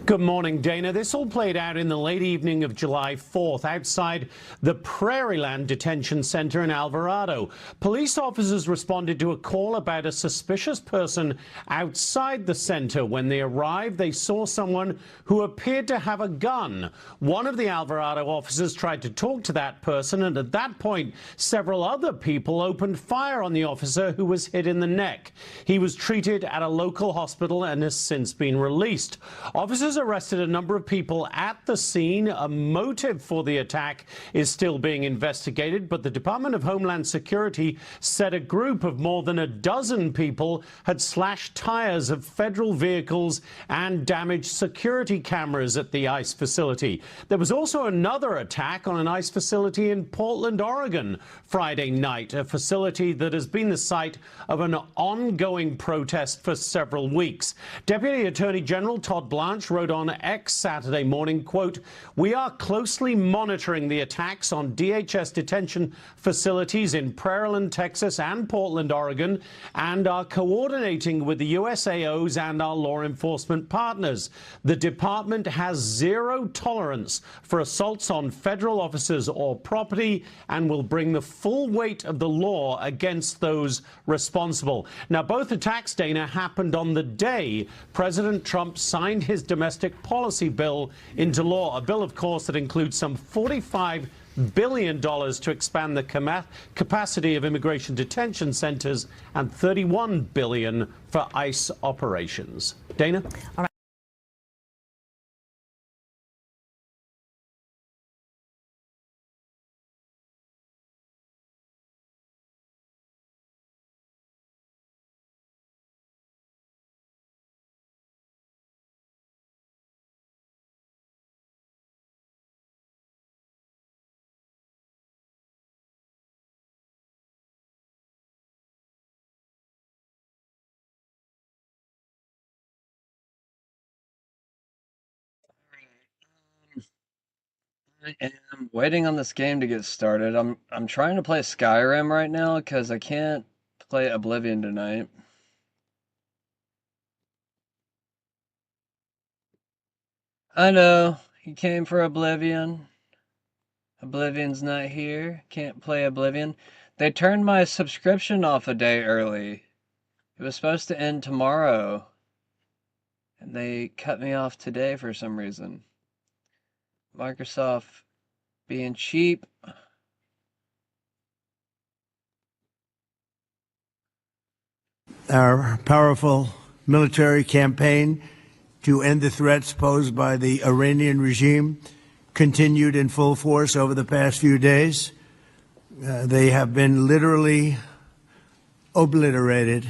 Good morning, Dana. This all played out in the late evening of July 4th outside the Prairieland Detention Center in Alvarado. Police officers responded to a call about a suspicious person outside the center. When they arrived, they saw someone who appeared to have a gun. One of the Alvarado officers tried to talk to that person, and at that point, several other people opened fire on the officer who was hit in the neck. He was treated at a local hospital and has since been released. Officers arrested a number of people at the scene. A motive for the attack is still being investigated, but the Department of Homeland Security said a group of more than a dozen people had slashed tires of federal vehicles and damaged security cameras at the ICE facility. There was also another attack on an ICE facility in Portland, Oregon, Friday night, a facility that has been the site of an ongoing protest for several weeks. Deputy Attorney General Todd Blanche wrote on X Saturday morning, quote, "We are closely monitoring the attacks on DHS detention facilities in Prairieland, Texas and Portland, Oregon, and are coordinating with the USAOs and our law enforcement partners. The department has zero tolerance for assaults on federal officers or property and will bring the full weight of the law against those responsible." Now, both attacks, Dana, happened on the day President Trump signed his domestic policy bill into law, a bill, of course, that includes some $45 billion to expand the capacity of immigration detention centers and $31 billion for ICE operations. Dana? All right. I am waiting on this game to get started. I'm trying to play Skyrim right now because I can't play Oblivion tonight. I know, you came for Oblivion. Oblivion's not here. Can't play Oblivion. They turned my subscription off a day early. It was supposed to end tomorrow. And they cut me off today for some reason. Microsoft being cheap. Our powerful military campaign to end the threats posed by the Iranian regime continued in full force over the past few days. They have been literally obliterated.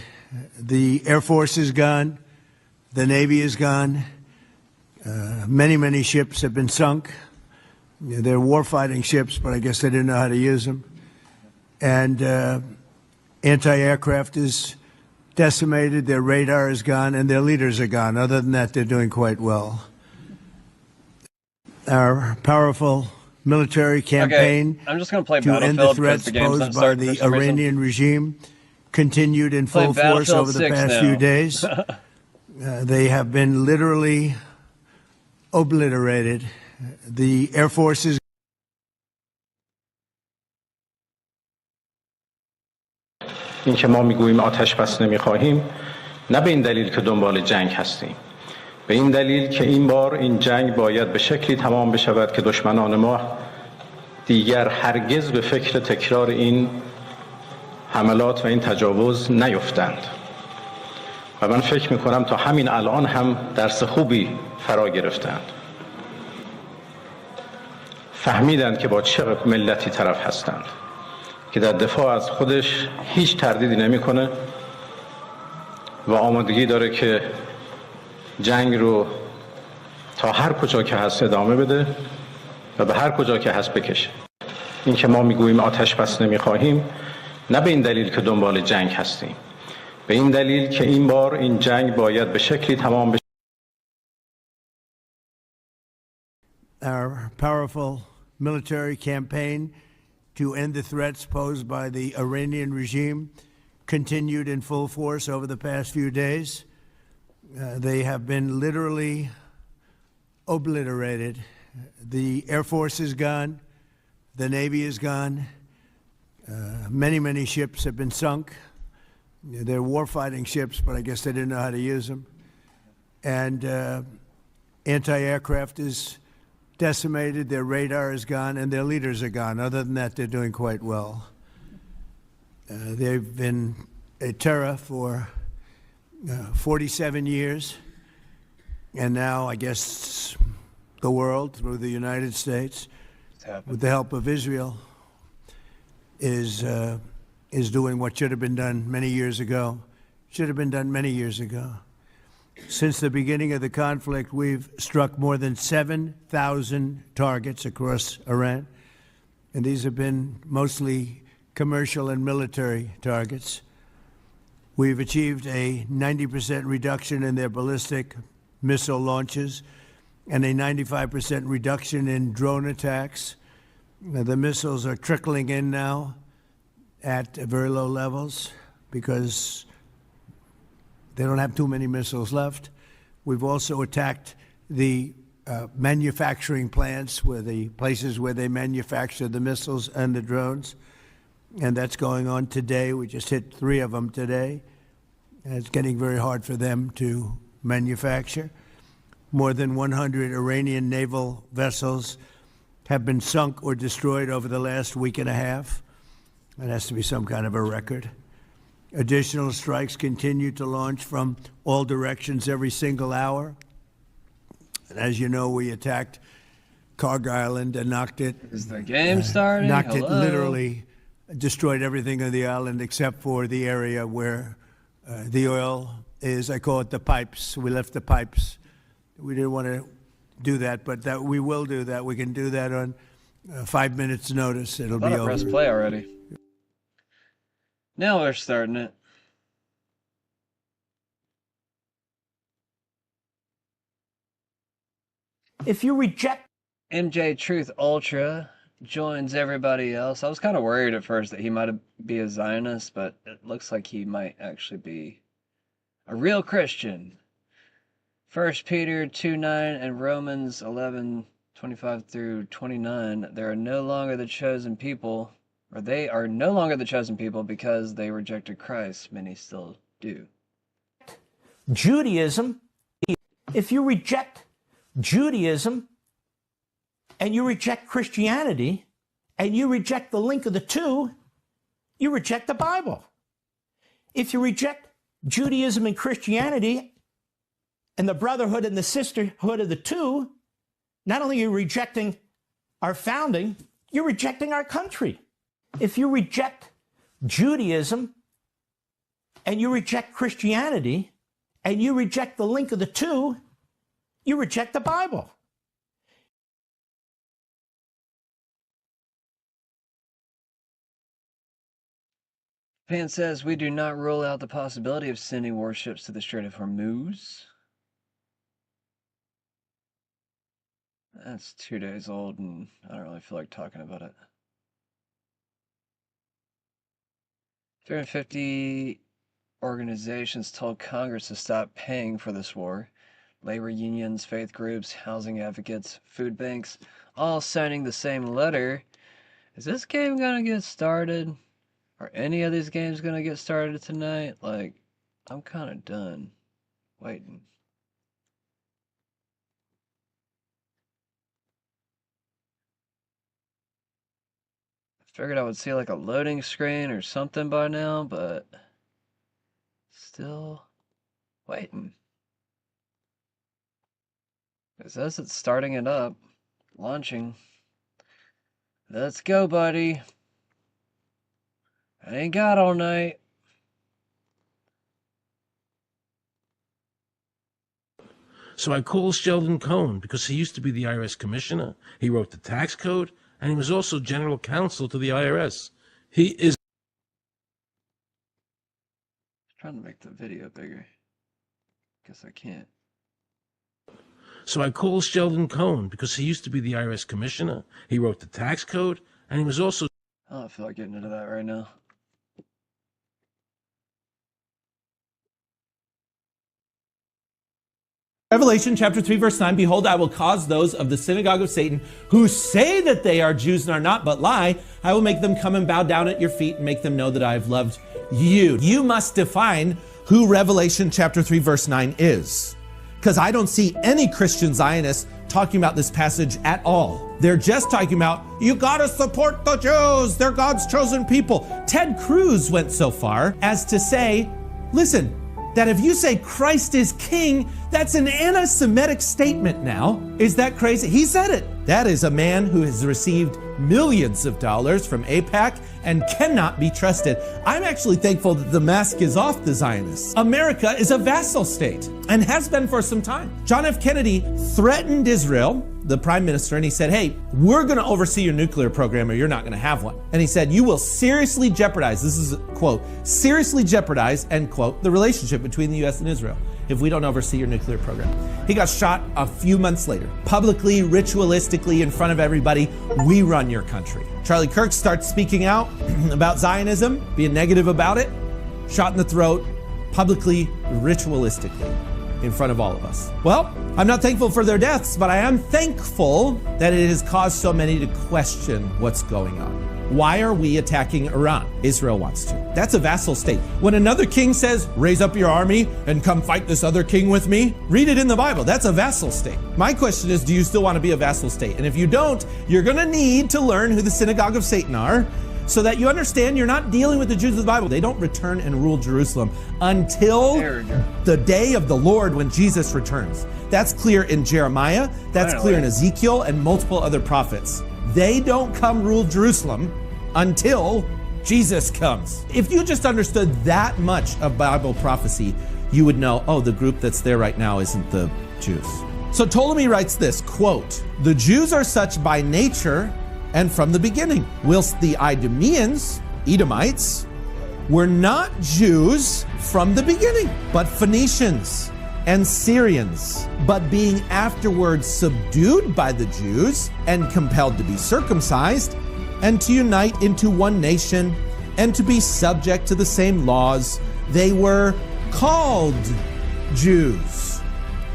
The Air Force is gone. The Navy is gone. Many ships have been sunk. They're warfighting ships, but I guess they didn't know how to use them. And anti-aircraft is decimated. Their radar is gone, and their leaders are gone. Other than that, they're doing quite well. Our powerful military campaign I'm just gonna play to end the Battlefield threats because the game's not posed by starting for the some reason. Iranian regime continued in full Playing force Battlefield over the 6 past now. few days. They have been literally obliterated. The Air Force is این که ما میگوییم آتش بس نمیخواهیم نه به این دلیل که دنبال جنگ هستیم، به این دلیل که این بار این جنگ باید به شکلی تمام بشود که دشمنان ما دیگر هرگز به فکر تکرار این حملات و این تجاوز نیفتند. و من فکر میکنم تا همین الان هم درس خوبی فرا گرفتند. فهمیدند که با چه ملتی طرف هستند که در دفاع از خودش هیچ تردیدی نمیکنه و آمادگی داره که جنگ رو تا هر کجا که هست ادامه بده و به هر کجا که هست بکشه. این که ما میگوییم آتش بس نمیخواهیم نه به این دلیل که دنبال جنگ هستیم، به این دلیل که این بار این جنگ باید به شکلی تمام بشه. our powerful military campaign to end the threats posed by the Iranian regime continued in full force over the past few days. They have been literally obliterated. The Air Force is gone. The Navy is gone. Many ships have been sunk. They're warfighting ships, but I guess they didn't know how to use them. And anti-aircraft is decimated. Their radar is gone, and their leaders are gone. Other than that, they're doing quite well. They've been a terror for 47 years, and now I guess the world, through the United States, with the help of Israel, is doing what should have been done many years ago. Should have been done many years ago. Since the beginning of the conflict, we've struck more than 7,000 targets across Iran, and these have been mostly commercial and military targets. We've achieved a 90% reduction in their ballistic missile launches and a 95% reduction in drone attacks. The missiles are trickling in now at very low levels because they don't have too many missiles left. We've also attacked the manufacturing plants, where the places where they manufacture the missiles and the drones, and that's going on today. We just hit 3 of them today. And it's getting very hard for them to manufacture. More than 100 Iranian naval vessels have been sunk or destroyed over the last week and a half. That has to be some kind of a record. Additional strikes continue to launch from all directions every single hour. And as you know, we attacked Carg Island and knocked it. Is the game starting? Knocked it Hello? literally, destroyed everything on the island except for the area where the oil is. I call it the pipes. We left the pipes. We didn't want to do that, but that we will do that. We can do that on 5 minutes' notice. It'll be I over. pressed play already. Now we're starting it. If you reject MJ Truth Ultra joins everybody else. I was kind of worried at first that he might be a Zionist, but it looks like he might actually be a real Christian. 1 Peter 2:9 and Romans 11:25 through 29. They are no longer the chosen people, or they are no longer the chosen people because they rejected Christ. Many still do. Judaism, if you reject Judaism and you reject Christianity and you reject the link of the two, you reject the Bible. If you reject Judaism and Christianity and the brotherhood and the sisterhood of the two, not only are you rejecting our founding, you're rejecting our country. If you reject Judaism and you reject Christianity and you reject the link of the two, you reject the Bible. Pan says, we do not rule out the possibility of sending warships to the Strait of Hormuz. That's 2 days old, and I don't really feel like talking about it. 350 organizations told Congress to stop paying for this war. Labor unions, faith groups, housing advocates, food banks, all signing the same letter. Is this game gonna get started? Are any of these games gonna get started tonight? Like, I'm kind of done waiting. I figured I would see like a loading screen or something by now, but still waiting. It says it's starting it up, launching. Let's go, buddy. I ain't got all night. So I called Sheldon Cohen because he used to be the IRS commissioner. He wrote the tax code, and he was also general counsel to the IRS. He is Trying to make the video bigger. Guess I can't. So I called Sheldon Cohen because he used to be the IRS commissioner. He wrote the tax code, and he was also... I don't feel like getting into that right now. Revelation chapter 3, verse 9, behold, I will cause those of the synagogue of Satan who say that they are Jews and are not, but lie. I will make them come and bow down at your feet and make them know that I have loved you. You must define who Revelation chapter 3, verse 9 is. Because I don't see any Christian Zionists talking about this passage at all. They're just talking about, you gotta support the Jews. They're God's chosen people. Ted Cruz went so far as to say, listen, that if you say Christ is king, that's an anti-Semitic statement now. Is that crazy? He said it. That is a man who has received millions of dollars from AIPAC and cannot be trusted. I'm actually thankful that the mask is off the Zionists. America is a vassal state and has been for some time. John F. Kennedy threatened Israel, the prime minister, and he said, hey, we're going to oversee your nuclear program or you're not going to have one. And he said, you will seriously jeopardize, this is a quote, seriously jeopardize, end quote, the relationship between the U.S. and Israel if we don't oversee your nuclear program. He got shot a few months later. Publicly, ritualistically, in front of everybody, we run your country. Charlie Kirk starts speaking out about Zionism, being negative about it, shot in the throat, publicly, ritualistically, in front of all of us. Well, I'm not thankful for their deaths, but I am thankful that it has caused so many to question what's going on. Why are we attacking Iran? Israel wants to. That's a vassal state. When another king says, raise up your army and come fight this other king with me, read it in the Bible. That's a vassal state. My question is, do you still want to be a vassal state? And if you don't, you're going to need to learn who the synagogue of Satan are so that you understand you're not dealing with the Jews of the Bible. They don't return and rule Jerusalem until the day of the Lord when Jesus returns. That's clear in Jeremiah. That's clear in Ezekiel and multiple other prophets. They don't come rule Jerusalem until Jesus comes. If you just understood that much of Bible prophecy, you would know, oh, the group that's there right now isn't the Jews. So Ptolemy writes this, quote, the Jews are such by nature and from the beginning, whilst the Idumeans, Edomites, were not Jews from the beginning, but Phoenicians and Syrians, but being afterwards subdued by the Jews and compelled to be circumcised and to unite into one nation and to be subject to the same laws, they were called Jews.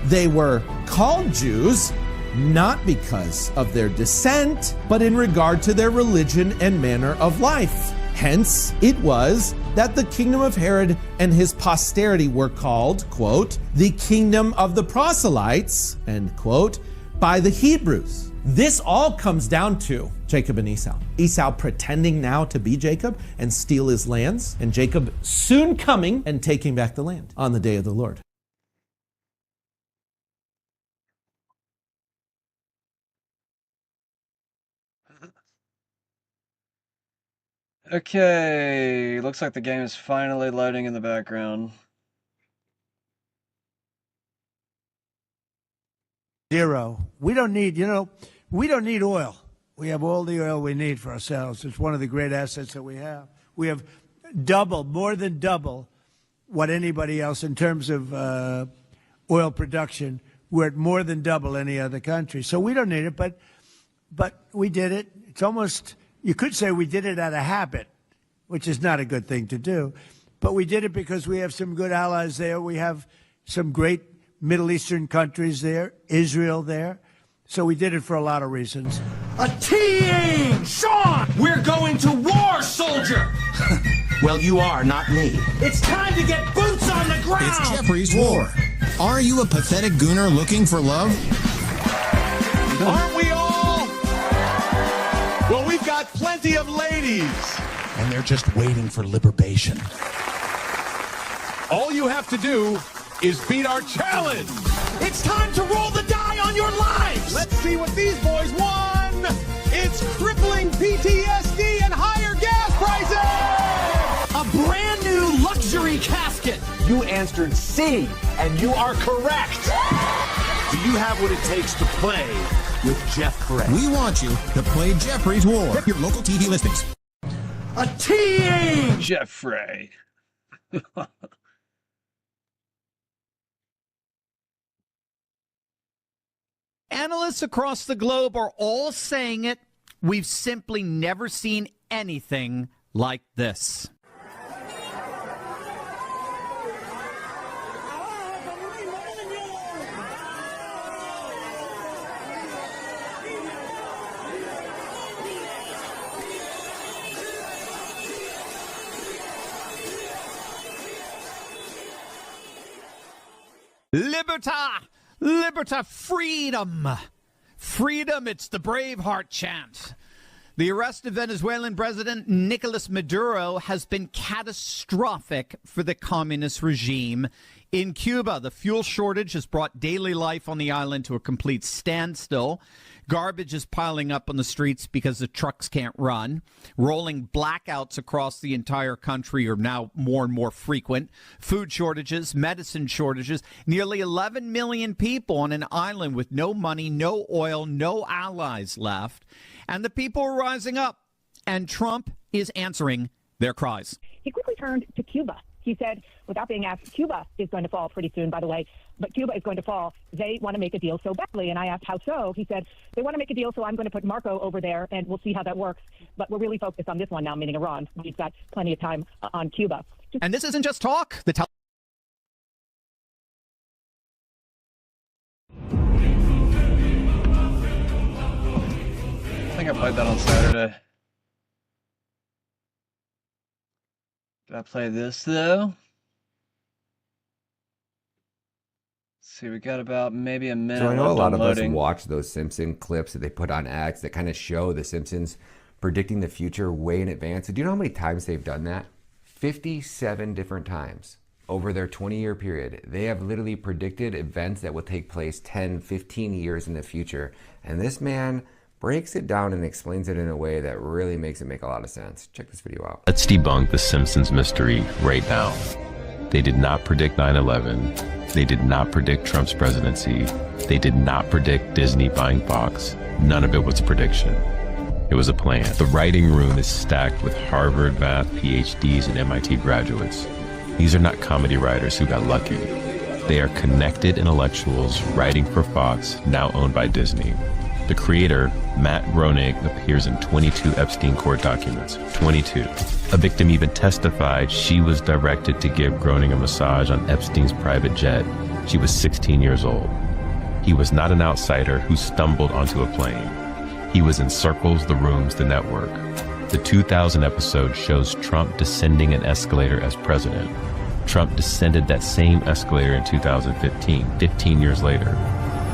They were called Jews not because of their descent, but in regard to their religion and manner of life. Hence, it was that the kingdom of Herod and his posterity were called, quote, the kingdom of the proselytes, end quote, by the Hebrews. This all comes down to Jacob and Esau. Esau pretending now to be Jacob and steal his lands, and Jacob soon coming and taking back the land on the day of the Lord. Okay, looks like the game is finally loading in the background. Zero. We don't need, we don't need oil. We have all the oil we need for ourselves. It's one of the great assets that we have. We have more than double what anybody else in terms of oil production. We're at more than double any other country. So we don't need it, but we did it. It's almost, you could say we did it out of habit, which is not a good thing to do. But we did it because we have some good allies there. We have some great Middle Eastern countries there, Israel there. So we did it for a lot of reasons. A team! Sean! We're going to war, soldier! Well, you are, not me. It's time to get boots on the ground! It's Jeffrey's War. Are you a pathetic gooner looking for love? Aren't we all? Well, we've got plenty of ladies. And they're just waiting for liberation. All you have to do is beat our challenge. It's time to roll the die on your lives! Let's see what these boys won. It's crippling PTSD and higher gas prices. A brand new luxury casket. You answered C, and you are correct. Do you have what it takes to play with Jeff Frey? We want you to play Jeffrey's War. Your local TV listings. A team! Jeff Frey. Analysts across the globe are all saying it. We've simply never seen anything like this. Libertà! Libertà! Freedom! Freedom, it's the Braveheart chant. The arrest of Venezuelan President Nicolas Maduro has been catastrophic for the communist regime in Cuba. The fuel shortage has brought daily life on the island to a complete standstill. Garbage is piling up on the streets because the trucks can't run. Rolling blackouts across the entire country are now more and more frequent. Food shortages, medicine shortages. Nearly 11 million people on an island with no money, no oil, no allies left. And the people are rising up. And Trump is answering their cries. He quickly turned to Cuba. He said, without being asked, Cuba is going to fall pretty soon, by the way, but Cuba is going to fall. They want to make a deal so badly. And I asked, how so? He said, they want to make a deal, so I'm going to put Marco over there, and we'll see how that works. But we're really focused on this one now, meaning Iran. We've got plenty of time on Cuba. And this isn't just talk. I think I played that on Saturday. Did I play this, though? Let's see, we got about maybe a minute So I know a left lot of us loading. watch those Simpson clips that they put on X that kind of show the Simpsons predicting the future way in advance. So do you know how many times they've done that? 57 different times over their 20-year period. They have literally predicted events that will take place 10, 15 years in the future. And this man breaks it down and explains it in a way that really makes it make a lot of sense. Check this video out. Let's debunk the Simpsons mystery right now. They did not predict 9/11. They did not predict Trump's presidency. They did not predict Disney buying Fox. None of it was a prediction. It was a plan. The writing room is stacked with Harvard, math, PhDs, and MIT graduates. These are not comedy writers who got lucky. They are connected intellectuals writing for Fox, now owned by Disney. The creator, Matt Groening, appears in 22 Epstein court documents. 22. A victim even testified she was directed to give Groening a massage on Epstein's private jet. She was 16 years old. He was not an outsider who stumbled onto a plane. He was in circles, the rooms, the network. The 2000 episode shows Trump descending an escalator as president. Trump descended that same escalator in 2015, 15 years later.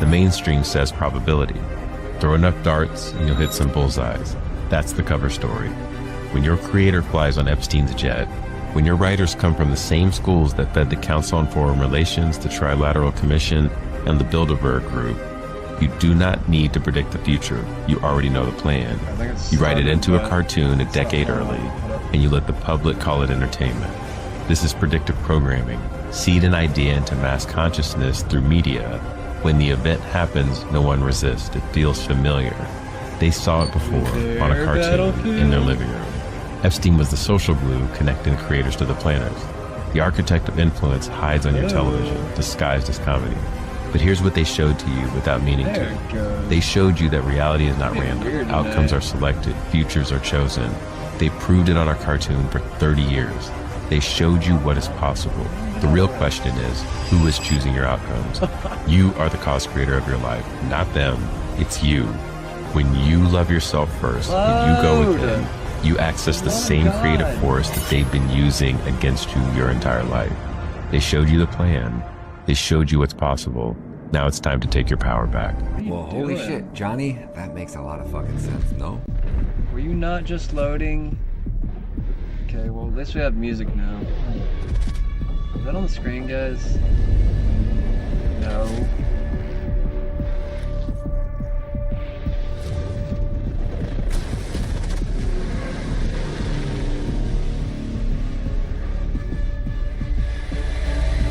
The mainstream says probability. Throw enough darts and you'll hit some bullseyes. That's the cover story. When your creator flies on Epstein's jet, when your writers come from the same schools that fed the Council on Foreign Relations, the Trilateral Commission, and the Bilderberg Group, you do not need to predict the future. You already know the plan. You write it into a cartoon a decade early, and you let the public call it entertainment. This is predictive programming. Seed an idea into mass consciousness through media. When the event happens, no one resists. It feels familiar. They saw it before on a cartoon in their living room. Epstein was the social glue connecting creators to the planners. The architect of influence hides on your television, disguised as comedy. But here's what they showed to you without meaning to. They showed you that reality is not random. Outcomes are selected. Futures are chosen. They proved it on our cartoon for 30 years. They showed you what is possible. The real question is, who is choosing your outcomes? You are the cause creator of your life, not them. It's you. When you love yourself first, when you go within, you access the same creative force that they've been using against you your entire life. They showed you the plan. They showed you what's possible. Now it's time to take your power back. Well, holy shit, Johnny, that makes a lot of fucking sense, no? Were you not just loading? Okay, well, at least we have music now. Is that on the screen, guys? No.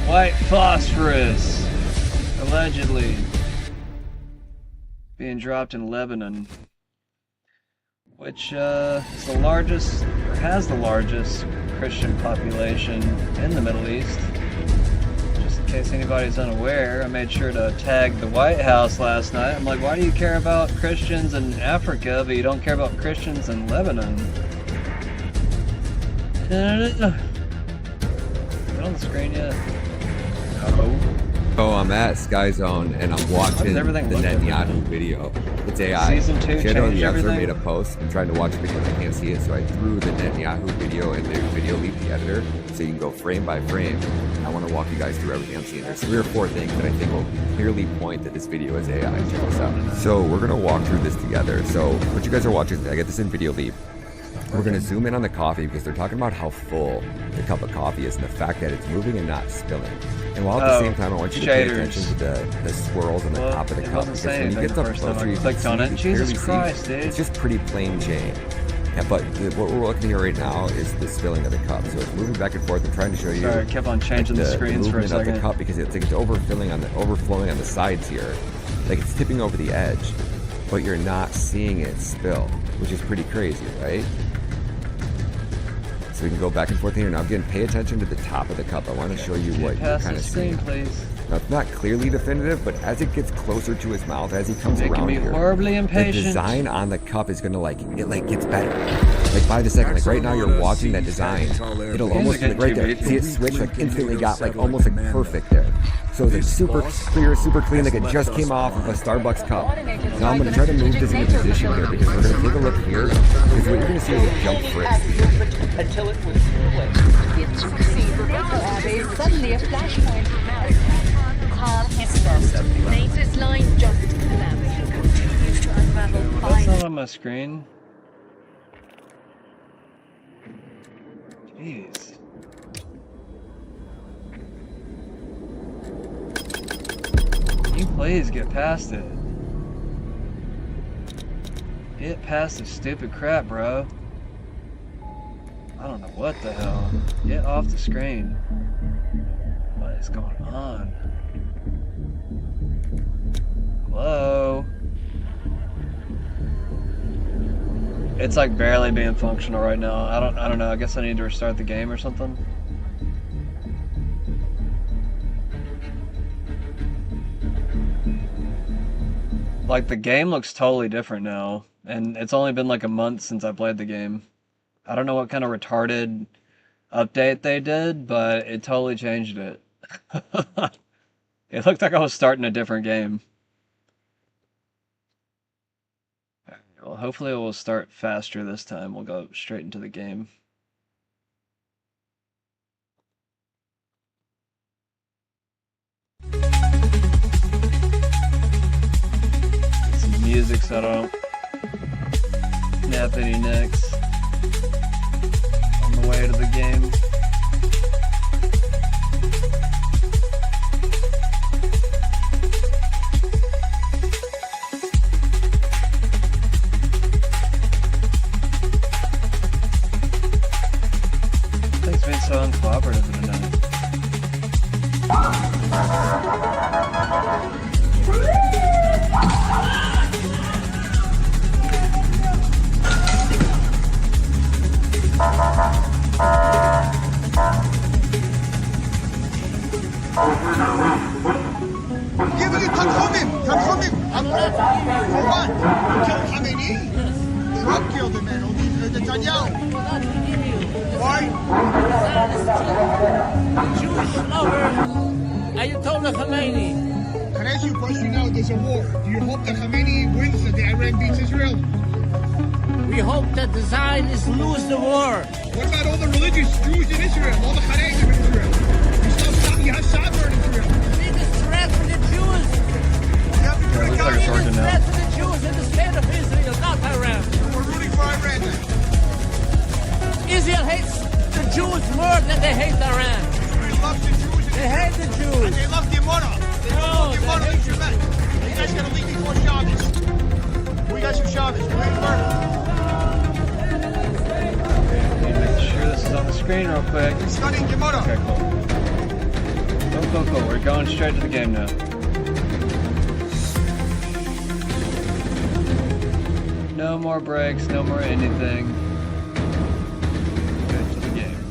White phosphorus, allegedly being dropped in Lebanon, which is the largest, or has the largest, Christian population in the Middle East. Just in case anybody's unaware, I made sure to tag the White House last night. I'm like, why do you care about Christians in Africa, but you don't care about Christians in Lebanon? Is it on the screen yet? Oh, I'm at Sky Zone and I'm watching the Netanyahu video. It's AI. Season 2 Shadow changed Yevzer everything? made a post. I'm trying to watch it because I can't see it, so I threw the Netanyahu video in the video leap the editor so you can go frame by frame. I want to walk you guys through everything I'm seeing. There's 3 or 4 things that I think will clearly point that this video is AI. Check this out. So we're going to walk through this together. So what you guys are watching, I get this in video leap. We're going to zoom in on the coffee because they're talking about how full the cup of coffee is and the fact that it's moving and not spilling. And while at the same time, I want you to pay attention to the swirls on the top of the cup. Because when you get up closer, you can see, Jesus Christ, dude. it's just pretty plain Jane. Yeah, but what we're looking here right now is the spilling of the cup. So it's moving back and forth. I'm trying to show you. Sorry, I kept on changing the screens for a second. Of the cup because it's like it's overflowing on the sides here, like it's tipping over the edge, but you're not seeing it spill, which is pretty crazy, right? So we can go back and forth here. Now again, pay attention to the top of the cup. I want to show you what you're kind of seeing. Please. Now it's not clearly definitive, but as it gets closer to his mouth, as he comes around me here, horribly the impatient. design on the cup is gonna it gets better. Like by the second, like right now you're watching that design. It'll almost like right there. See it switch like instantly got like almost like perfect there. So it's like super clear, super clean, like it just came off of a Starbucks cup. Now I'm gonna try to move this into position here because we're gonna take a look here. Because what you're gonna see is a jump frisk. Until it was too late. It succeeded. Suddenly a flashpoint. Calm his Nature's line just collapsed. Continues to unravel. That's not on my screen. Jeez. Can you please get past it? Get past this stupid crap, bro. I don't know what the hell. Get off the screen. What is going on? Hello? It's like barely being functional right now. I don't know. I guess I need to restart the game or something. Like the game looks totally different now, and it's only been like a month since I played the game. I don't know what kind of retarded update they did, but it totally changed it. It looked like I was starting a different game. Well, hopefully it will start faster this time. We'll go straight into the game. Get some music so I don't snap any necks on the way to the game. so uncooperative tonight? תנחומים! For what? Killed Khamenei? Trump killed the man, only Netanyahu. Why? Jewish lover. Ayatollah Khamenei. Can I ask you a question now? There's a war. Do you hope that Khamenei wins, that the Iran beats Israel? We hope that the Zionists lose the war. What about all the religious Jews in Israel? All the Haredim in Israel? You have Sabra in Israel. The biggest threat for the Jews. Yeah, looks like it's working now. Threat for the Jews in the state of Israel, not Iran. We're rooting for Iran then. Israel hates the Jews more than they hate Iran. Israel loves the Jews. They hate the Jews. And they love Gemara. They love Gemara and Shemet. You guys gotta leave before Shabbos. We got some Shabbos. You ready for it? Make sure this is on the screen real quick. We're studying Gemara. Okay, cool. Cool. We're going straight to the game now. No more breaks, no more anything. Straight to the game.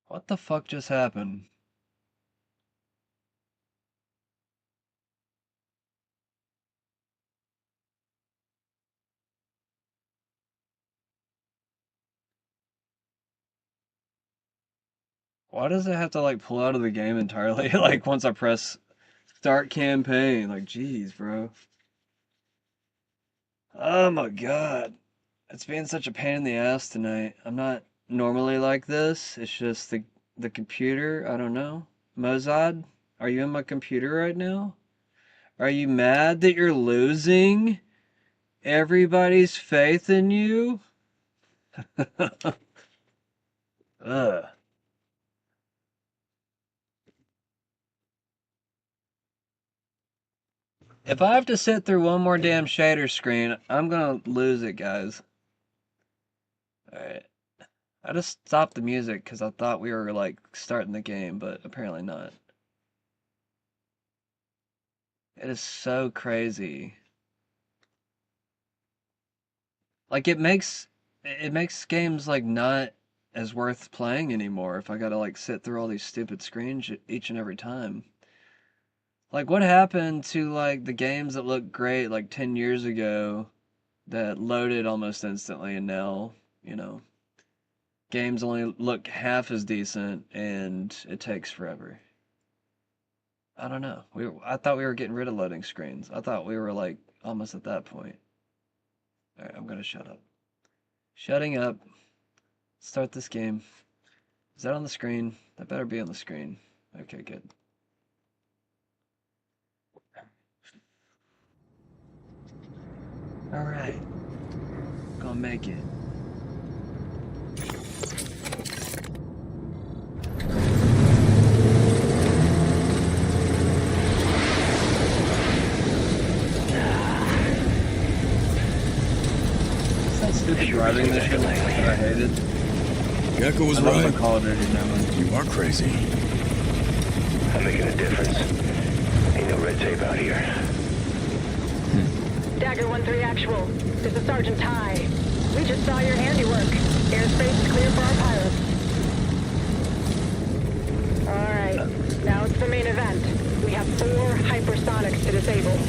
What the fuck just happened? Why does it have to like pull out of the game entirely? Like once I press start campaign, like jeez, bro. Oh my god. It's being such a pain in the ass tonight. I'm not normally like this. It's just the computer. I don't know. Mozad, are you in my computer right now? Are you mad that you're losing everybody's faith in you? Ugh. If I have to sit through one more damn shader screen, I'm gonna lose it, guys. Alright. I just stopped the music because I thought we were like starting the game, but apparently not. It is so crazy. Like it makes games like not as worth playing anymore if I gotta like sit through all these stupid screens each and every time. Like what happened to like the games that looked great like 10 years ago that loaded almost instantly, and now, you know, games only look half as decent and it takes forever. I don't know. I thought we were getting rid of loading screens. I thought we were like almost at that point. Alright, I'm gonna shut up. Shutting up. Start this game. Is that on the screen? That better be on the screen. Okay, good. Alright. Gonna make it. Stupid driving mission that I hated. Gecko was right. right. Call of Duty now. You are crazy. I'm making a difference. Ain't no red tape out here. Dagger 1-3 actual. This is Sergeant Ty. We just saw your handiwork. Airspace is clear for our pilots. Alright, now it's the main event. We have 4 hypersonics to disable,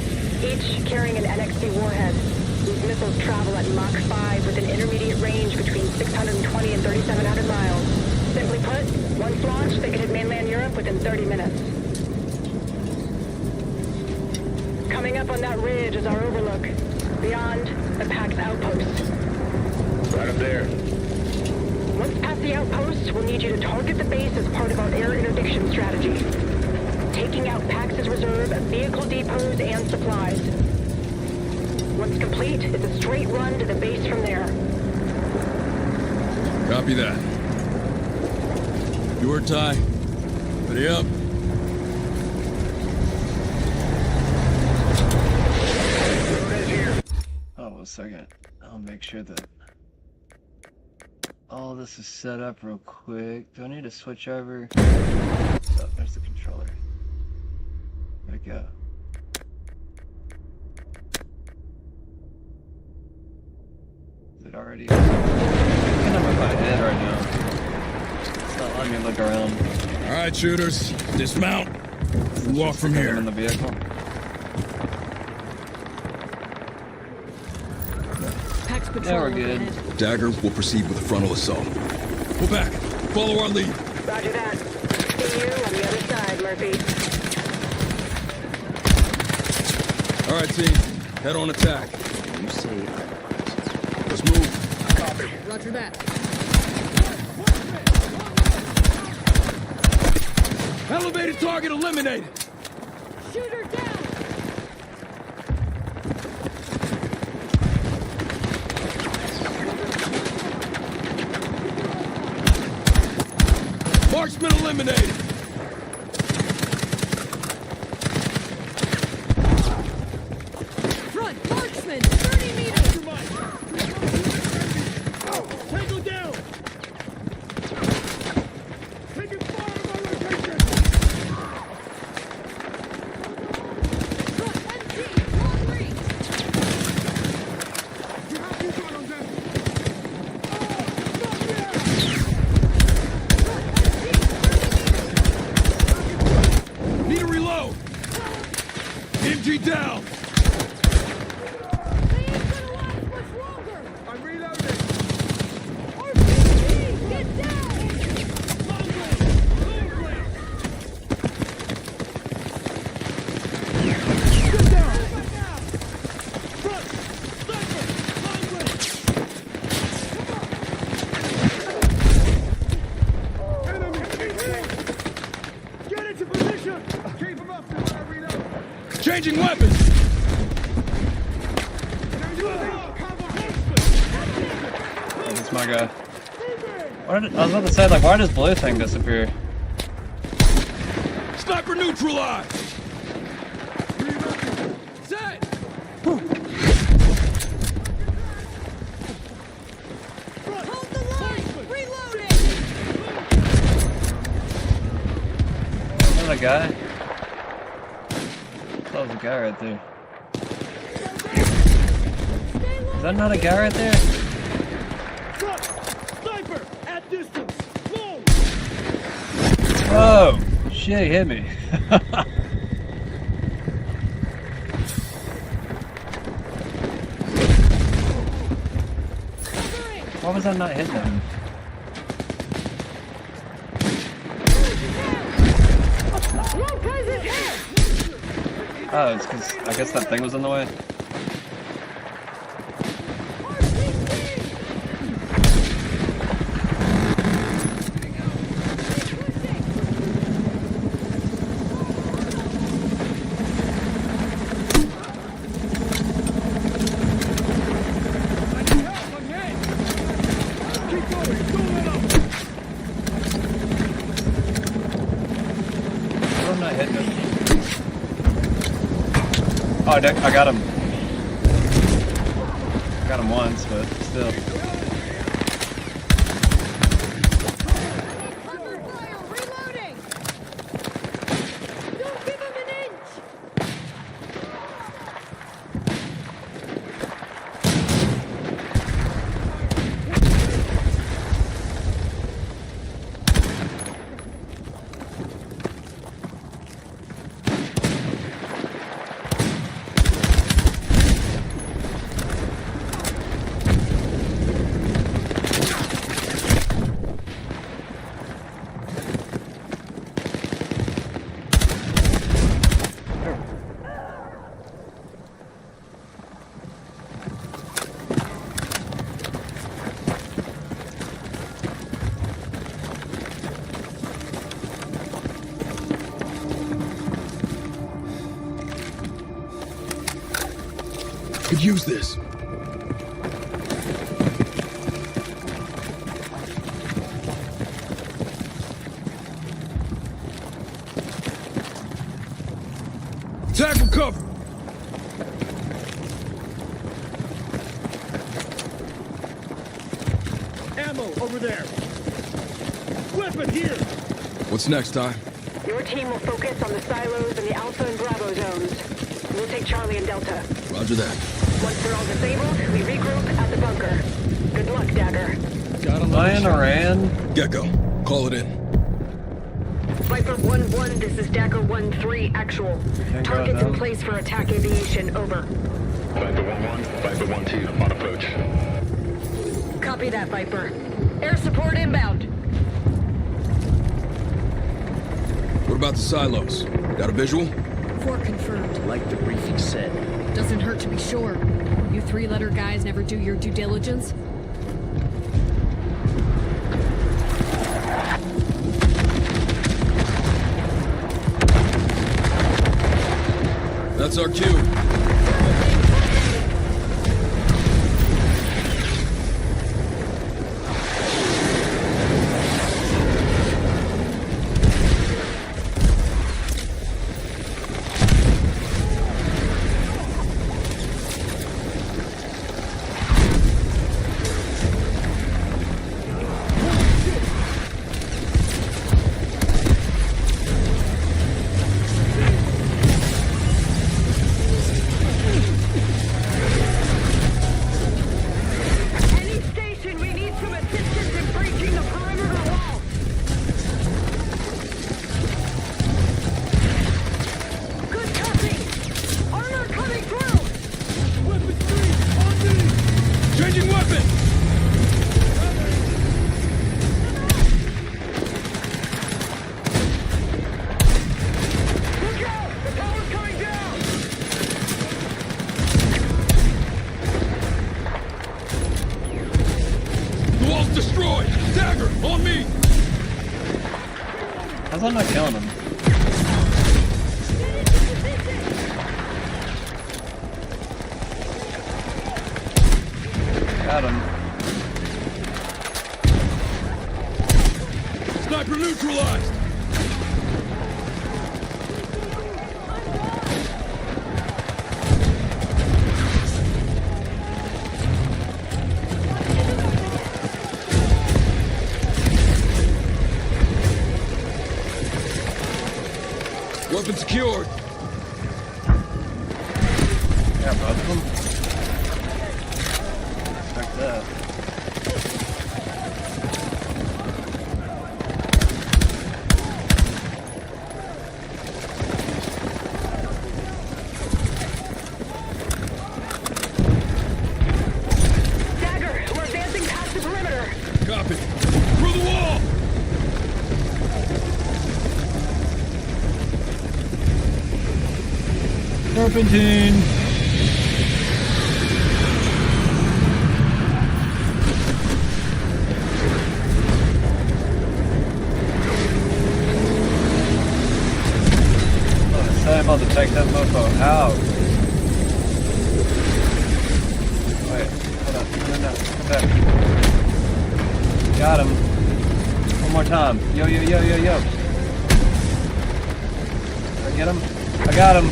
each carrying an NXT warhead. These missiles travel at Mach 5 with an intermediate range between 620 and 3,700 miles. Simply put, once launched, they could hit mainland Europe within 30 minutes. Coming up on that ridge is our overlook. Beyond, the Pact's outpost. Right up there. Once Past the outposts, we'll need you to target the base as part of our air interdiction strategy. Taking out Pax's reserve, vehicle depots, and supplies. Once complete, it's a straight run to the base from there. Copy that. You or Ty? Ready up. Oh, a second. I'll make sure that all this is set up real quick. Do I need to switch over? Oh, there's the controller. There we go. Is it already? I'm in my head right now. It's not letting me look around. All right, shooters, dismount. And walk from here. In the vehicle. Yeah, we're good. Dagger will proceed with the frontal assault. Go back. Follow our lead. Roger that. See you on the other side, Murphy. All right, team. Head on attack. You say. Let's move. Copy. Roger that. Elevated target eliminated. Shooter down. Marksman eliminated. Front, marksman, 30 meters. Tango down. Taking fire on my location. Front, MG, long range. You have you got on them. Need a reload. MG down. I'm reloading. Get down. Get down. Front. Sniper. Long range. Enemy. Get into position. Keep him up while I reload. Changing weapons. That's my guy. I was about to say, like, why does blue thing disappear? Sniper neutralized. Set. Hold the line. Reloading. Is that a guy? That was a guy right there. Is that not a guy right there? Front. Sniper. At distance. Low. Whoa! Shit, he hit me. Why was I not hitting him? Oh, it's because I guess that thing was in the way. I'm not hitting him. Oh, I got him. Got him once, but still. could use this. Tackle cover! Ammo over there. Weapon here. What's next, Ty? Your team will focus on the silos and the Alpha and Bravo zones. We'll take Charlie and Delta. Roger that. Once they're all disabled, we regroup at the bunker. Good luck, Dagger. Lion Iran. Gecko, call it in. Viper 1-1, this is Dagger 1-3, actual. Targets in place for attack aviation, over. Viper 1-1, Viper 1-2, on approach. Copy that, Viper. Air support inbound. What about the silos? Got a visual? 4 confirmed. Like the briefing said. Doesn't hurt to be sure. You 3-letter guys never do your due diligence? That's our cue. How's that not killing him? Got him. Sniper neutralized! Weapon secured. Yeah, both of them. Like that. Dagger, we're advancing past the perimeter. Copy. Through the wall! Serpentine! Oh, I'm about to take that mofo out. Wait, hold on. No, come back. Got him. One more time. Yo. Did I get him? I got him.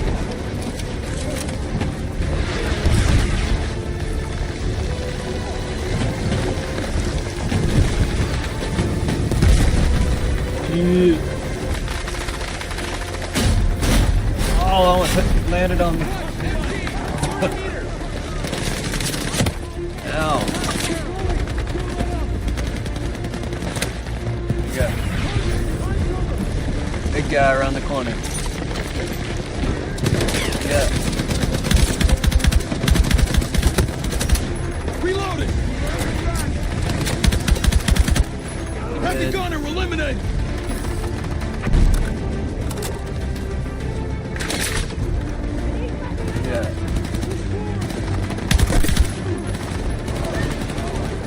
Oh, I almost landed on me. Ow. Yeah. Big guy around the corner. Yeah. Reloading! Heavy gunner eliminated!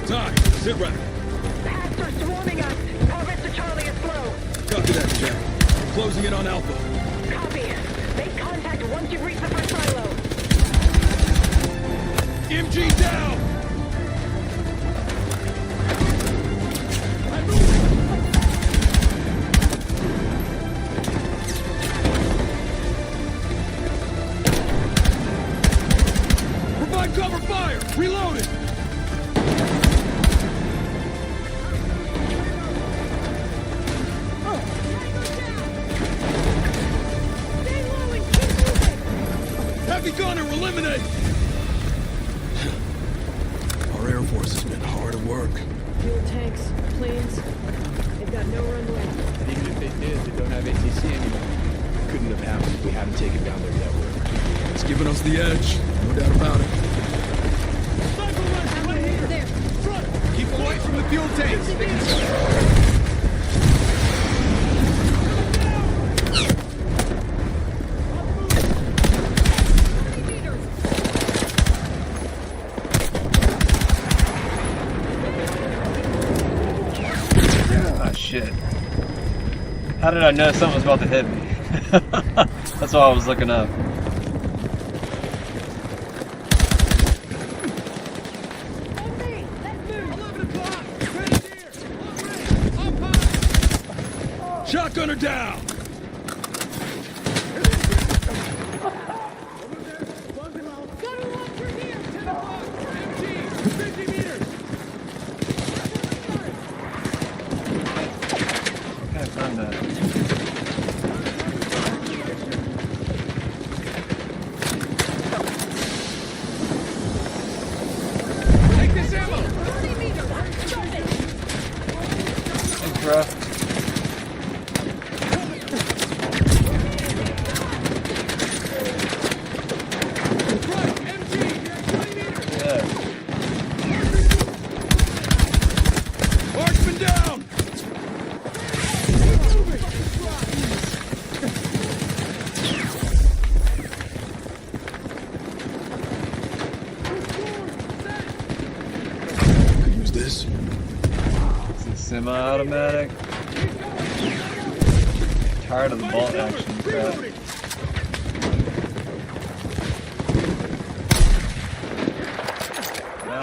Ty, sit right. Pasts are swarming us. Progress to Charlie is slow. Copy that, Jack. Closing in on Alpha. Copy. Make contact once you've reached the first silo. MG down! Provide cover fire! Reloading! Heavy gunner, eliminate! Our Air Force has been hard at work. Fuel tanks, planes, they've got no runway. And even if they did, they don't have ATC anymore. Couldn't have happened if we hadn't taken down their network. It's giving us the edge, no doubt about it. Right here. There. Front. Keep away from the fuel tanks. Oh shit. How did I know something was about to hit me? That's why I was looking up. Shotgunner down! Can't find that. Take this ammo. Thanks, bro. Yeah. Marksman down! Could use this. It's a semi-automatic. Tired of the bolt action crap.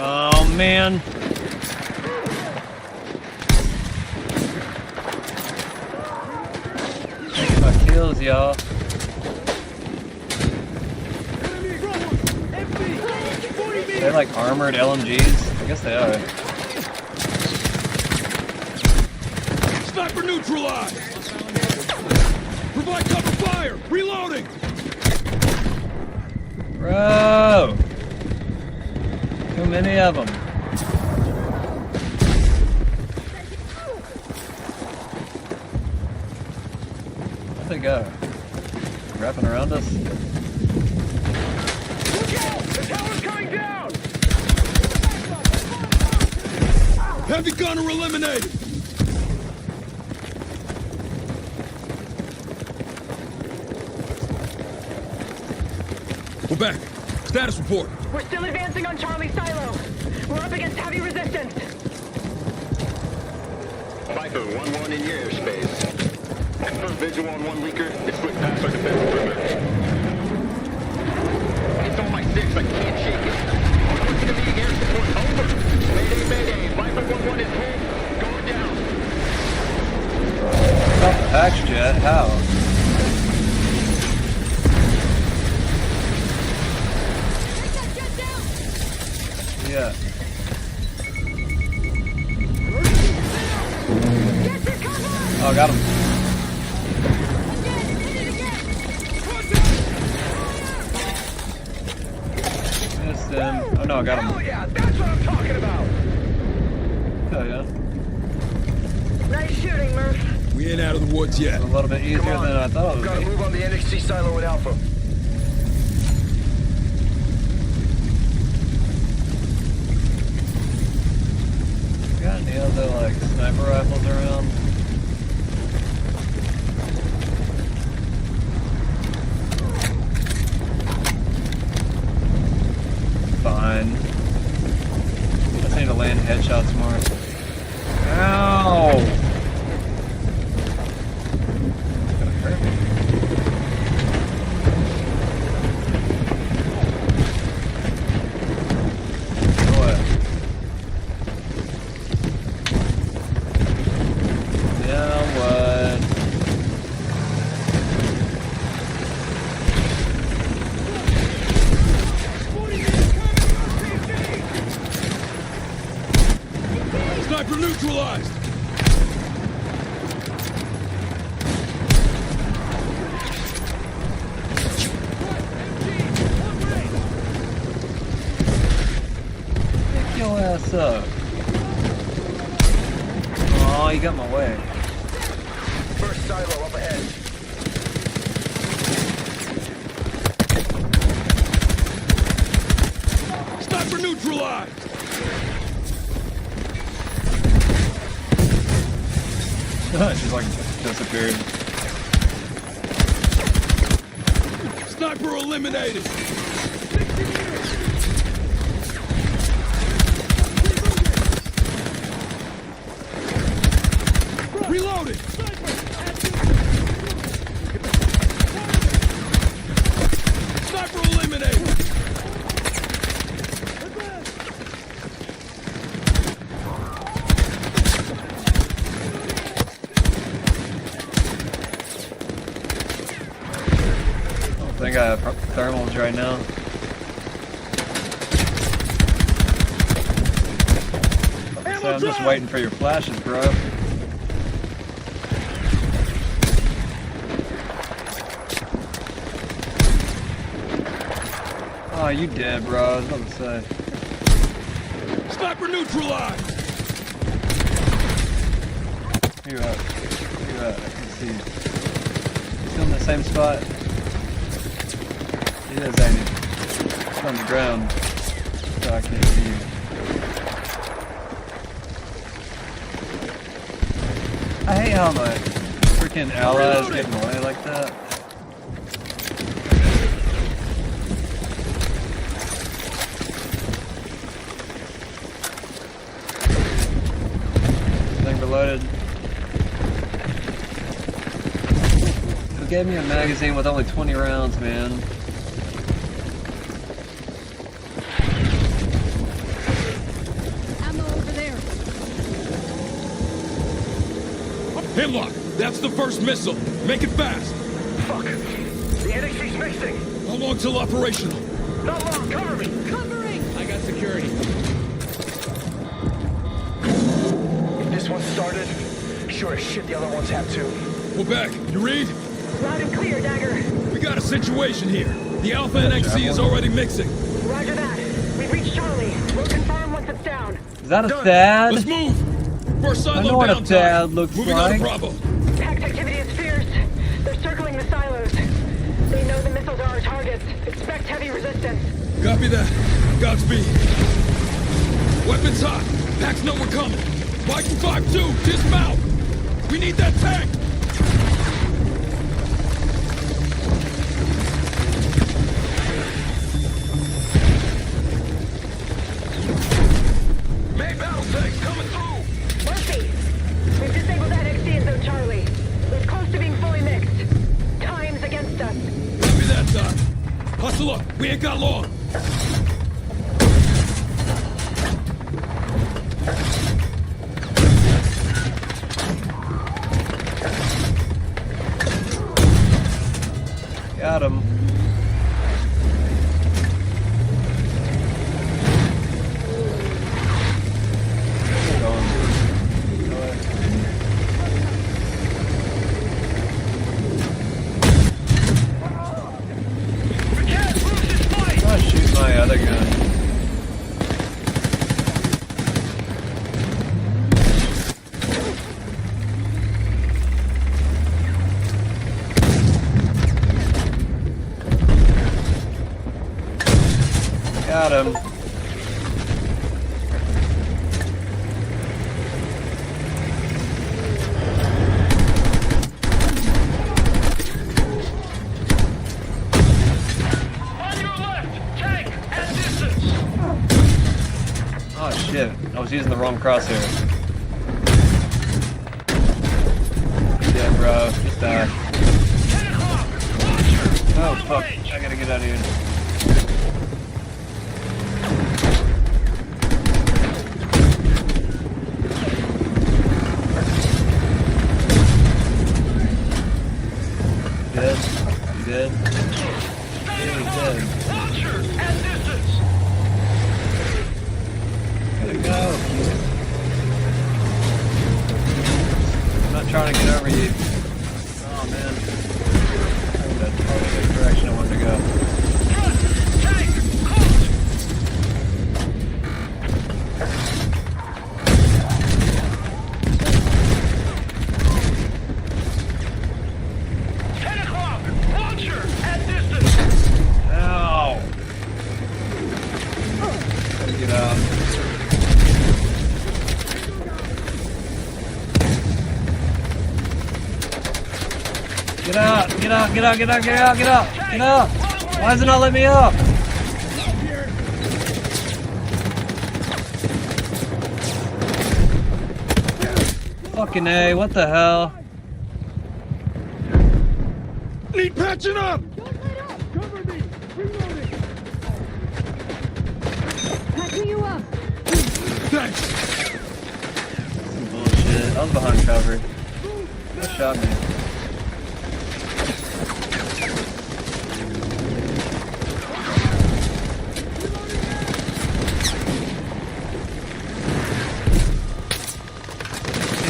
Oh man. Taking my kills, y'all. They're like armored LMGs? I guess they are. Sniper neutralized! Provide cover fire! Reloading! Bro! Too many of them. Where'd they go? Wrapping around us? The tower's coming down! Heavy gunner eliminated! We're back. Status report. We're still advancing on Charlie Silo. We're up against heavy resistance. Viper 1-1 in your airspace. Confirm visual on one leaker. It's split past our defense perimeter. It's on my 6. I can't shake it. What's gonna be air support over? Mayday, mayday. Viper 1-1 is home. Going down. Stop the patch jet? How? Yeah. Oh, got him. Missed him. Oh no, I got him. Hell yeah, that's what I'm talking about. Hell yeah. Nice shooting, Murph. We ain't out of the woods yet. A little bit easier than I thought it would Gotta be. move on the NXT silo at Alpha. Got any other like sniper rifles around? Fine. Just need to land headshots more. Ow! Gonna hurt me. What's up? Oh, you got my way. First silo up ahead. Sniper neutralized! She's like disappeared. Sniper eliminated! Reloading! Sniper eliminated! I think I have thermals right now. So I'm just waiting for your flashes, bro. Oh, you dead, bro. I was about to say. Sniper neutralized! Where you at? Where you at? I can see you. Still in the same spot? He is, ain't he? He's on the ground. So I can't see you. I hate how my freaking ally is getting away like that. Thing reloaded. Who gave me a magazine with only 20 rounds, man? Ammo over there. Hemlock, that's the first missile. Make it fast. Fuck. The NXT's mixing. How long till operational? Not long. Cover me. Covering! I got security. If this one started, sure as shit the other ones have too. We're back. You read? Loud and clear, Dagger. We got a situation here. The Alpha NXT is already mixing. Roger that. We've reached Charlie. We'll confirm once it's down. Is that a thad? Let's move. First I silo know what a downtime. thad looks Moving like. on to Bravo. Pact activity is fierce. They're circling the silos. They know the missiles are our targets. Expect heavy resistance. Copy that. Godspeed. Weapons hot. Packs know we're coming. Viking 5-2, dismount. We need that tank. Main battle tanks coming through. Murphy, we've disabled NXT in Zone Charlie. We're close to being fully mixed. Time's against us. Copy that, Doc. Hustle up. We ain't got long. Got him. Oh, shoot my other gun. Got him. Oh shit, I was using the wrong crosshair. Yeah, bro, just die. Oh fuck, I gotta get out of here. Dead? You dead? Yeah, he's dead. Gotta go. I'm not trying to get over you. Oh man. That's totally the direction I wanted to go. Get out! Get out! Get out! Get out! Get out! Get out! Get out! Why does it not let me up? Fucking A, what the hell? Need patching up! Patching you up. Thanks. Bullshit. I was behind cover. Good shot, man.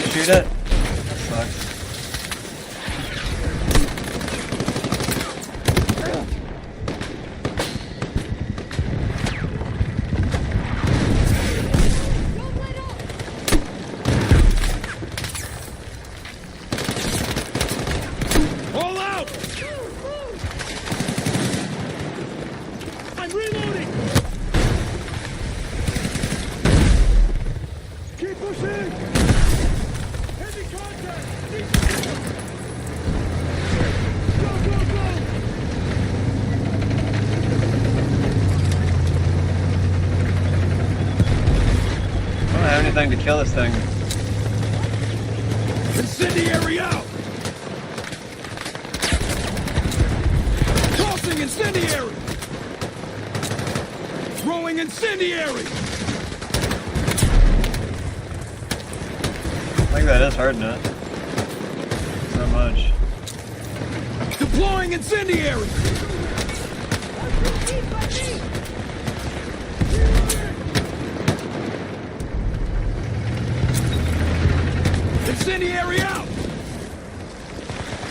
Shoot it. That sucks. All out! I'm reloading! Keep pushing! Heavy contact! Go, go, go! I don't have anything to kill this thing. Incendiary out! Tossing incendiary! Throwing incendiary! I think that is hurting it. So much. Deploying incendiary! Incendiary out!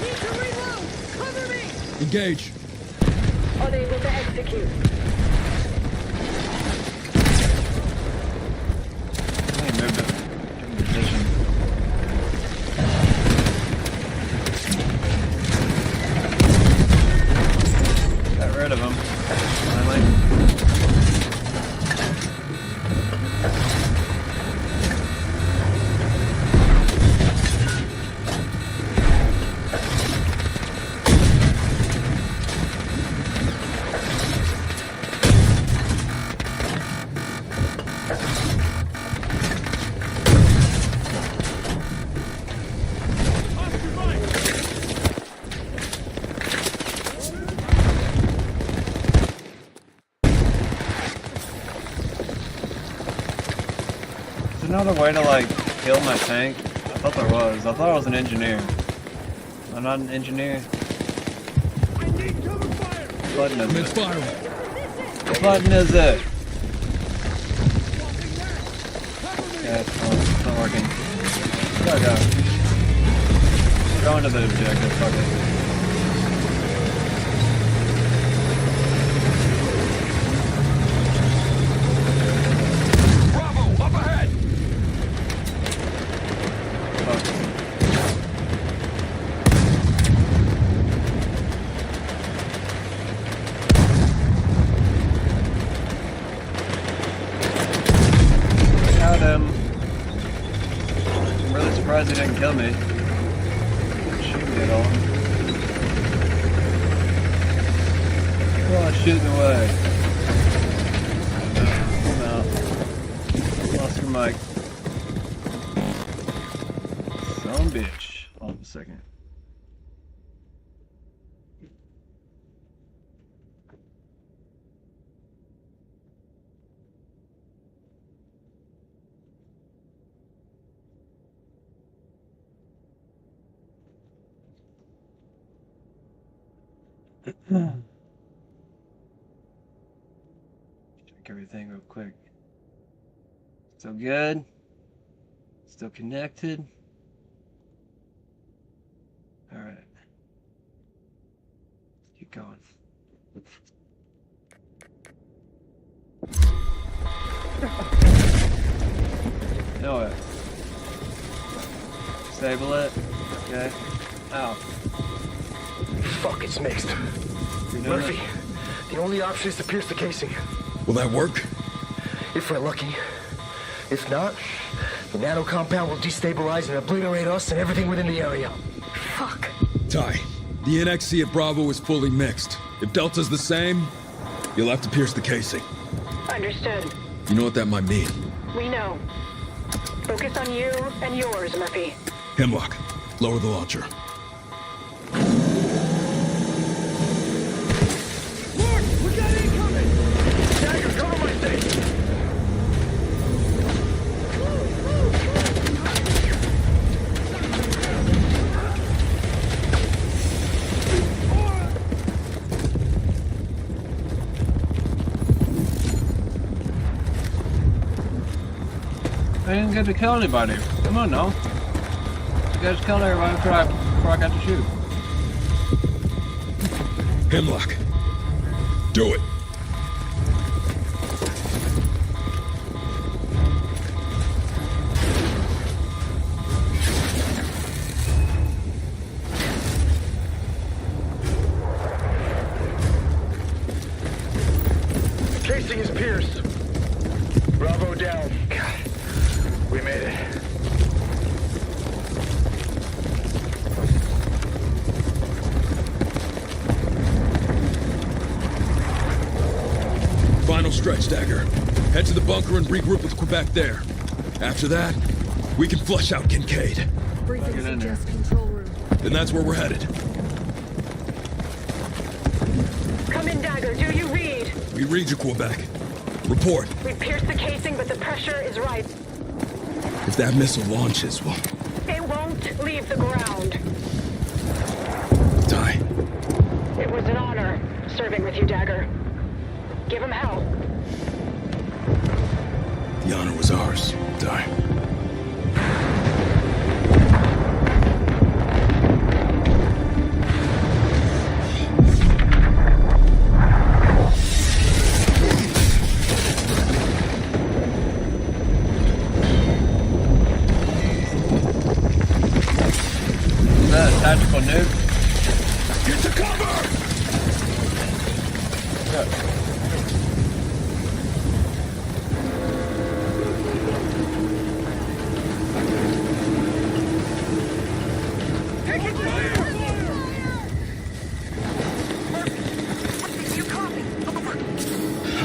Need to reload! Cover me! Engage. Unable to execute. I need to move to different position. Got rid of him. Finally. Is there another way to like kill my tank? I thought there was. I thought I was an engineer. I'm not an engineer. What button is it? What button is it? Yeah, it's not working. Gotta go. We're going to the objective, fuck it. Got him. I'm really surprised he didn't kill me. Didn't shoot me at all. Oh, shooting away. No. Lost your mic. Some bitch. Hold on a second. Check everything real quick. Still good? Still connected? Alright. Keep going. Know it. Stable it. Okay. Ow. Fuck, it's mixed. You're doing Murphy, it? the only option is to pierce the casing. Will that work? If we're lucky. If not, the nano compound will destabilize and obliterate us and everything within the area. Fuck. Ty, The NXC at Bravo is fully mixed. If Delta's the same, you'll have to pierce the casing. Understood. You know what that might mean? We know. Focus on you and yours, Murphy. Hemlock, lower the launcher. Mark, we got incoming! Dagger, cover my station! I didn't get to kill anybody. Come on now. You guys killed everybody before I got to shoot. Hemlock. Do it. Casing is pierced. Bravo down. God, we made it. Final stretch, Dagger. Head to the bunker and regroup with Quebec there. After that, we can flush out Kincaid. Briefing suggests control room. Then that's where we're headed. Come in, Dagger. Do you read? We read you, Quebec. Report. We pierced the casing, but the pressure is right. If that missile launches, well... It won't leave the ground. Die. It was an honor serving with you, Dagger. Give him hell. The honor was ours. Die. Is that a tactical nuke? Get to cover!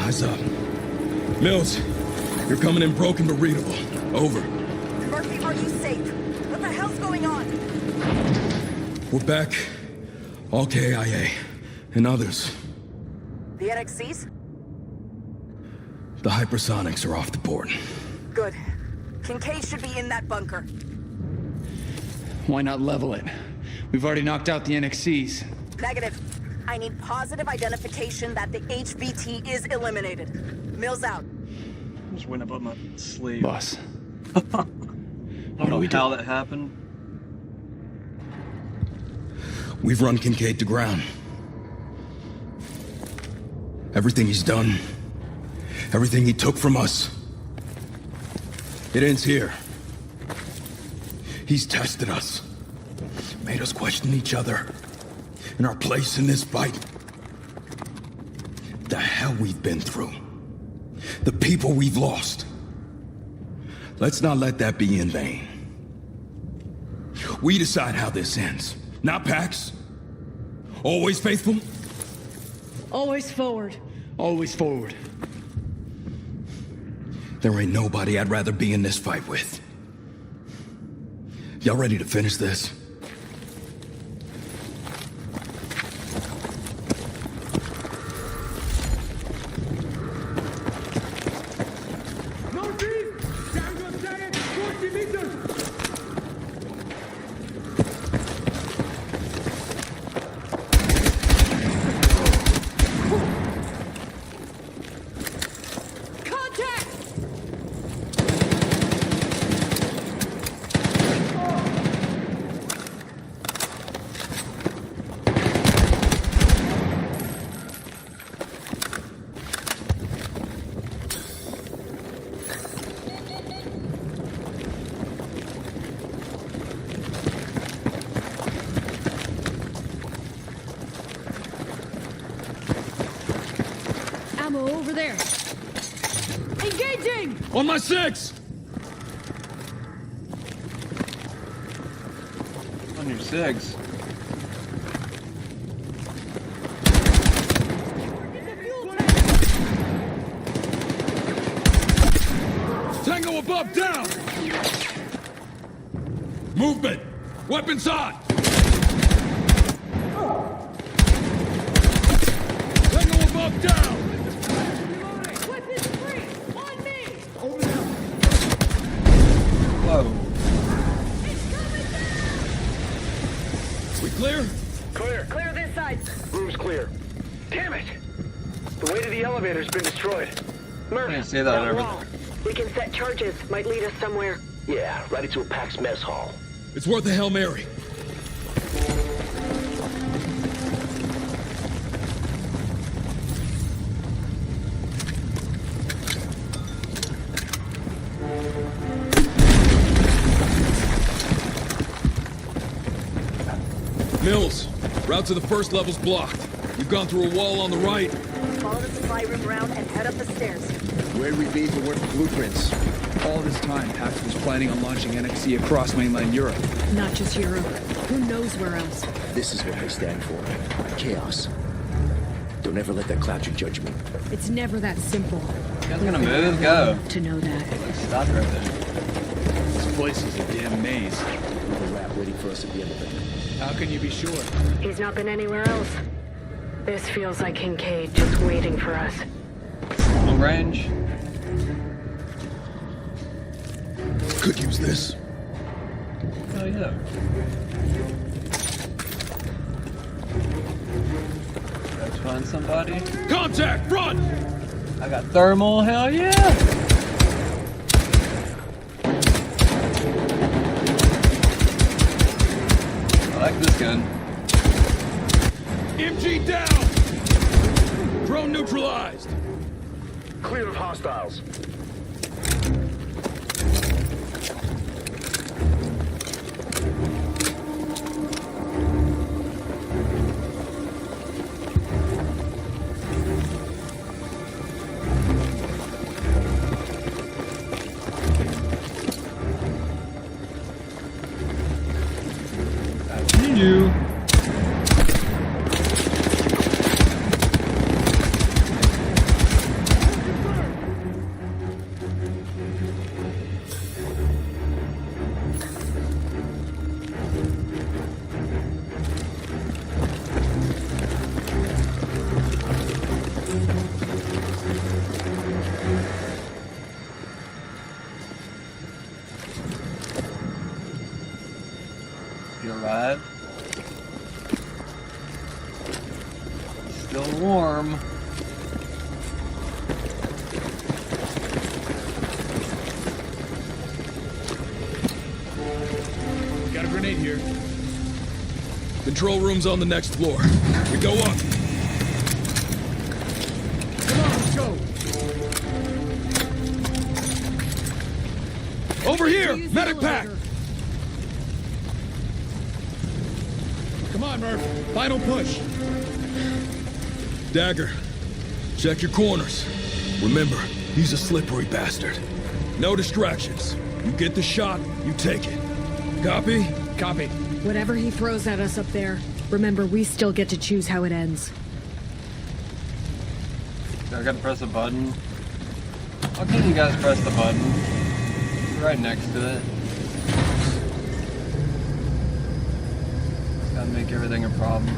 Eyes up. Mills, you're coming in broken but readable. Over. Murphy, are you safe? What the hell's going on? We're back. All KIA. And others. The NXCs? The hypersonics are off the board. Good. Kincaid should be in that bunker. Why not level it? We've already knocked out the NXCs. Negative. I need positive identification that the HVT is eliminated. Mills out. Just went up on my sleeve. Boss. I don't know how that happened. We've run Kincaid to ground. Everything he's done, everything he took from us, it ends here. He's tested us, made us question each other and our place in this fight. The hell we've been through, the people we've lost. Let's not let that be in vain. We decide how this ends, not Pax. Always faithful? Always forward. Always forward. There ain't nobody I'd rather be in this fight with. Y'all ready to finish this? Ammo over there. Engaging! On my six! On your six. above down! Movement! Weapons on! Tango above down! Weapons free! On me! Whoa. We clear? Clear. Clear this side. Room's clear. Damn it! The way to the elevator's been destroyed. I didn't see that over wall. We can set charges. Might lead us somewhere. Yeah, right into a PAX mess hall. It's worth a Hail Mary. Mills, route to the first level's blocked. You've gone through a wall on the right. Follow the supply room around and head up the stairs. Where we leave the work blueprints. All this time, Pax was planning on launching NXC across mainland Europe. Not just Europe. Who knows where else? This is what they stand for. Chaos. Don't ever let that cloud your judgment. It's never that simple. You guys gonna move? Go. To know that. Stop right there. This place is a damn maze. With a rat waiting for us at the end of it. How can you be sure? He's not been anywhere else. This feels like Kincaid just waiting for us. Long range. Could use this. Oh yeah. Let's find somebody. Contact! Front! I got thermal. Hell yeah! I like this gun. MG down! Drone neutralized! Clear of hostiles. You. You alright? Still warm. Got a grenade here. Control room's on the next floor. We go up. Come on, let's go. Over here! Medic pack! Come on, Murph. Final push. Dagger, check your corners. Remember, he's a slippery bastard. No distractions. You get the shot, you take it. Copy? Copy. Whatever he throws at us up there, remember we still get to choose how it ends. I gotta press a button. Why can't you guys press the button? It's right next to it. It's gotta make everything a problem.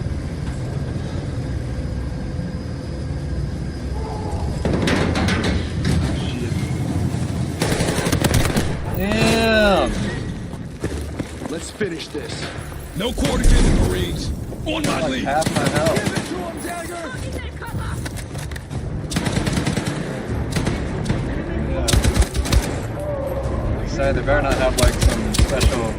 Damn! Let's finish this. No quarter in, Marines. On my Like lead. half my health. Give it to him, Dagger! Yeah. Say they better not have like some special.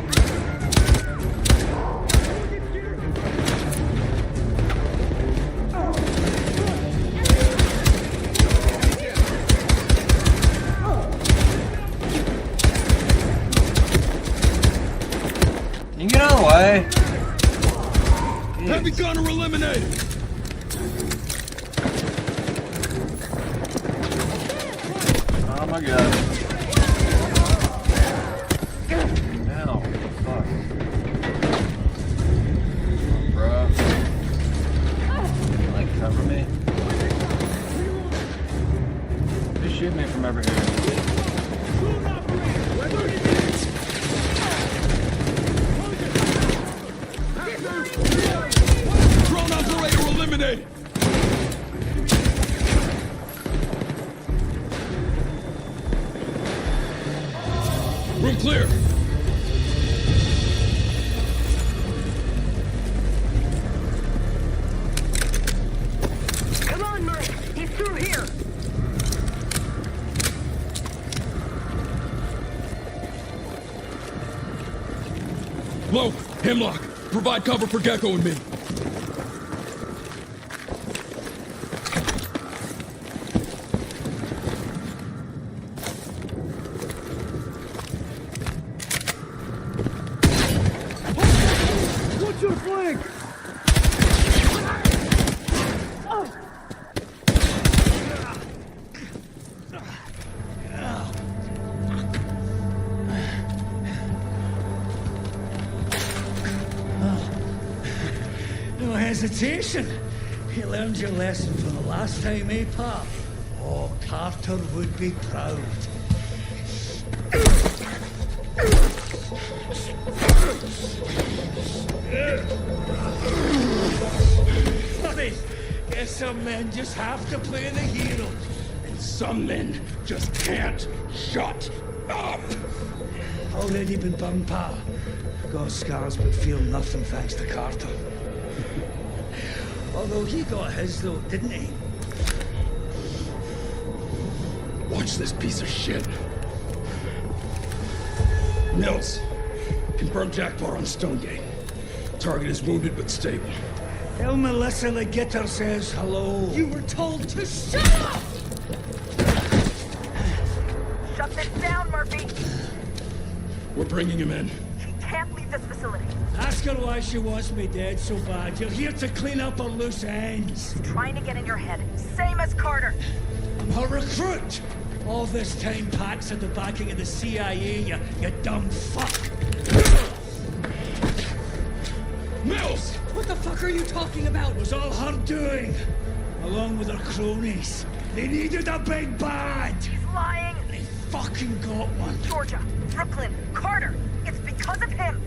You can get out of the way. Heavy gunner eliminated. Oh my god. Ow. Fuck. Bruh. Like, cover me. Just shoot me from over here. eliminated! Room clear! Come on, Murray. He's through here. Low, Hemlock, provide cover for Gecko and me. What's your flank? No hesitation. You learned your lesson from the last time, eh, Pop? Oh, Carter would be proud. Funny, guess some men just have to play the hero. And some men just can't shut up! Already been burned, pal. Got scars but feel nothing thanks to Carter. Although he got his though, didn't he? Watch this piece of shit. Mills, confirm Jack Bar on Stonegate. Target is wounded but stable. Tell Melissa the Gitter says hello. You were told to shut up! Shut this down, Murphy. We're bringing him in. He can't leave this facility. Ask her why she wants me dead so bad. You're here to clean up her loose ends. He's trying to get in your head. Same as Carter. I'm her recruit. All this time Pat's had the backing of the CIA, you dumb fuck. Mills! What the fuck are you talking about? It was all her doing, along with her cronies. They needed a big bad. He's lying. They fucking got one. Georgia, Brooklyn, Carter. It's because of him.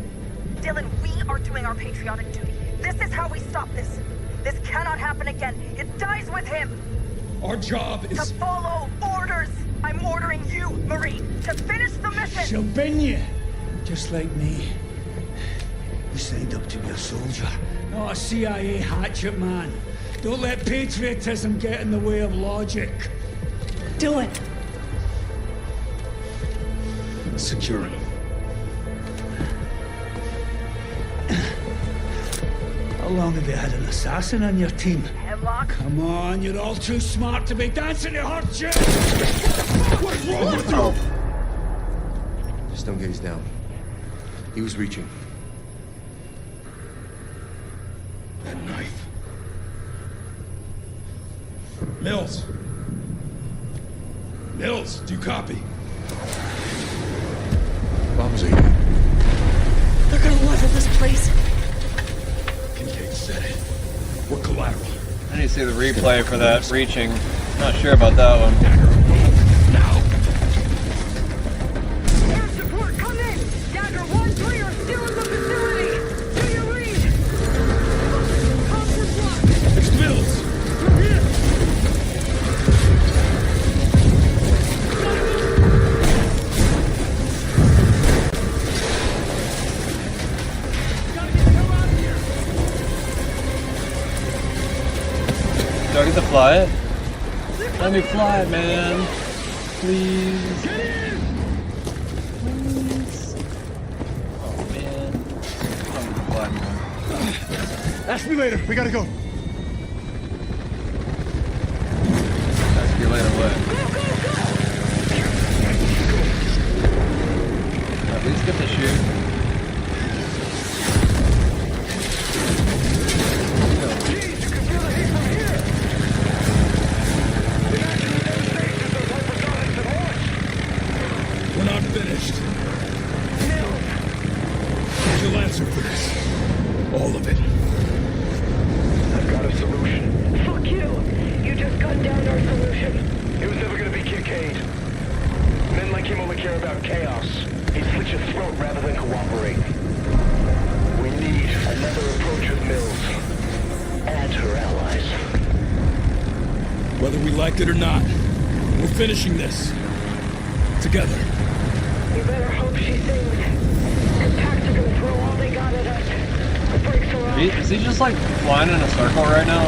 Dylan, we are doing our patriotic duty. This is how we stop this. This cannot happen again. It dies with him. Our job is... To follow orders. I'm ordering you, Marie, to finish the mission. She'll bin you, just like me. You signed up to be a soldier, not a CIA hatchet man. Don't let patriotism get in the way of logic. Dylan. Secure him. How long have you had an assassin on your team? Hemlock. Come on, you're all too smart to be dancing your heart shit. What's wrong with you? Just don't gaze down. He was reaching. That knife. Mills. Mills, do you copy? Bombs are They're gonna level this place. Kincaid said it. We're collateral. I need to see the replay for that reaching. Not sure about that one. Now. Air support, come in! Dagger 1-3 are still in the facility! Do you read? Comfort block! It's Mills. We're here! Gotta get the hell out of here! Do I get to fly it? Let me fly it, man. Please. Get in! Please. Oh, man. I'm gonna fly more. Ask me later. We gotta go. Ask you later what? At least get to shoot. We're not finished. You'll answer for this. All of it. I've got a solution. Fuck you! You just gunned down our solution. It was never gonna be Kincaid. Men like him only care about chaos. He'd slit your throat rather than cooperate. We need another approach with Mills. And her allies. Whether we like it or not, we're finishing this. Together. You better hope she sings. Because Pax are gonna throw all they got at us. The brakes are off. Is he just like flying in a circle right now?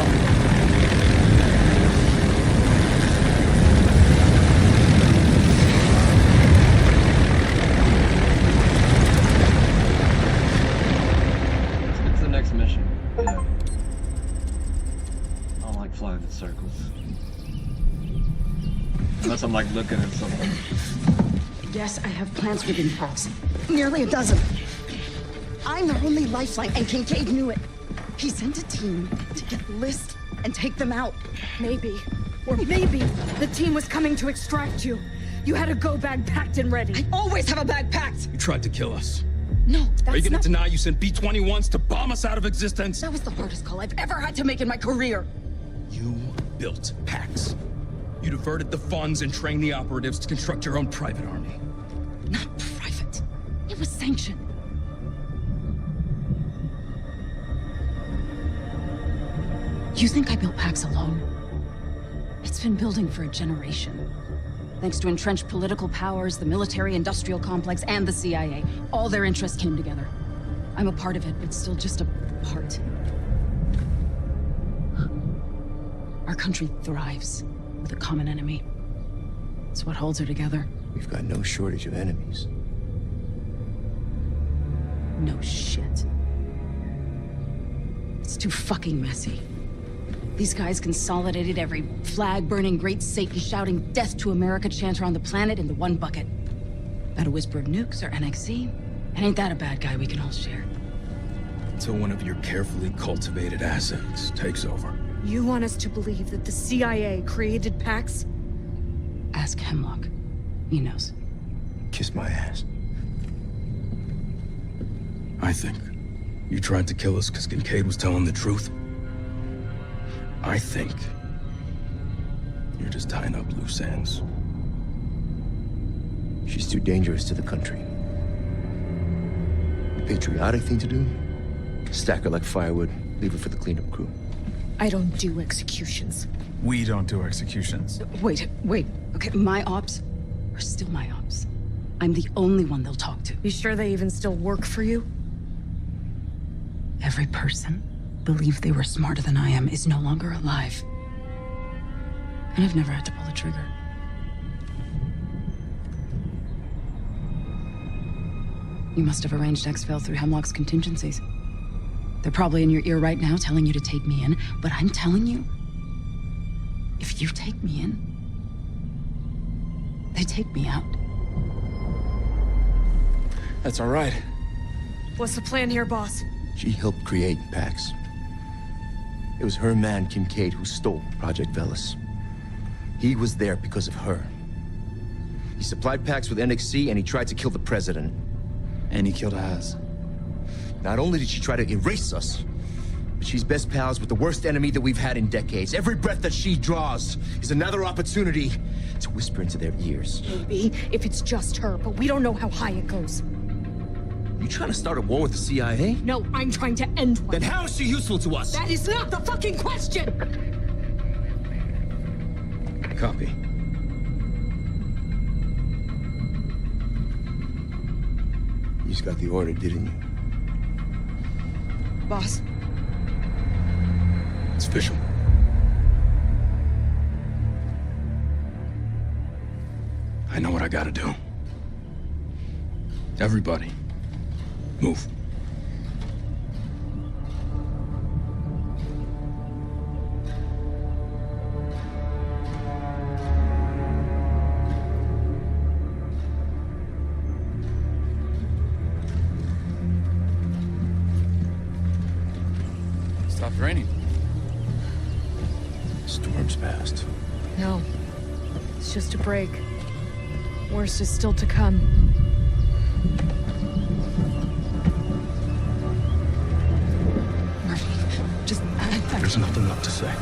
It's the next mission. Yeah. I don't like flying in circles. Unless I'm like looking at something. Yes, I have plans within Pax. Nearly a dozen. I'm their only lifeline, and Kincaid knew it. He sent a team to get List and take them out. Maybe. Or maybe the team was coming to extract you. You had a go bag packed and ready. I always have a bag packed! You tried to kill us. No, that's Are you gonna not... deny you sent B-21s to bomb us out of existence? That was the hardest call I've ever had to make in my career. You built Pax. You diverted the funds and trained the operatives to construct your own private army. Not private. It was sanctioned. You think I built Pax alone? It's been building for a generation. Thanks to entrenched political powers, the military-industrial complex, and the CIA. All their interests came together. I'm a part of it, but still just a part. Our country thrives with a common enemy. It's what holds her together. We've got no shortage of enemies. No shit. It's too fucking messy. These guys consolidated every flag-burning great Satan shouting death to America chanter on the planet into one bucket. That a whisper of nukes or NXC? And ain't that a bad guy we can all share? Until one of your carefully cultivated assets takes over. You want us to believe that the CIA created Pax? Ask Hemlock. He knows. Kiss my ass. I think you tried to kill us because Kincaid was telling the truth. I think you're just tying up loose ends. She's too dangerous to the country. The patriotic thing to do? Stack her like firewood, leave her for the cleanup crew. I don't do executions. We don't do executions. Wait. Okay, my ops are still my ops. I'm the only one they'll talk to. You sure they even still work for you? Every person believed they were smarter than I am is no longer alive. And I've never had to pull the trigger. You must have arranged exfil through Hemlock's contingencies. They're probably in your ear right now telling you to take me in, but I'm telling you, if you take me in, they take me out. That's all right. What's the plan here, boss? She helped create Pax. It was her man, Kincaid, who stole Project Velas. He was there because of her. He supplied Pax with NXC, and he tried to kill the president. And he killed Az. Not only did she try to erase us, but she's best pals with the worst enemy that we've had in decades. Every breath that she draws is another opportunity to whisper into their ears. Maybe, if it's just her, but we don't know how high it goes. You trying to start a war with the CIA? No, I'm trying to end one. Then how is she useful to us? That is not the fucking question! Copy. You just got the order, didn't you? Boss. It's official. I know what I gotta do. Everybody, move. Stopped raining. Storm's past. No. It's just a break. Worse is still to come. Murphy, just... There's nothing left to say.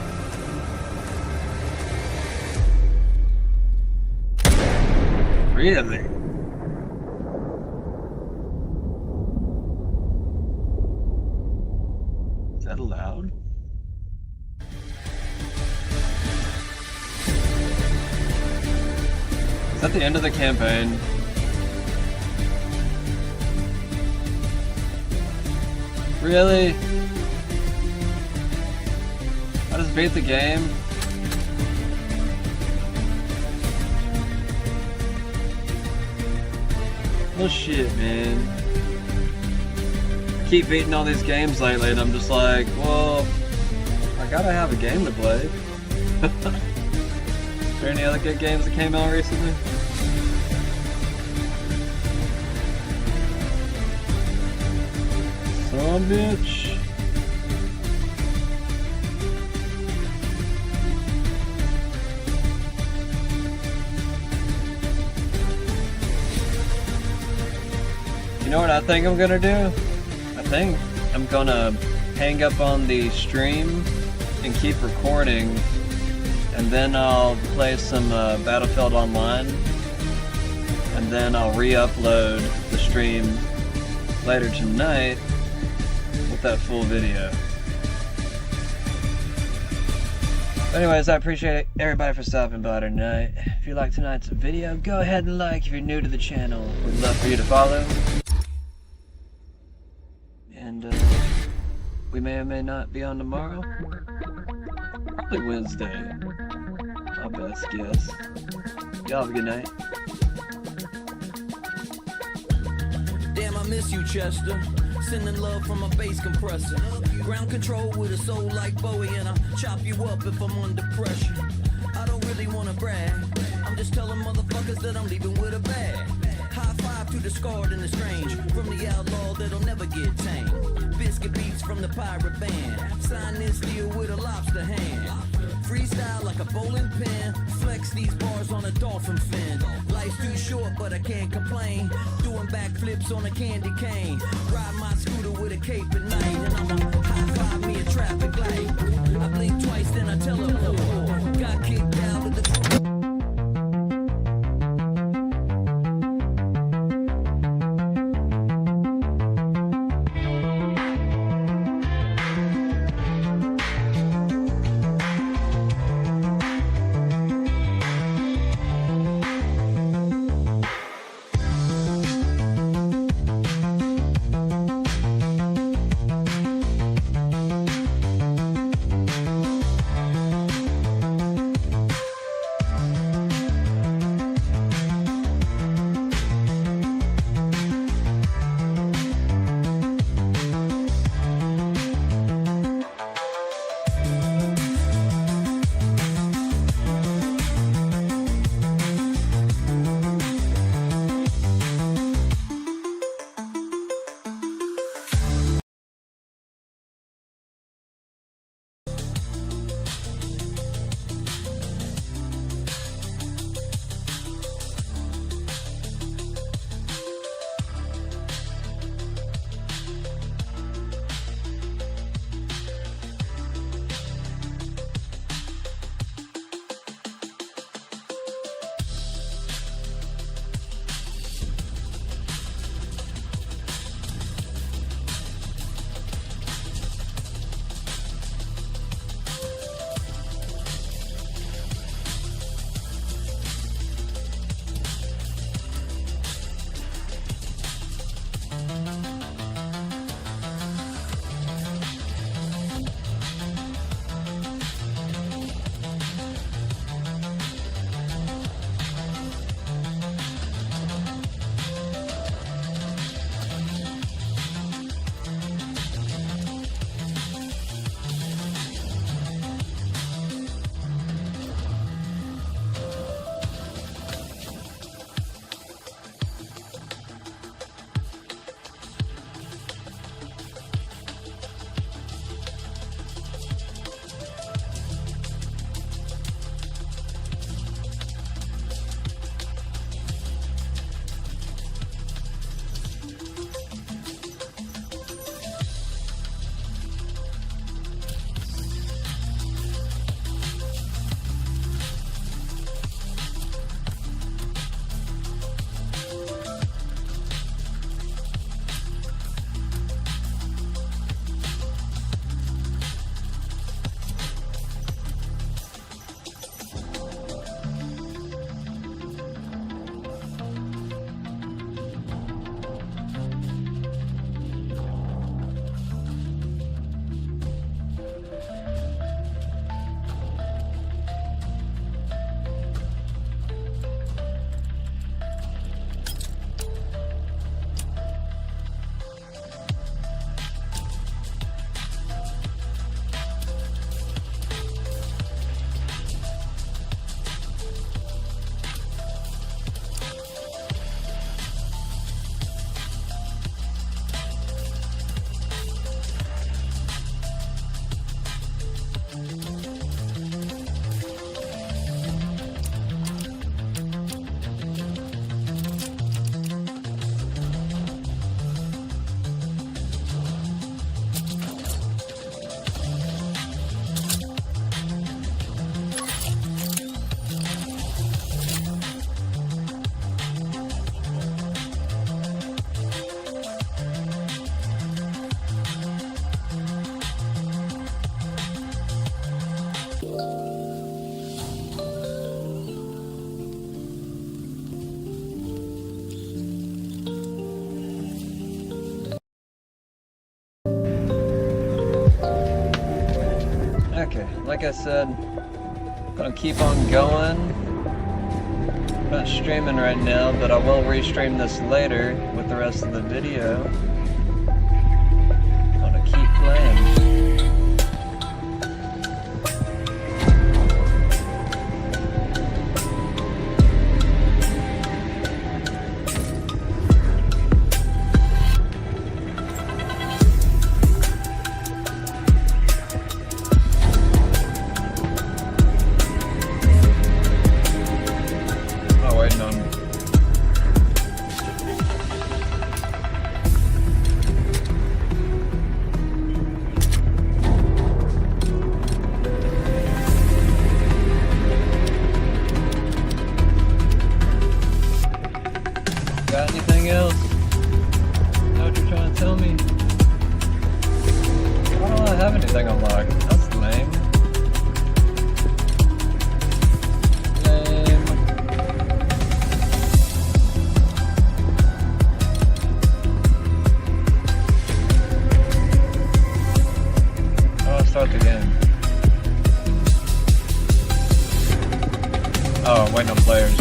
Really? Is that allowed? Is that the end of the campaign? Really? I just beat the game? Well, shit, man. I keep beating all these games lately, and I'm just like, well, I gotta have a game to play. Is there any other good games that came out recently? Son of a bitch. You know what I think I'm gonna do? I think I'm gonna hang up on the stream and keep recording, and then I'll play some Battlefield Online, and then I'll re-upload the stream later tonight with that full video. Anyways, I appreciate everybody for stopping by tonight. If you liked tonight's video, go ahead and like. If you're new to the channel, we'd love for you to follow. And we may or may not be on tomorrow. Probably Wednesday. My best guess. Y'all have a good night. Damn, I miss you, Chester. Sending love from a bass compressor. Ground control with a soul like Bowie, and I chop you up if I'm under pressure. I don't really wanna brag. I'm just telling motherfuckers that I'm leaving with a bag. High five to the scarred and the strange, from the outlaw that'll never get tamed. Biscuit beats from the pirate band. Sign this deal with a lobster hand. Freestyle like a bowling pin. Flex these bars on a dolphin fin. Life's too short, but I can't complain. Doing backflips on a candy cane. Ride my scooter with a cape at night, and I'ma high five me a traffic light. I blink twice, then I teleport. Got kicked out of the Okay, like I said, gonna keep on going. I'm not streaming right now, but I will restream this later with the rest of the video. Gonna keep playing. Got anything else? Know what you're trying to tell me? Why don't I have anything unlocked? That's lame. Lame. Oh, I'll start the game. Oh, I'm waiting on players.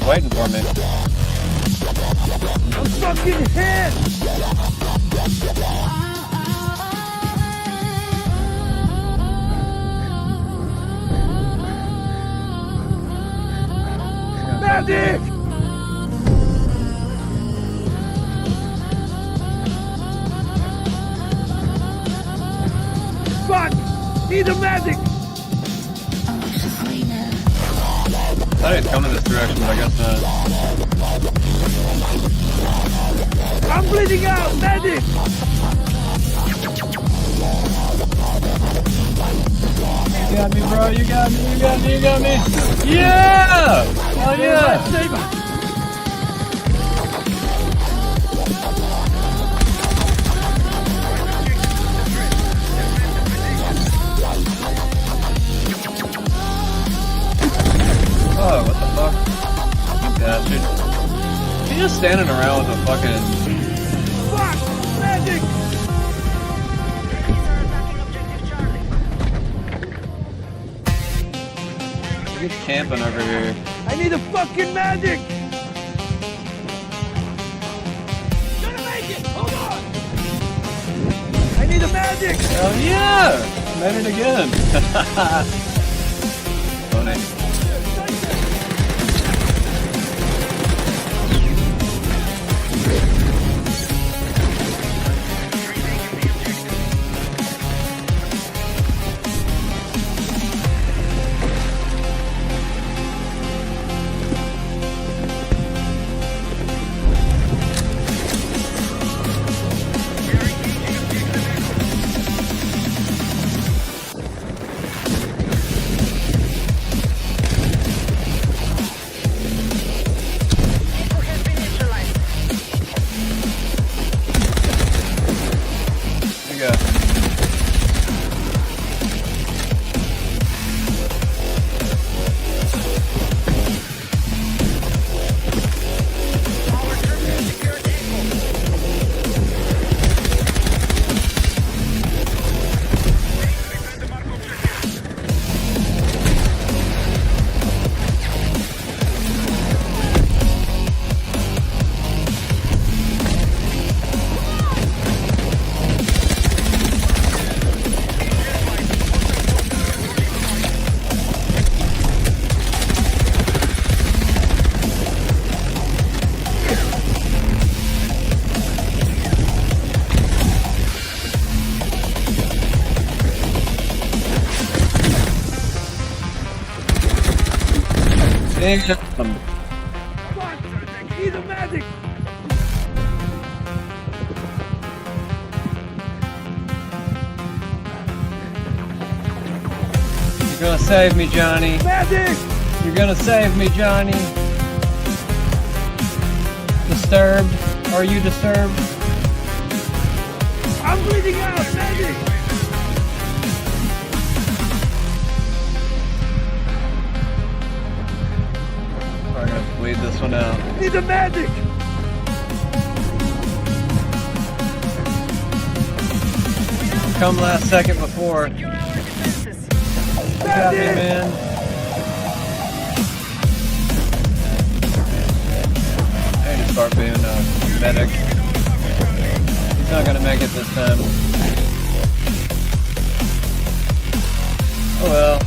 Waiting for me. I'm fucking hit! Medic! Fuck! Need a medic! I thought he'd come in this direction, but I guess not. I'm bleeding out! Medic! You got me, bro. You got me. You got me. You got me. Yeah! Hell yeah! Oh, what the fuck? You bastard. He's just standing around with a fucking... Fuck! Magic! He's camping over here. I need a fucking magic! Gonna make it! Hold on! I need a magic! Hell yeah! Made it again. Funny. Damn. He's a medic! You're gonna save me, Johnny. Medic! You're gonna save me, Johnny. Disturbed? Are you disturbed? I'm bleeding out, medic! I'm gonna bleed this one out. Need a medic! Come last second before. You got me, man. I need to start being a medic. He's not gonna make it this time. Oh well.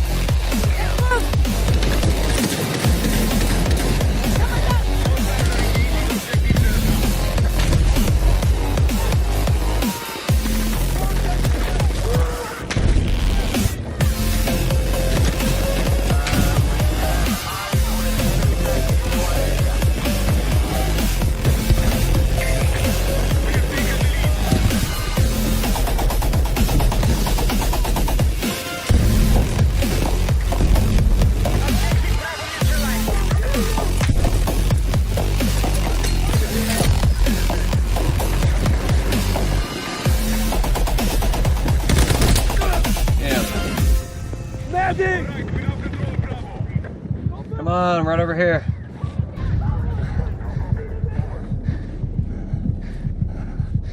Come on, I'm right over here.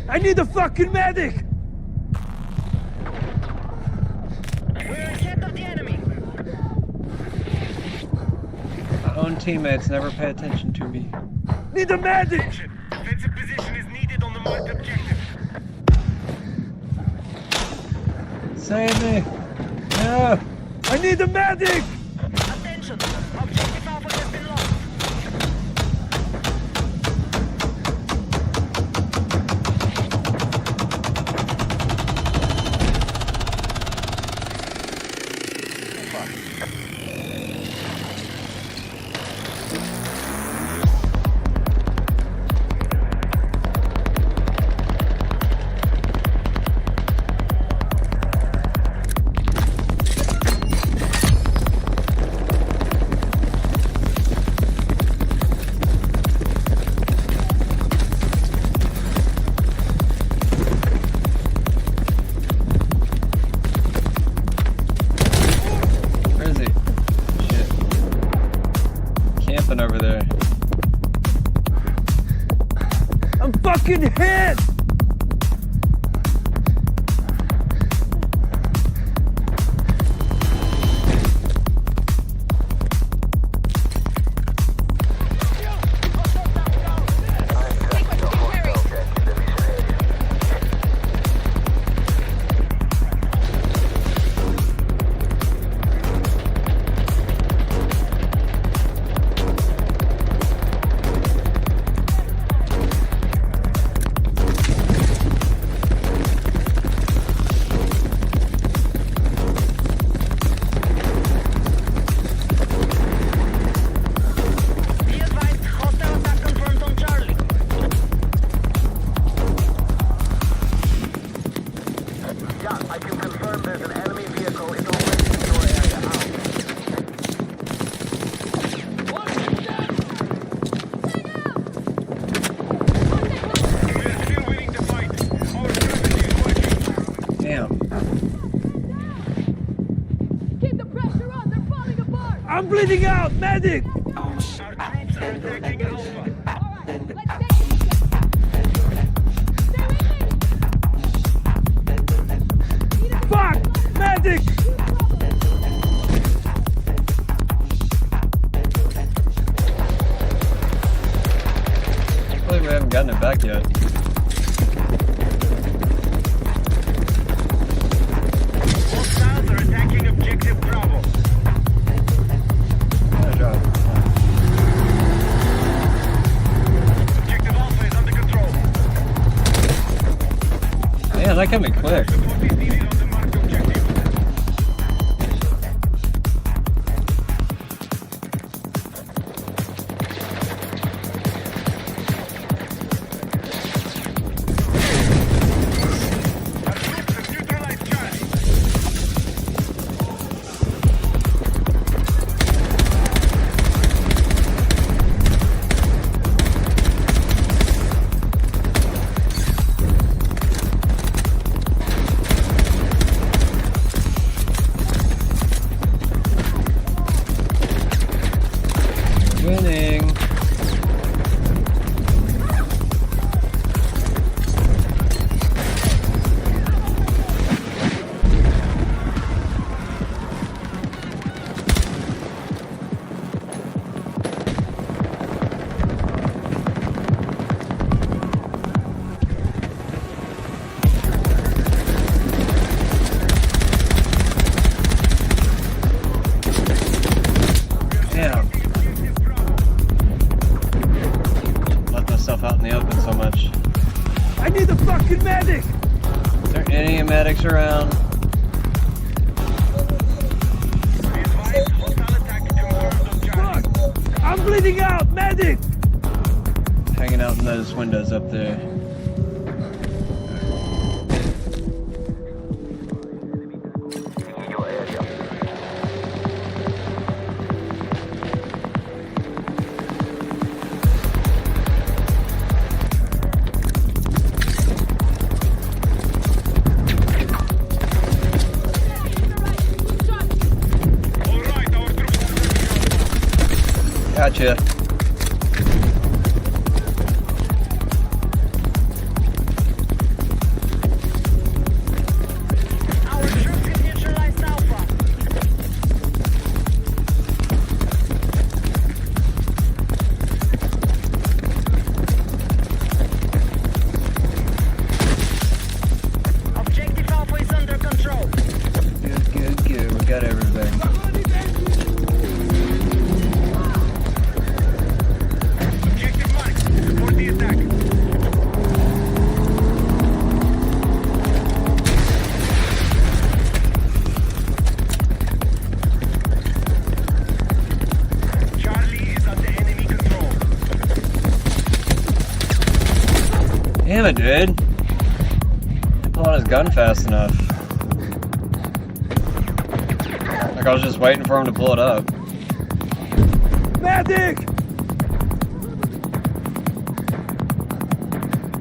I need a fucking medic! We're ahead of the enemy. My own teammates never pay attention to me. Need a medic! Defensive position is needed on the marked objective. Save me! No! I need a medic! Attention! Objective Alpha has been lost. Over there. I'm fucking hit! I'm bleeding out! Medic! Our troops are attacking Alpha. Fuck! Medic! I believe we haven't gotten it back yet. Hostiles are attacking objective Bravo. Objective Alpha is under control. Man, that coming quick. those windows up there. Gotcha. Our troops have neutralized Alpha. Objective Alpha is under control. Good. We got everything. Objective Mike, support the attack. Charlie is under enemy control. Damn it, dude. Didn't pull out his gun fast enough. Like I was just waiting for him to pull it up. Medic!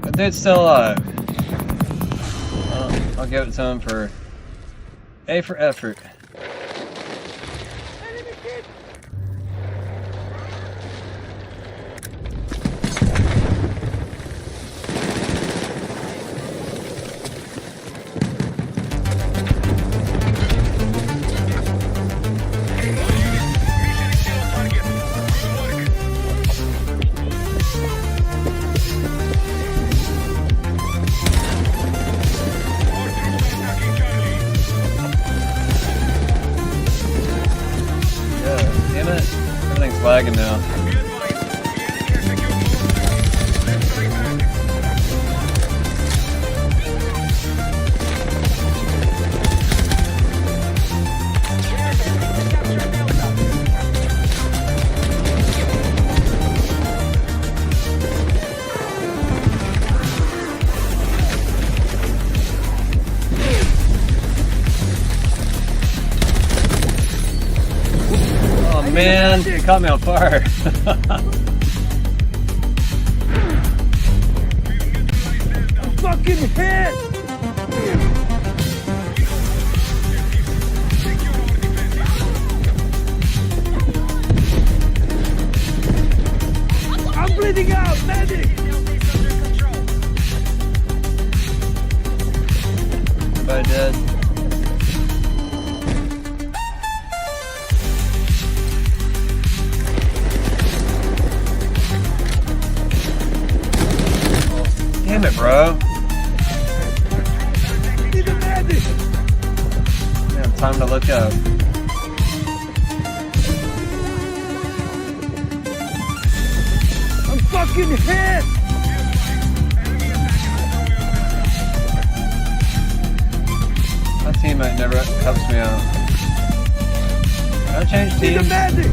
That dude's still alive. I'll give it to him for A for effort. Damn it. Everything's lagging now. Oh man, you caught me on fire. I'm fucking hit! I'm bleeding out! Medic! Bye, dead. Damn it, bro. Need a medic! Man, time to look up. I'm fucking hit! My teammate never helps me out. Can I change Need a teams? medic!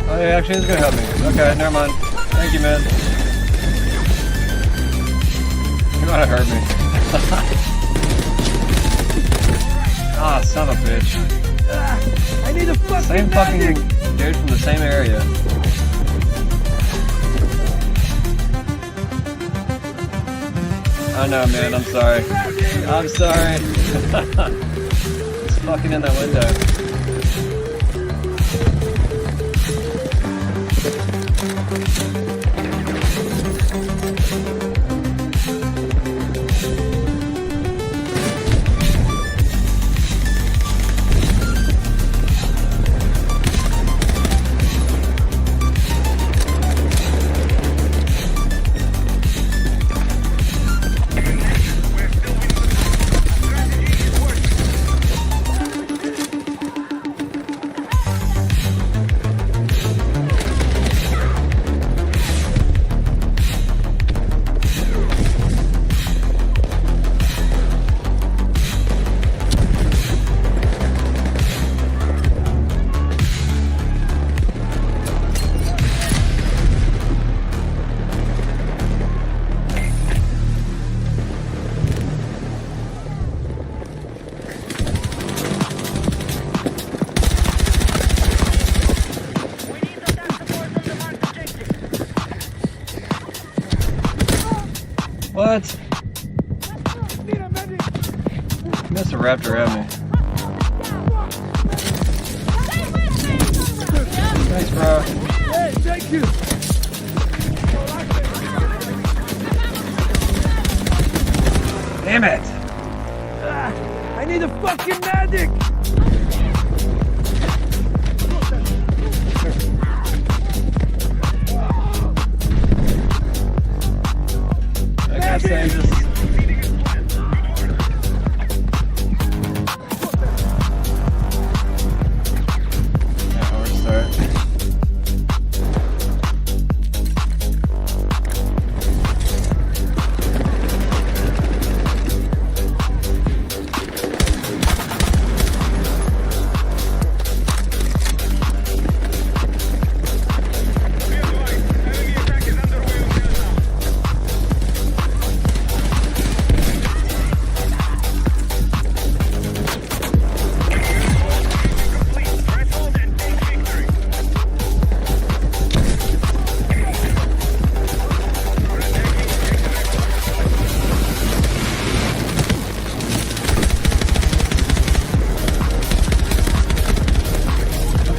Oh, yeah, actually, he's gonna help me. Okay, never mind. Thank you, man. You might have hurt me. Ah, son of a bitch. I need a fucking Same fucking dude from the same area. I know, man. I'm sorry. I'm sorry. It's fucking in that window. What? Must have wrapped around me. Thanks, bro. Hey, thank you. Damn it! I need a fucking medic. I guess I just...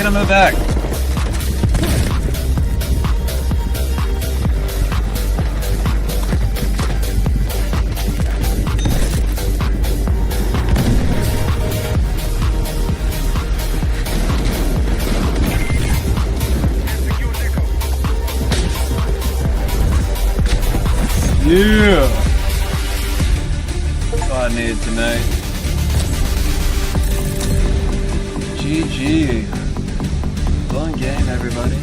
Move back. Yeah. That's all I need tonight. GG. Fun game, everybody.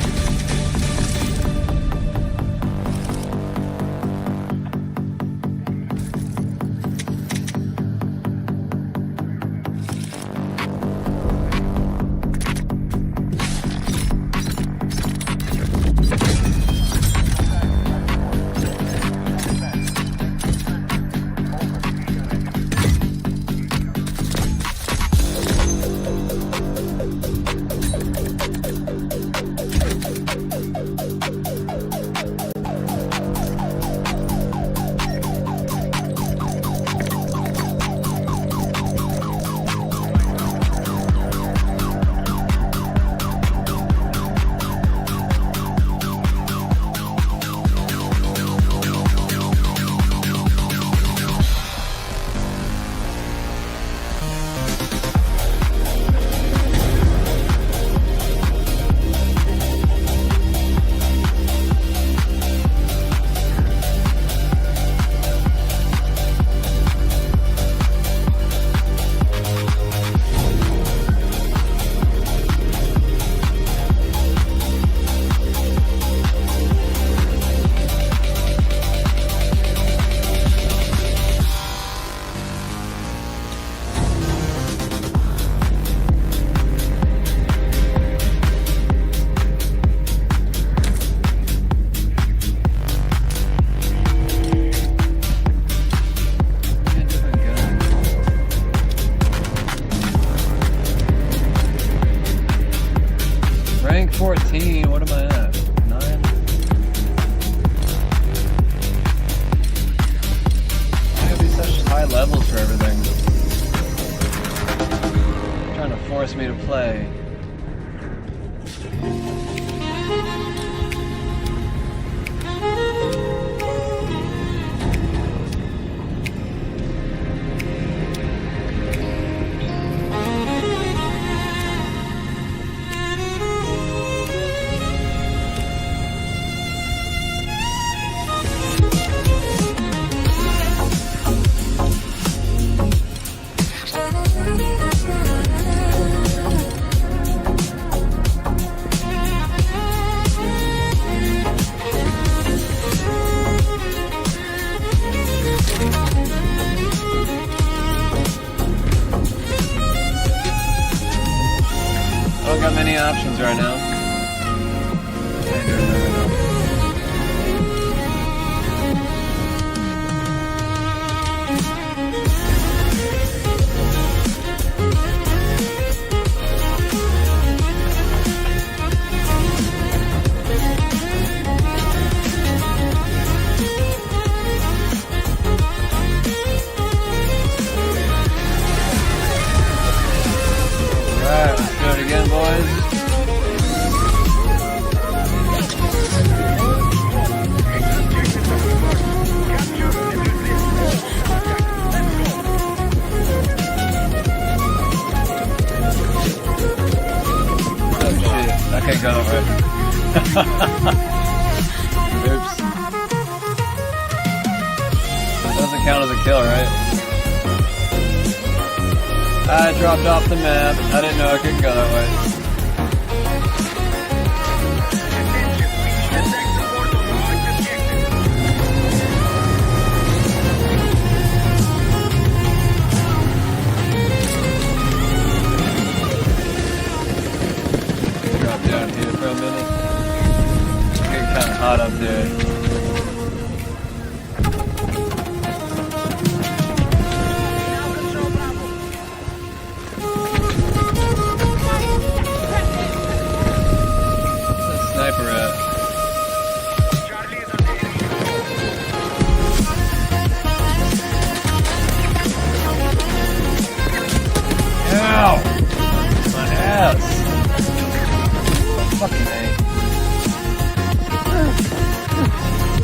Rank 14, what am I at? 9? Why have these such high levels for everything? Trying to force me to play. I don't got many options right now. can't go that way. Oops. It doesn't count as a kill, right? I dropped off the map. I didn't know I could go that way. Drop down here for a minute. It's getting kind of hot up there. Sniper at. Ow! My ass! Fucking A.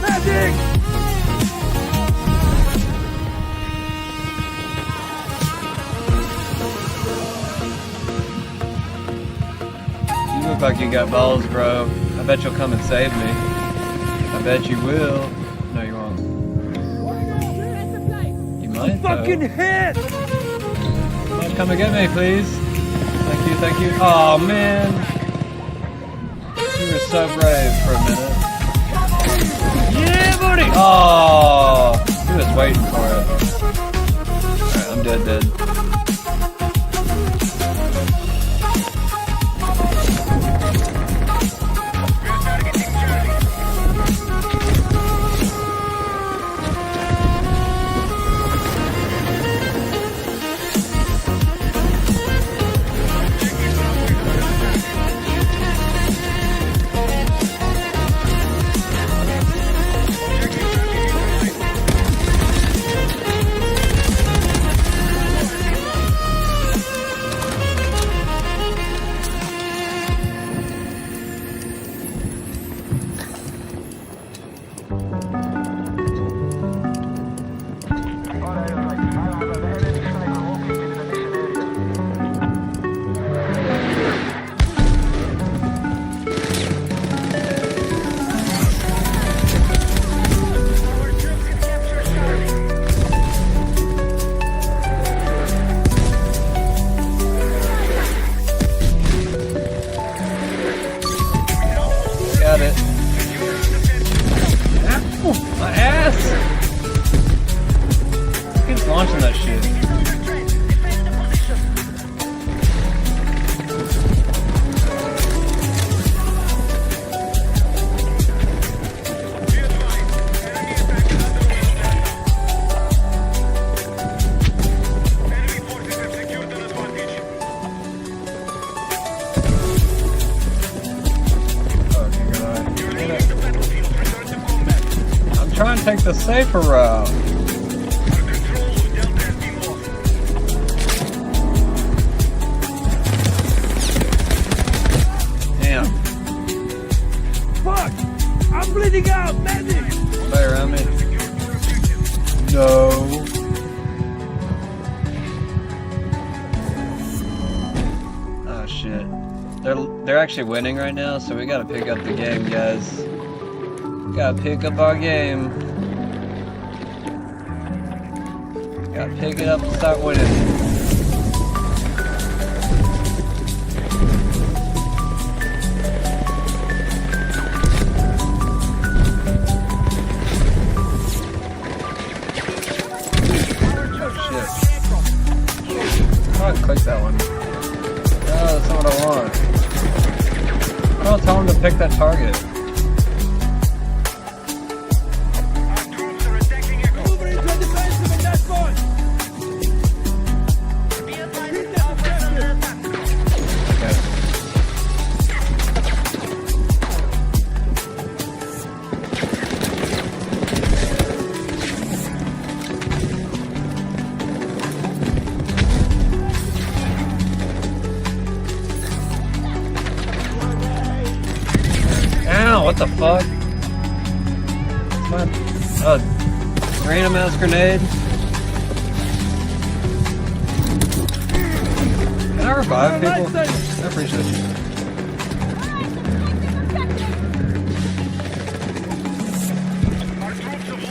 Magic! You look like you got balls, bro. I bet you'll come and save me. I bet you will. No, you won't. You might, though. Fucking hit! Come and get me, please. Thank you, thank you. Oh man. You were so brave for a minute. Yeah, buddy! Oh, he was waiting for it. Alright, I'm dead. Got it. Ow, my ass! Who keeps launching that shit? Try and take the safer route. Damn. Fuck! I'm bleeding out! Medic! Stay around me. No. Oh shit. They're actually winning right now, so we gotta pick up the game, guys. Gotta pick up our game. Gotta pick it up and start winning. Oh shit. Oh, click that one. No, that's not what I want. Oh, tell him to pick that target. What the fuck? What? Random ass grenade? Can I revive people? I appreciate you.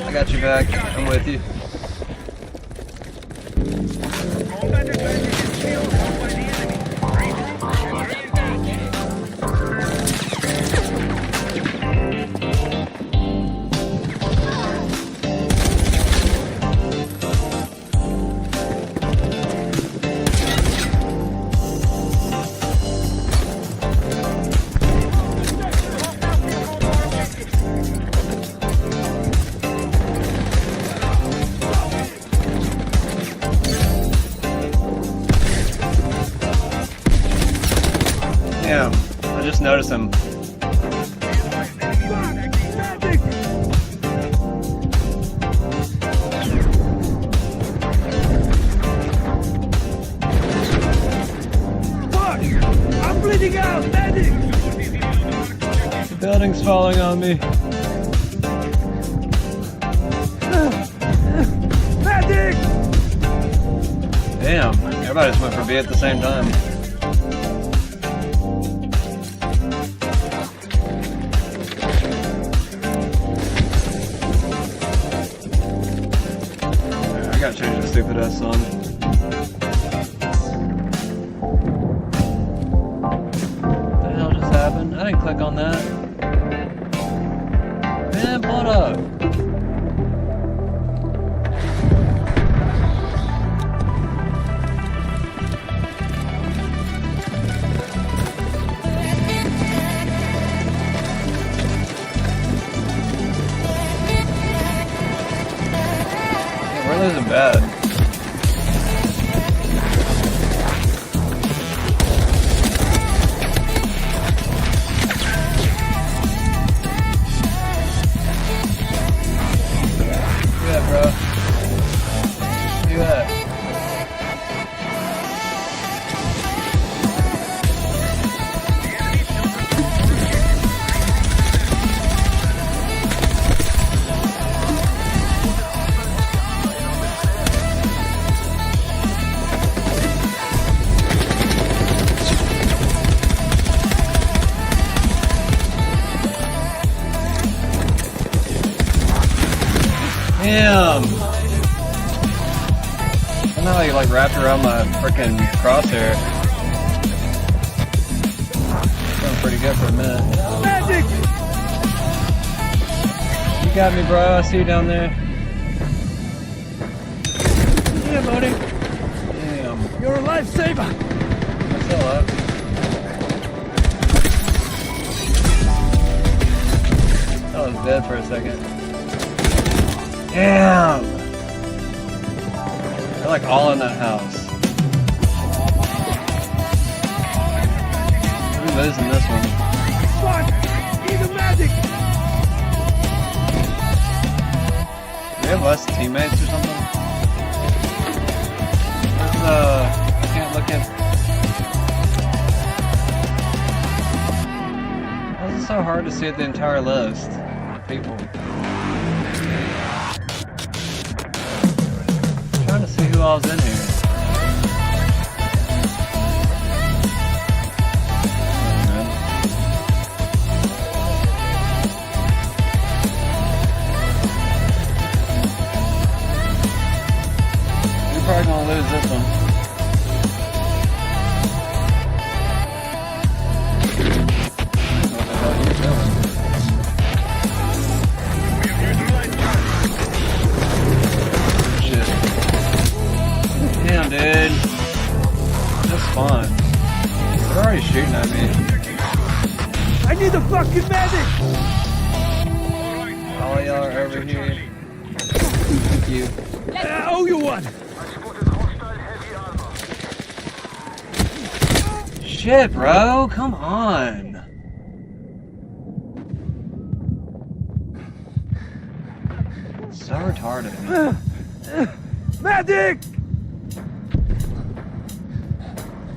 I got you back. I'm with you. Damn, I just noticed him. Fuck! I'm bleeding out! Medic! The building's falling on me. Medic! Damn, everybody just went for B at the same time. I gotta change the stupid ass song. What the hell just happened? I didn't click on that. Man, blood up. We're losing bad. Yeah, bro. Do that. Damn! I know how you like wrapped around my freaking crosshair. Feeling pretty good for a minute. Magic! You got me, bro. I see you down there. Yeah, buddy. Damn. You're a lifesaver! I'm still up. I was dead for a second. Damn! They're like all in that house. We're losing this one. Fuck! Need a medic! Do we have less teammates or something? Where's I can't look at. Why is it so hard to see the entire list of people? Trying to see who all's in here. We're probably gonna lose this one. What the hell are you doing? Damn, dude. That's fun. They're already shooting at me. I need a fucking medic! All of y'all are over here. Thank you. I owe you one! Shit, bro. Come on. So retarded. Medic!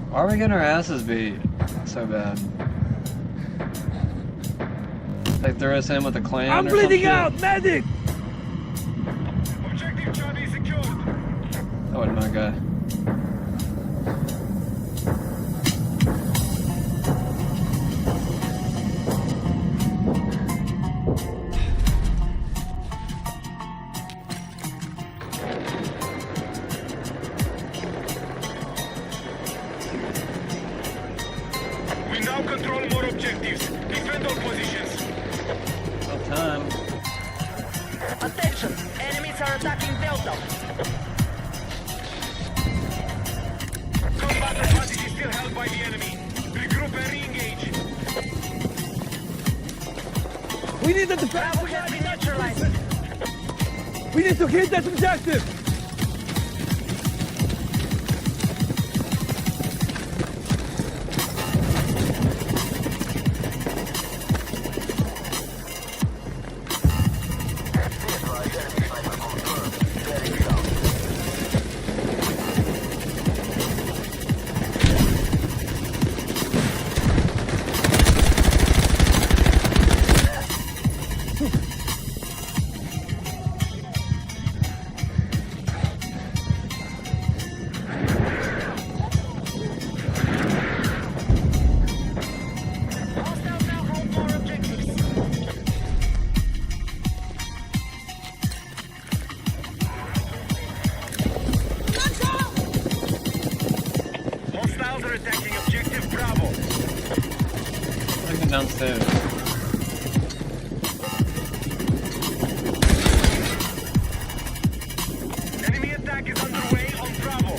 Why are we getting our asses beat so bad? They threw us in with a clan I'm or some bleeding shit? out! Medic! That wasn't my guy. control more objectives. Defend all positions. About time. Attention! Enemies are attacking Delta. Combat advantage is still held by the enemy. Regroup and re-engage. We need the defense. Bravo has been neutralized. We need to hit that objective. Hostiles are attacking objective Bravo. Bring them downstairs. Enemy attack is underway on Bravo.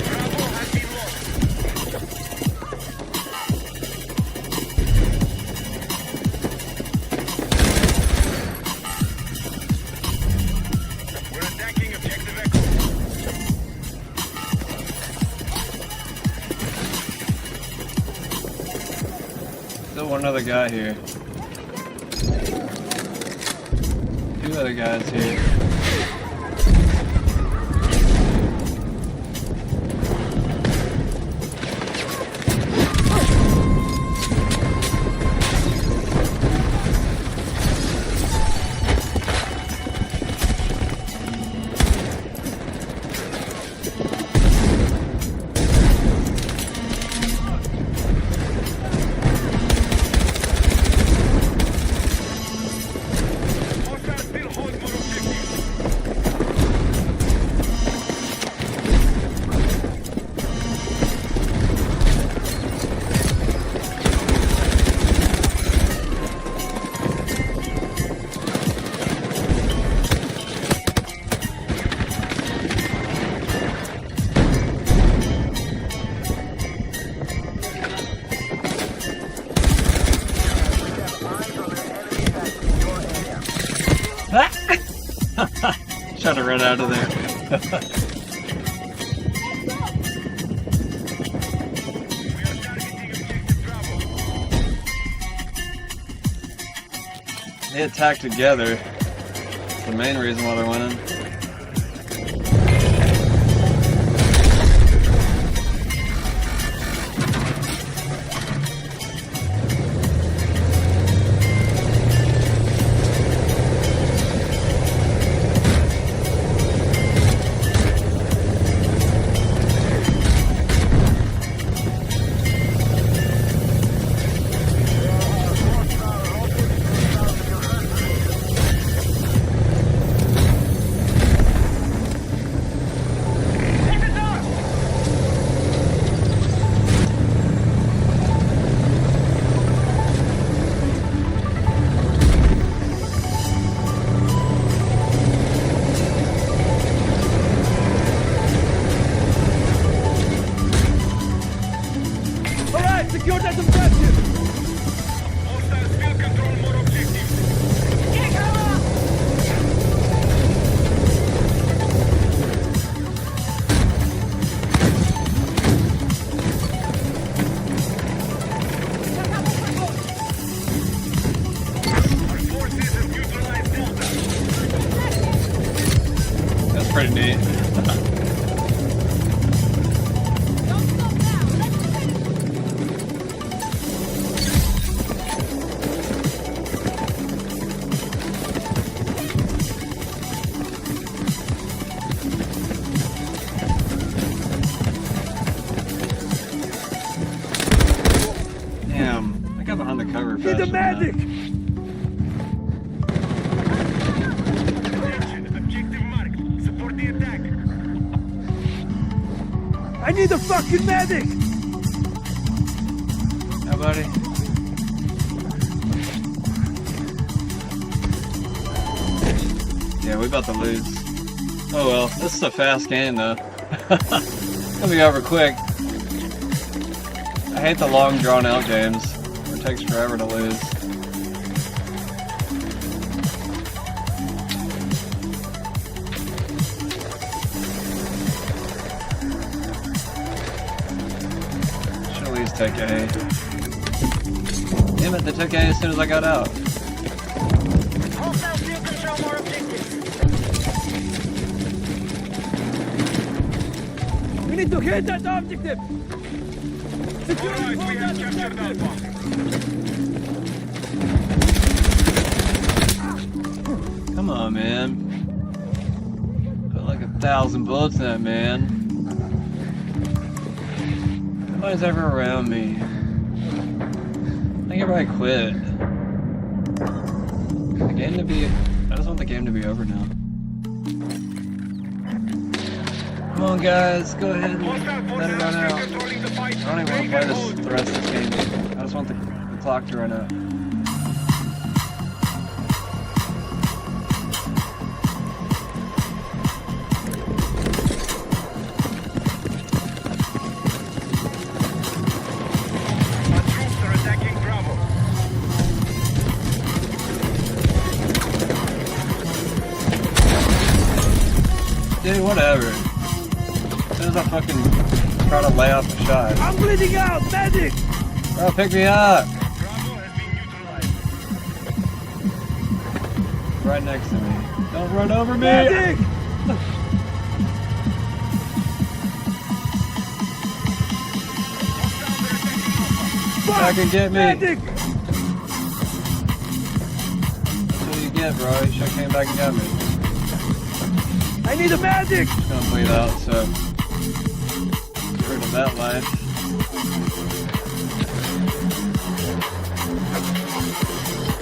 Bravo has been lost. We're attacking objective Echo. Still one other guy here. Two other guys here. Hostiles still hold more objectives. Trying to run out of there. They attack together. That's the main reason why they're winning. All right, secure that objective. Hostiles still control more objectives. Our forces have neutralized Delta. That's pretty neat. Damn, I got behind the cover Need the faster than that. medic. I need a fucking medic! How buddy? Yeah, we about to lose. Oh well, this is a fast game though. It'll be over quick. I hate the long drawn out games. It takes forever to lose. Should at least take A. Damn it, they took A as soon as I got out. Hostile still control more objectives. We need to hit that objective! Security hold that objective! Come on, man. Put like 1,000 bullets in that, man. Nobody's ever around me. I think everybody quit. The game to be... I just want the game to be over now. Come on, guys. Go ahead and let it run out. I don't even want to play the rest of this game. I just want the clock to run out. Dude, whatever. As soon as I fucking try to lay off the shot. I'm bleeding out! Medic! Bro, pick me up! Right next to me. Don't run over me! Medic! Back and get me! Medic! That's what you get, bro. You should've came back and got me. I need a medic! Just gonna bleed out, so get rid of that life.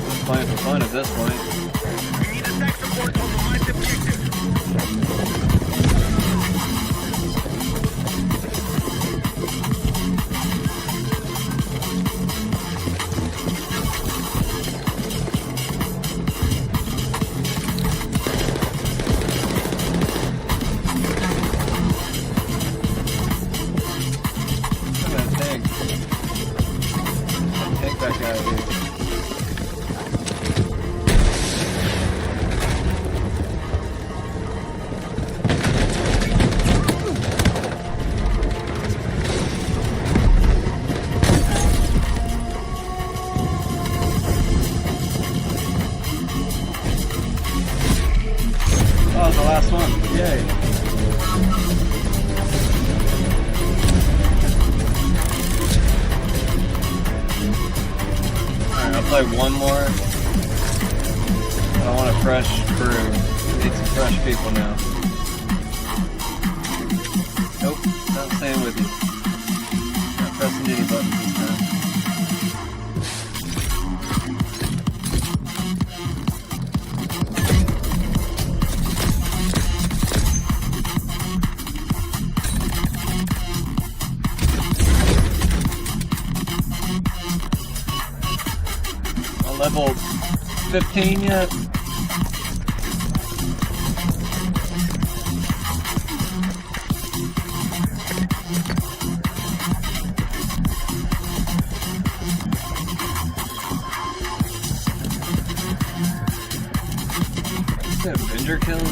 Just playing for fun at this point. We need attack support on the last objective. Take that guy, dude. Oh, the last one. Yay. Alright, I'll play one more. I want a fresh crew. We need some fresh people now. Nope, not staying with you. Not pressing any buttons this time. Level 15 yet? Is that Avenger kills?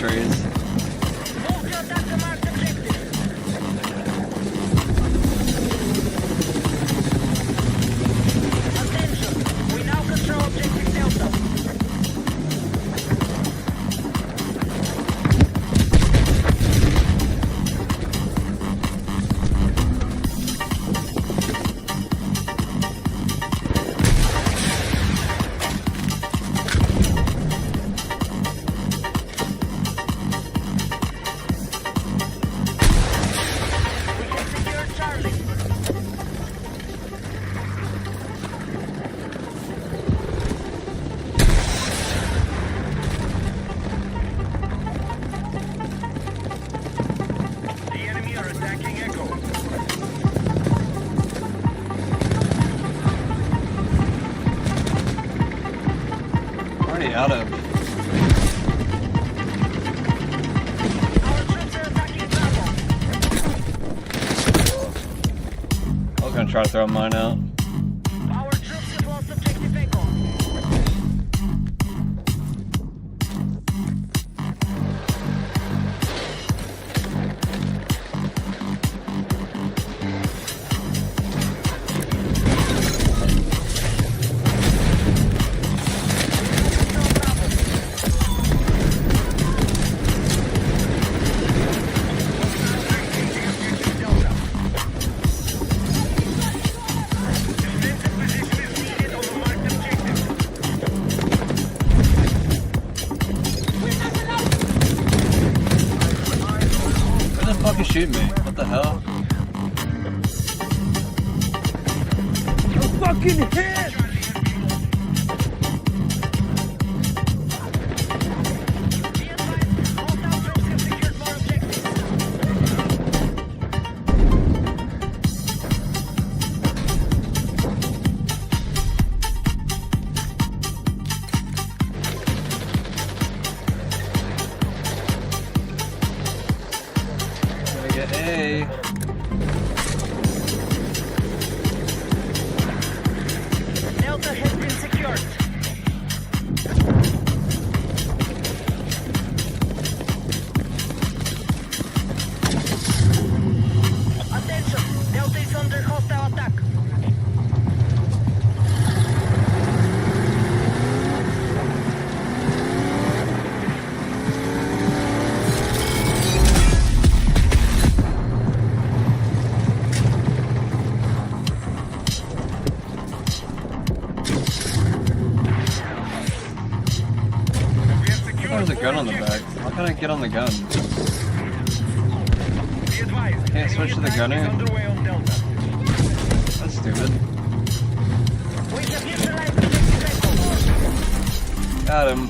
trees. We now control objective Delta. Already out of. I was gonna try to throw mine out. Our troops have lost objective Echo. Fucking shoot me. What the hell? I'm fucking hit! Hey. Delta has been secured. Attention! Delta is under hostile attack. There's a gun on the back. How can I get on the gun? Can't switch to the gunner? That's stupid. Got him.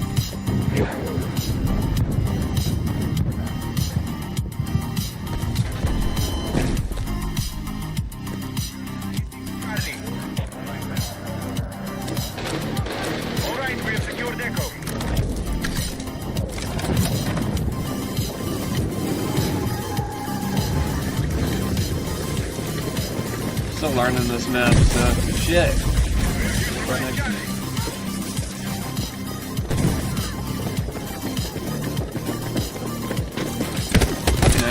Alright, we have secured Echo. Still learning this map, so shit. Right next to me. Fucking A.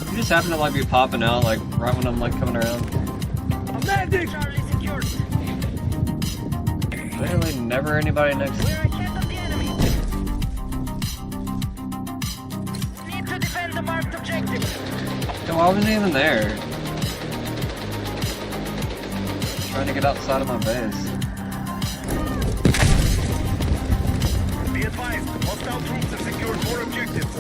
You just happen to like be popping out like right when I'm like coming around. Landing! Literally never anybody next to me. Need to defend the marked objective. Yo, I wasn't even there. Trying to get outside of my base. Be advised, hostile troops have secured more objectives.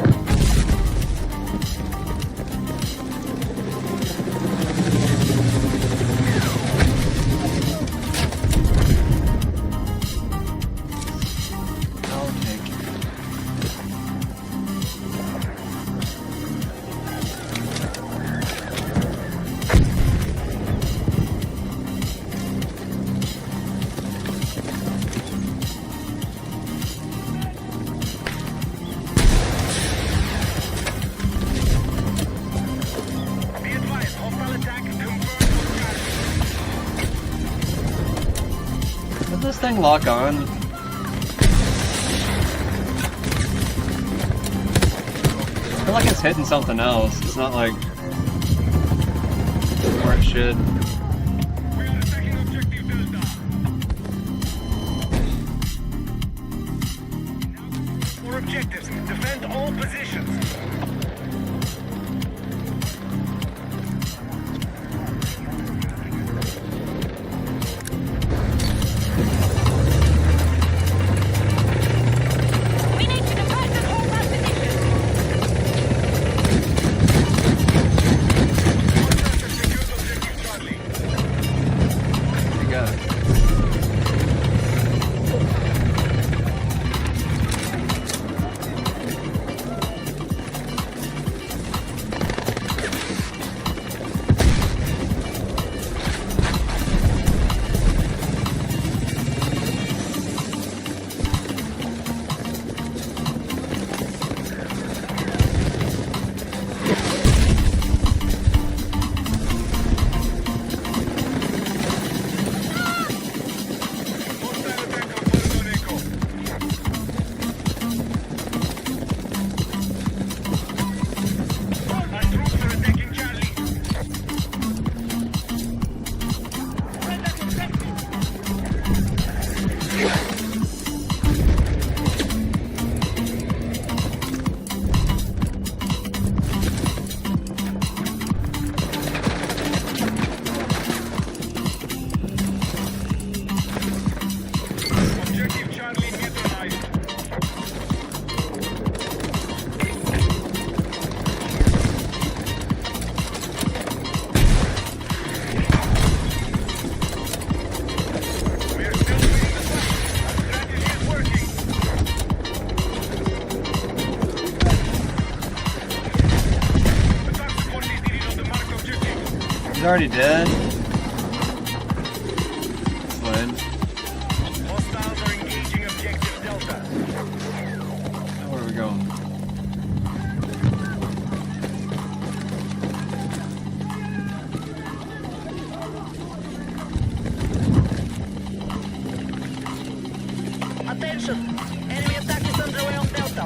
I'll take it. Did this thing lock on? like it's hitting something else. It's not like where it should. Four objectives. Defend all positions. You got it. He's already dead. Fine. Hostiles are engaging objective Delta. Where are we going? Attention! Enemy attack is underway on Delta.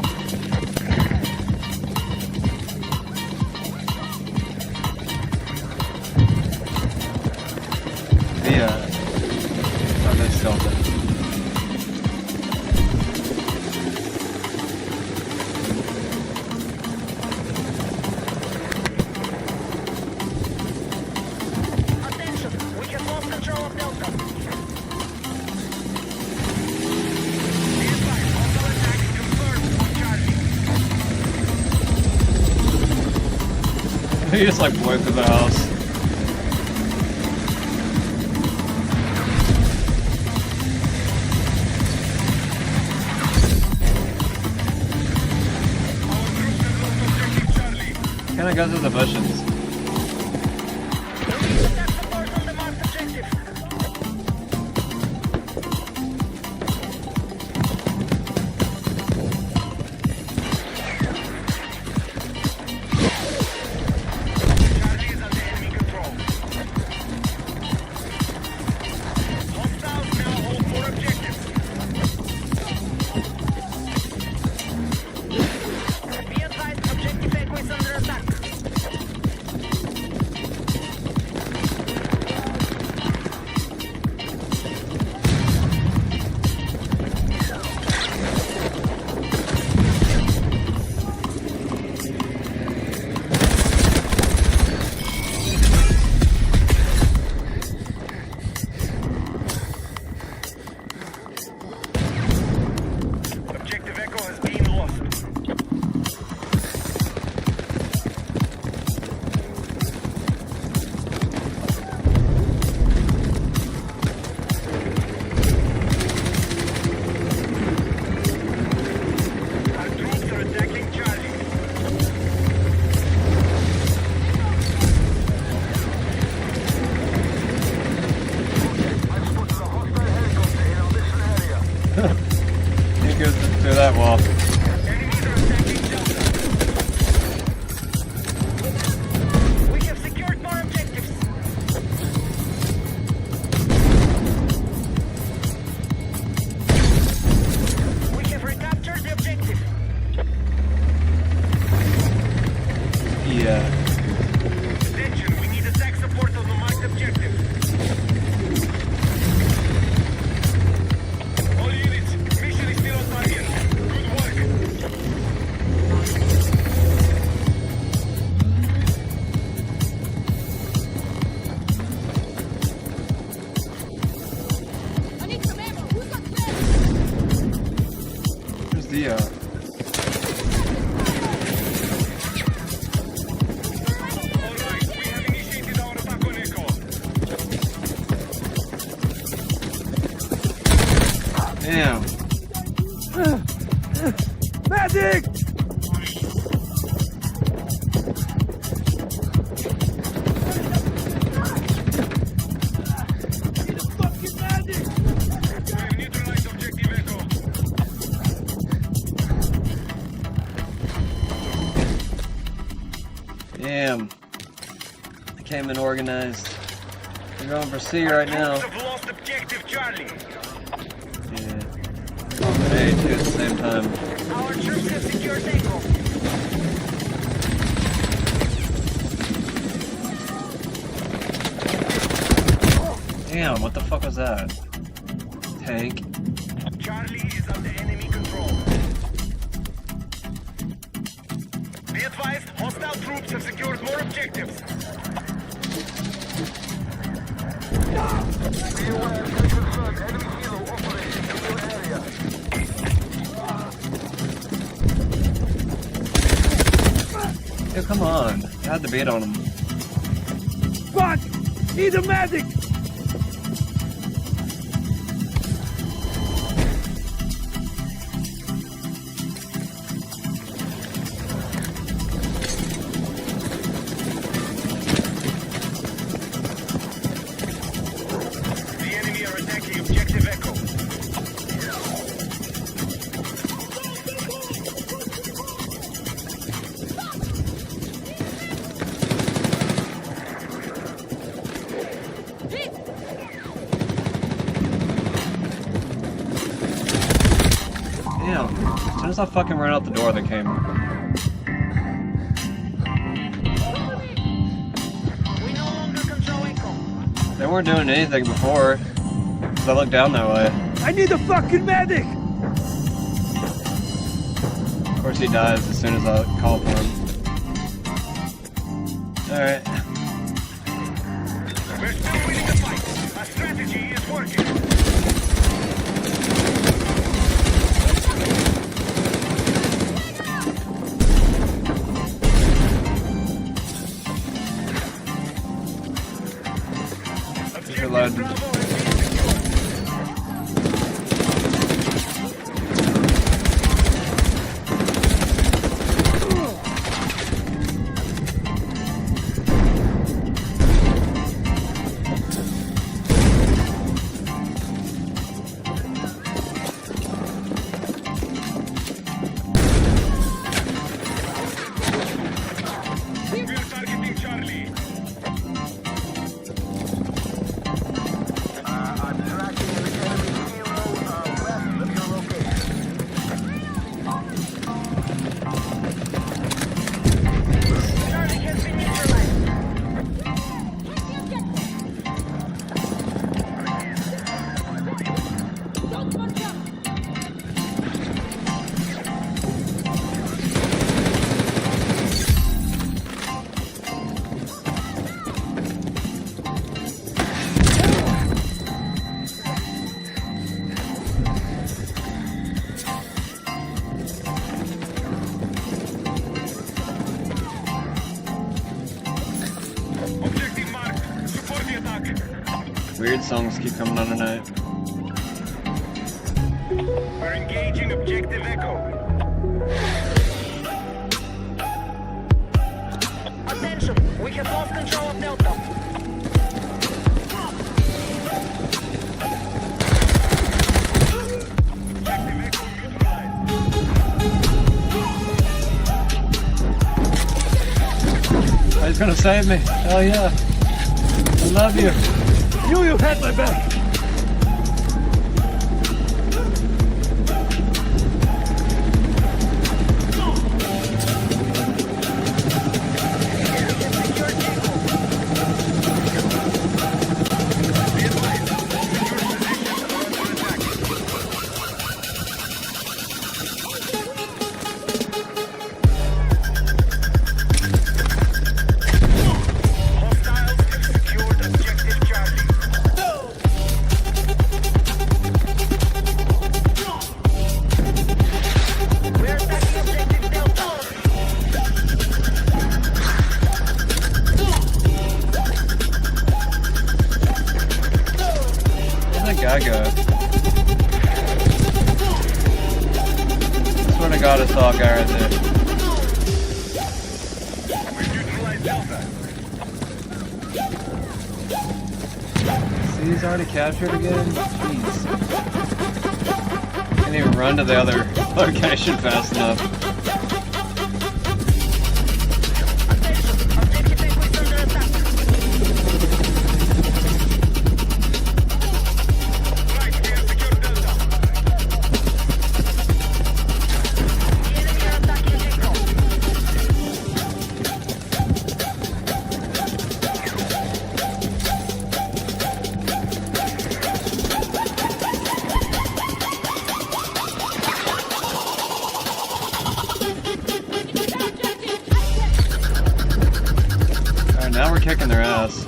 Oh, that's Delta. Attention! We have lost control of Delta. Be advised, hostile attack confirmed on Charlie. He just like blew through the house. Kinda go through the bushes. He goes through that wall. We have secured more objectives. We have recaptured the objective. Damn. Magic! Damn. I came in organized. We're going for C right now. Lost objective Charlie. Yeah. Going for A too at the same time. Our troops have secured Echo. Damn, what the fuck was that? Tank. Charlie is under enemy control. Be advised, hostile troops have secured more objectives. Be aware, confirmed enemy helo operating in your area. Yo, come on. I had the beat on him. Fuck! Need a medic! The enemy are attacking objective Echo. Damn. As soon as I fucking ran out the door, they came. We no longer control Echo. They weren't doing anything before. Cause I looked down that way. I need a fucking medic! Of course he dies as soon as I call for him. Alright. We're still winning the fight. Our strategy is working. Reload. We're targeting Charlie. I'm tracking an enemy helo west of your location. Charlie has been neutralized. Objective marked. Support the attack. Weird songs keep coming on tonight. We're engaging objective Echo. Attention, we have lost control of Delta. Objective Echo neutralized. Oh, he's gonna save me. Hell yeah. I love you. You had my back! Hostiles have secured objective Charlie. We're attacking objective Delta. Where'd that guy go? to God it's all guy right there. See, he's already captured again? Jeez. Can't even run to the other location fast enough. Now we're kicking their ass.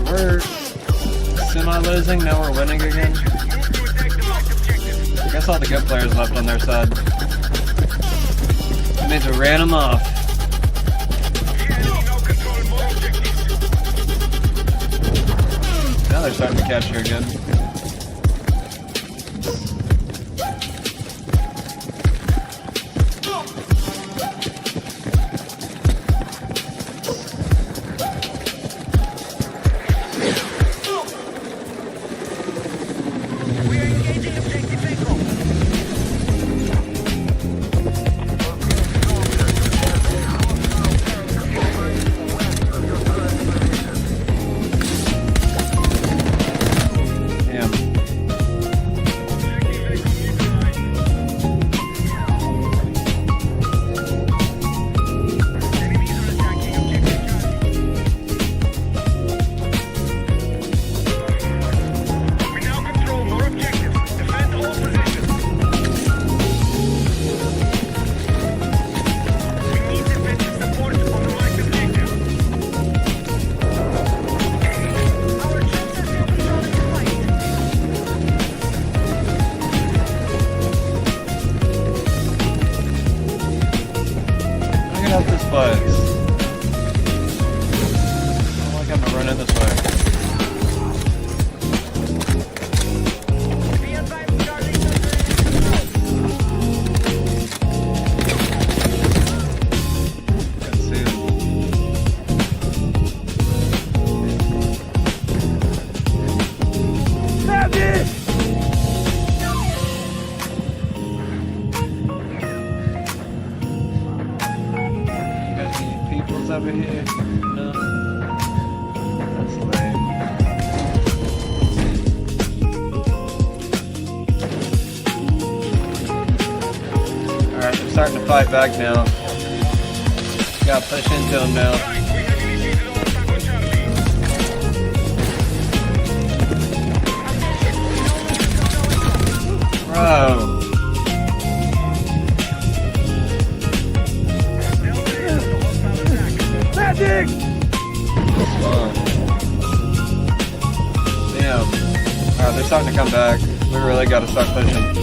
We're semi-losing, now we're winning again. I guess all the good players left on their side. That means we ran them off. Now they're starting to capture again. Over here? No. That's lame. Alright, they're starting to fight back now. Gotta push into them now. Bro. Magic! Damn. Alright, they're starting to come back. We really gotta start pushing.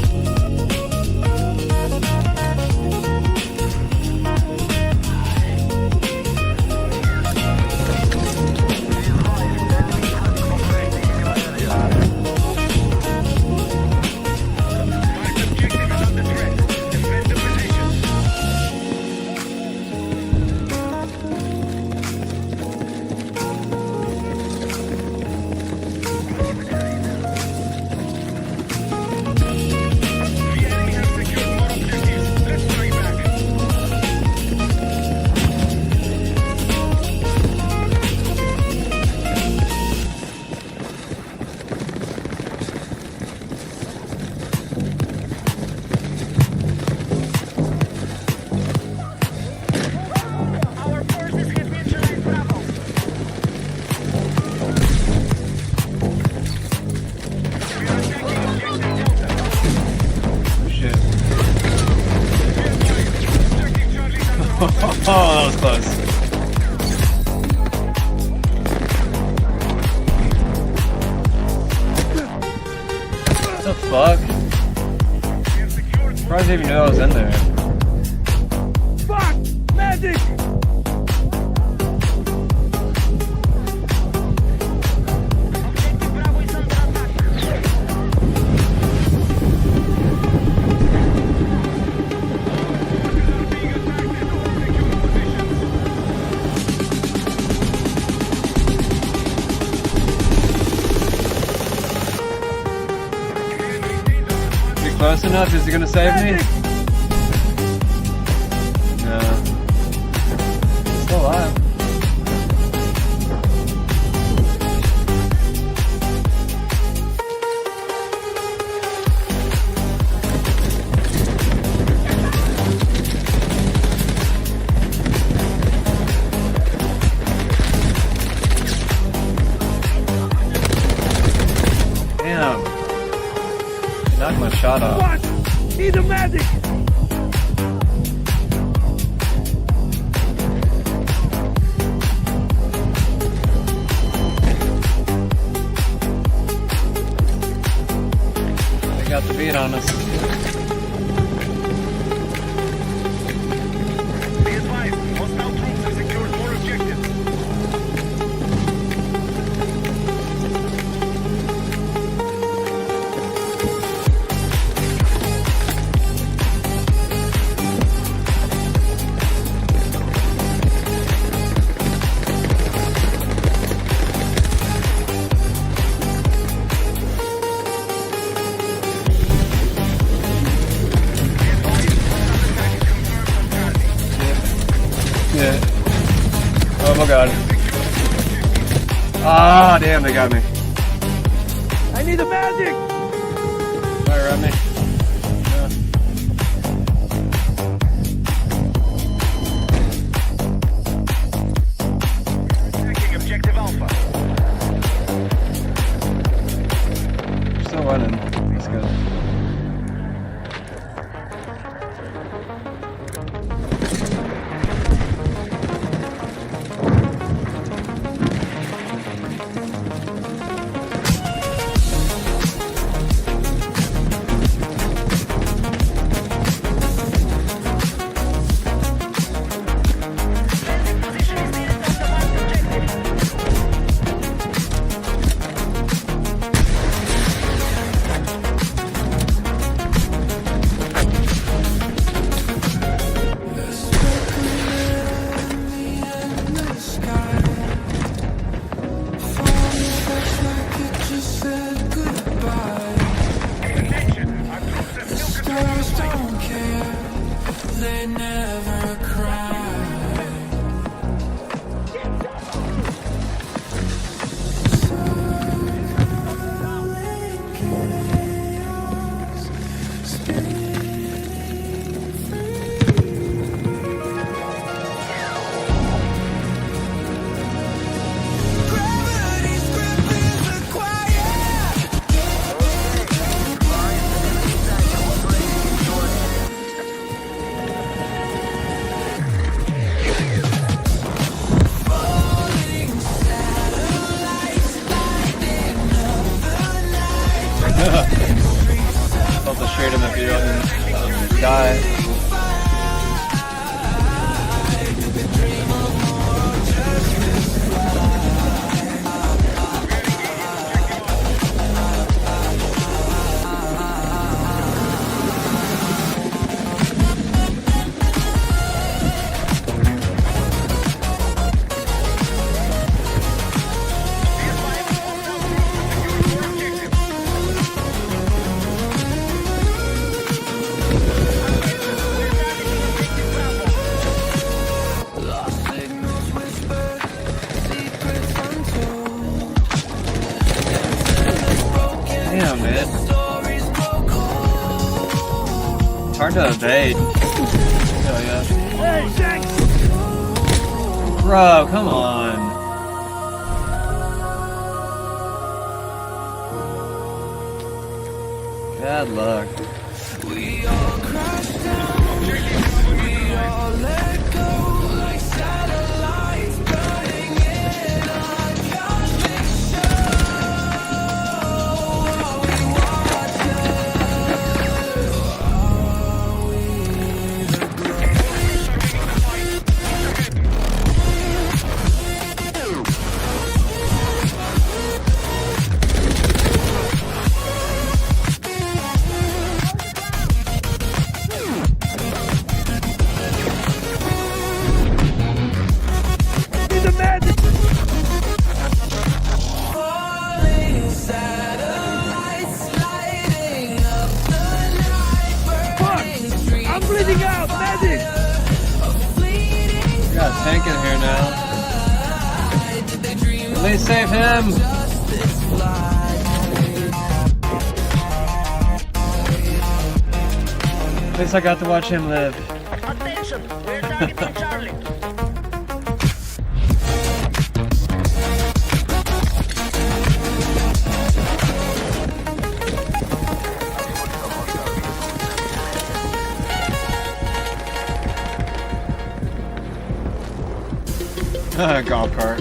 Oh, that was close. What the fuck? I'm surprised I even knew I was in there. Fuck! Magic! close enough? Is he gonna save me? No. He's still alive. Damn. Knocked my shot off. What? Need a medic! They got the beat on us. Be advised, hostile troops have secured more objectives. Yeah. Oh my god. Ah, damn, they got me. I need a medic! Fire at me. Taking objective Alpha. Still running. That's good. Felt the shade in the view and die. Damn, man. It's hard to evade. Oh, yeah. Hey, Shanks! Bro, come on. Bad luck. We all crashed down. We all let go like satellites burning in our conviction. tank in here now. At least save him. At least I got to watch him live. Attention, we're targeting Charlie. Golf cart.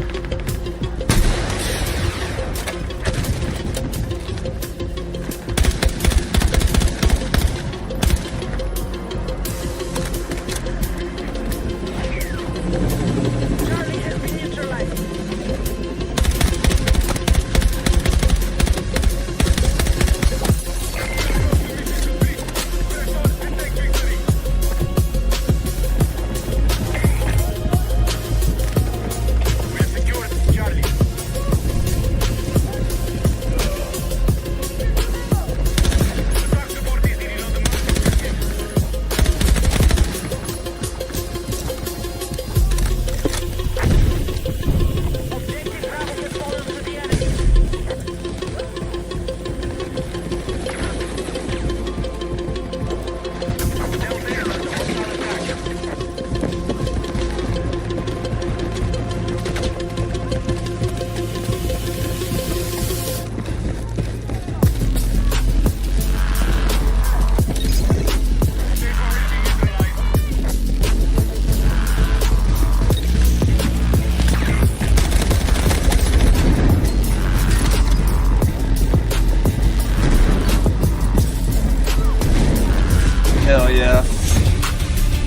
Hell yeah.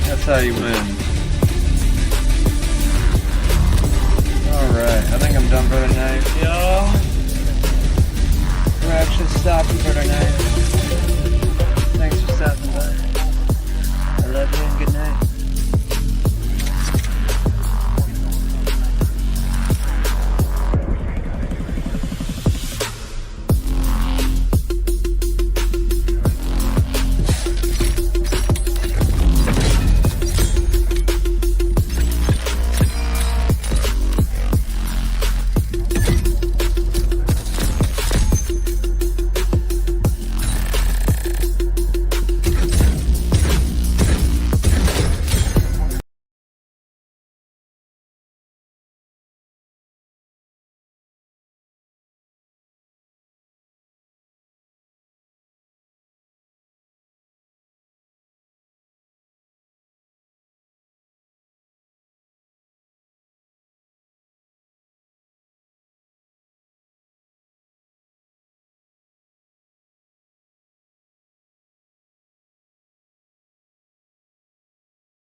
That's how you win. Alright, I think I'm done for tonight, y'all. We're actually stopping for tonight.